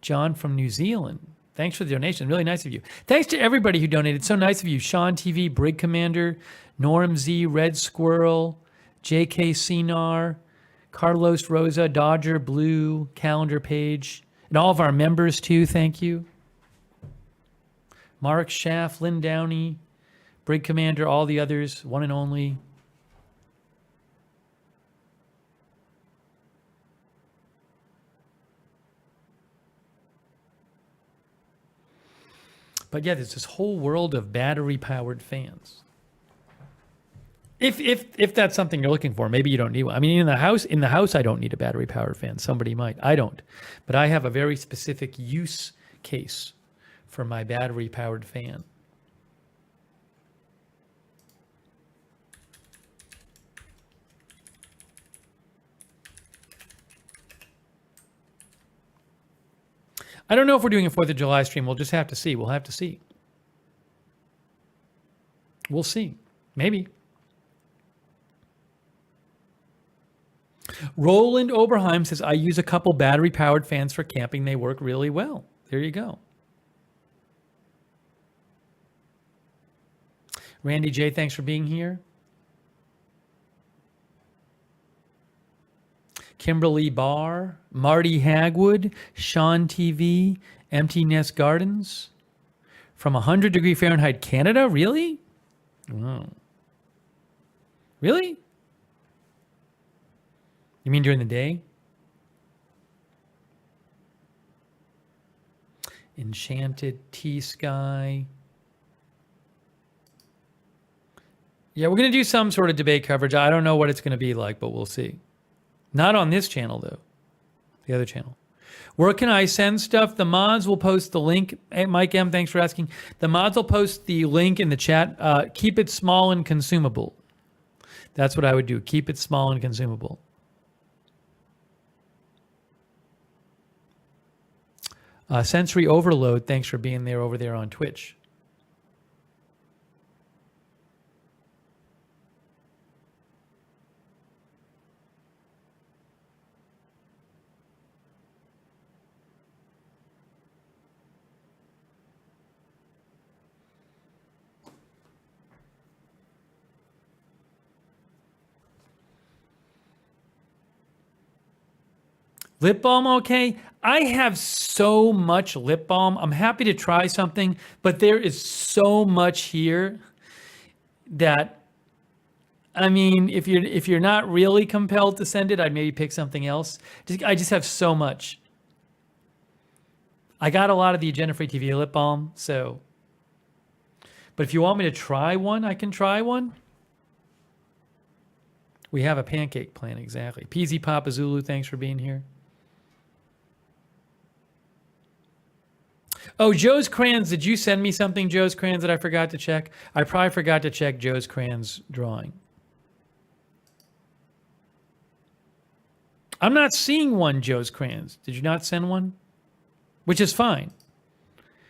John from New Zealand. Thanks for the donation. Really nice of you. Thanks to everybody who donated. So nice of you. Sean TV, Brig Commander, Norm Z, Red Squirrel, JK Cinar, Carlos Rosa, Dodger Blue, Calendar Page, and all of our members too. Thank you. Mark Schaff, Lynn Downey, Brig Commander, all the others, one and only. But yeah, there's this whole world of battery-powered fans. If that's something you're looking for, maybe you don't need one. I mean, in the house, I don't need a battery-powered fan. Somebody might. I don't. But I have a very specific use case for my battery-powered fan. I don't know if we're doing a 4th of July stream. We'll just have to see. We'll have to see. We'll see. Maybe. Roland Oberheim says, I use a couple battery-powered fans for camping. They work really well. There you go. Randy J., thanks for being here. Kimberly Barr, Marty Hagwood, Sean TV, Empty Nest Gardens. From 100 degree Fahrenheit, Canada? Really? Oh. Really? You mean during the day? Enchanted T-Sky. Yeah, we're going to do some sort of debate coverage. I don't know what it's going to be like, but we'll see. Not on this channel, though. The other channel. Where can I send stuff? The mods will post the link. Hey, Mike M., thanks for asking. The mods will post the link in the chat. Keep it small and consumable. That's what I would do. Keep it small and consumable. Sensory Overload, thanks for being there over there on Twitch. Lip balm, okay. I have so much lip balm. I'm happy to try something, but there is so much here that, I mean, if you're not really compelled to send it, I'd maybe pick something else. I just have so much. I got a lot of the Agenda Free TV lip balm, so. But if you want me to try one, I can try one. We have a pancake plan, exactly. PZ Papa Zulu, thanks for being here. Oh, Joe's Crayons, did you send me something, Joe's Crayons, that I forgot to check? I probably forgot to check Joe's Crayons drawing. I'm not seeing one, Joe's Crayons. Did you not send one? Which is fine.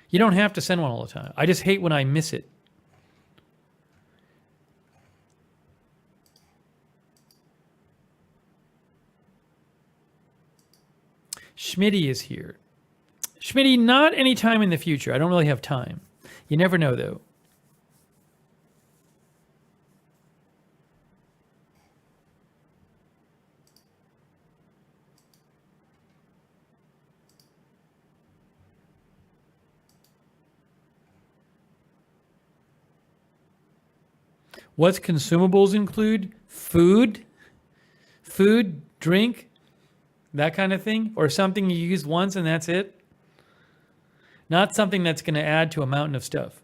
You don't have to send one all the time. I just hate when I miss it. Schmitty is here. Schmitty, not any time in the future. I don't really have time. You never know, though. What's consumables include? Food, drink, that kind of thing, or something you use once and that's it. Not something that's going to add to a mountain of stuff.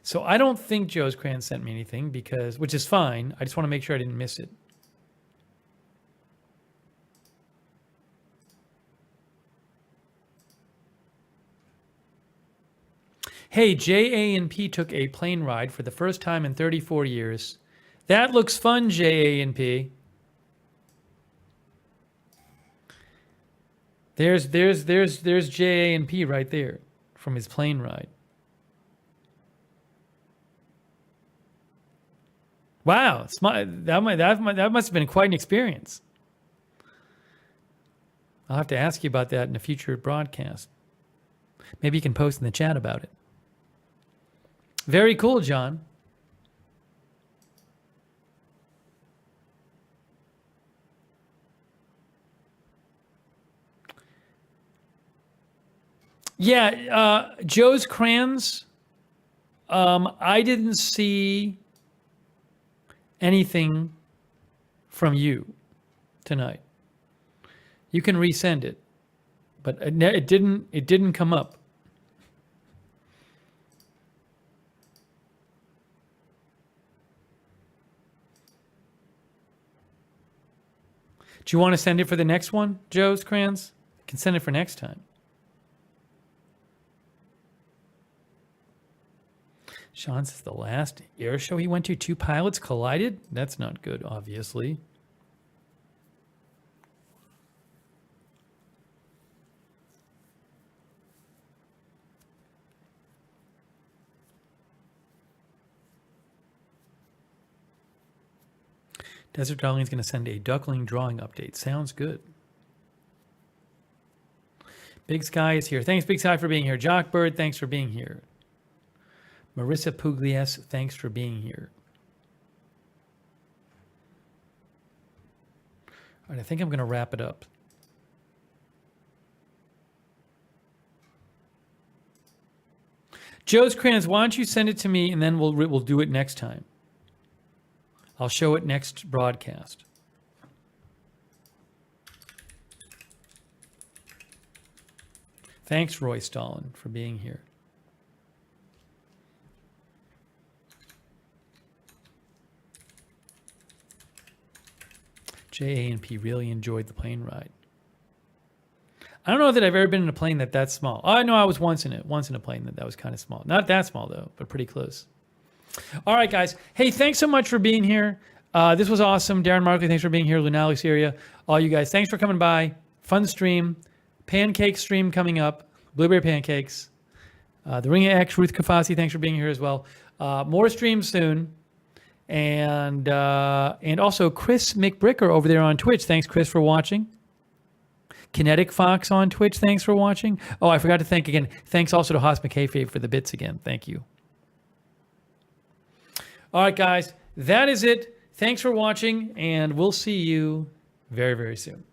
So I don't think Joe's Cran sent me anything which is fine. I just want to make sure I didn't miss it. Hey, JA&P took a plane ride for the first time in 34 years. That looks fun, JA&P. There's JA&P right there from his plane ride. Wow, that must have been quite an experience. I'll have to ask you about that in a future broadcast. Maybe you can post in the chat about it. Very cool, John. Yeah, Joe's Crayons. I didn't see anything from you tonight. You can resend it, but it didn't come up. Do you want to send it for the next one, Joe's Crayons? You can send it for next time. Sean says the last air show he went to, 2 pilots collided? That's not good, obviously. Desert Darling is going to send a duckling drawing update. Sounds good. Big Sky is here. Thanks, Big Sky, for being here. Jockbird, thanks for being here. Marissa Pugliese, thanks for being here. All right, I think I'm going to wrap it up. Joe's Crayons, why don't you send it to me and then we'll do it next time. I'll show it next broadcast. Thanks, Roy Stalin, for being here. JA&P really enjoyed the plane ride. I don't know that I've ever been in a plane that's small. Oh, no, I was once in a plane that was kind of small. Not that small, though, but pretty close. All right, guys. Hey, thanks so much for being here. This was awesome. Darren Markley, thanks for being here. Lunali Syria, all you guys, thanks for coming by. Fun stream. Pancake stream coming up. Blueberry pancakes. The Ring of X, Ruth Kafasi, thanks for being here as well. More streams soon. And also Chris McBricker over there on Twitch. Thanks, Chris, for watching. Kinetic Fox on Twitch, thanks for watching. Oh, I forgot to thank again. Thanks also to Haas McKayfabe for the bits again. Thank you. All right, guys, that is it. Thanks for watching, and we'll see you very, very soon.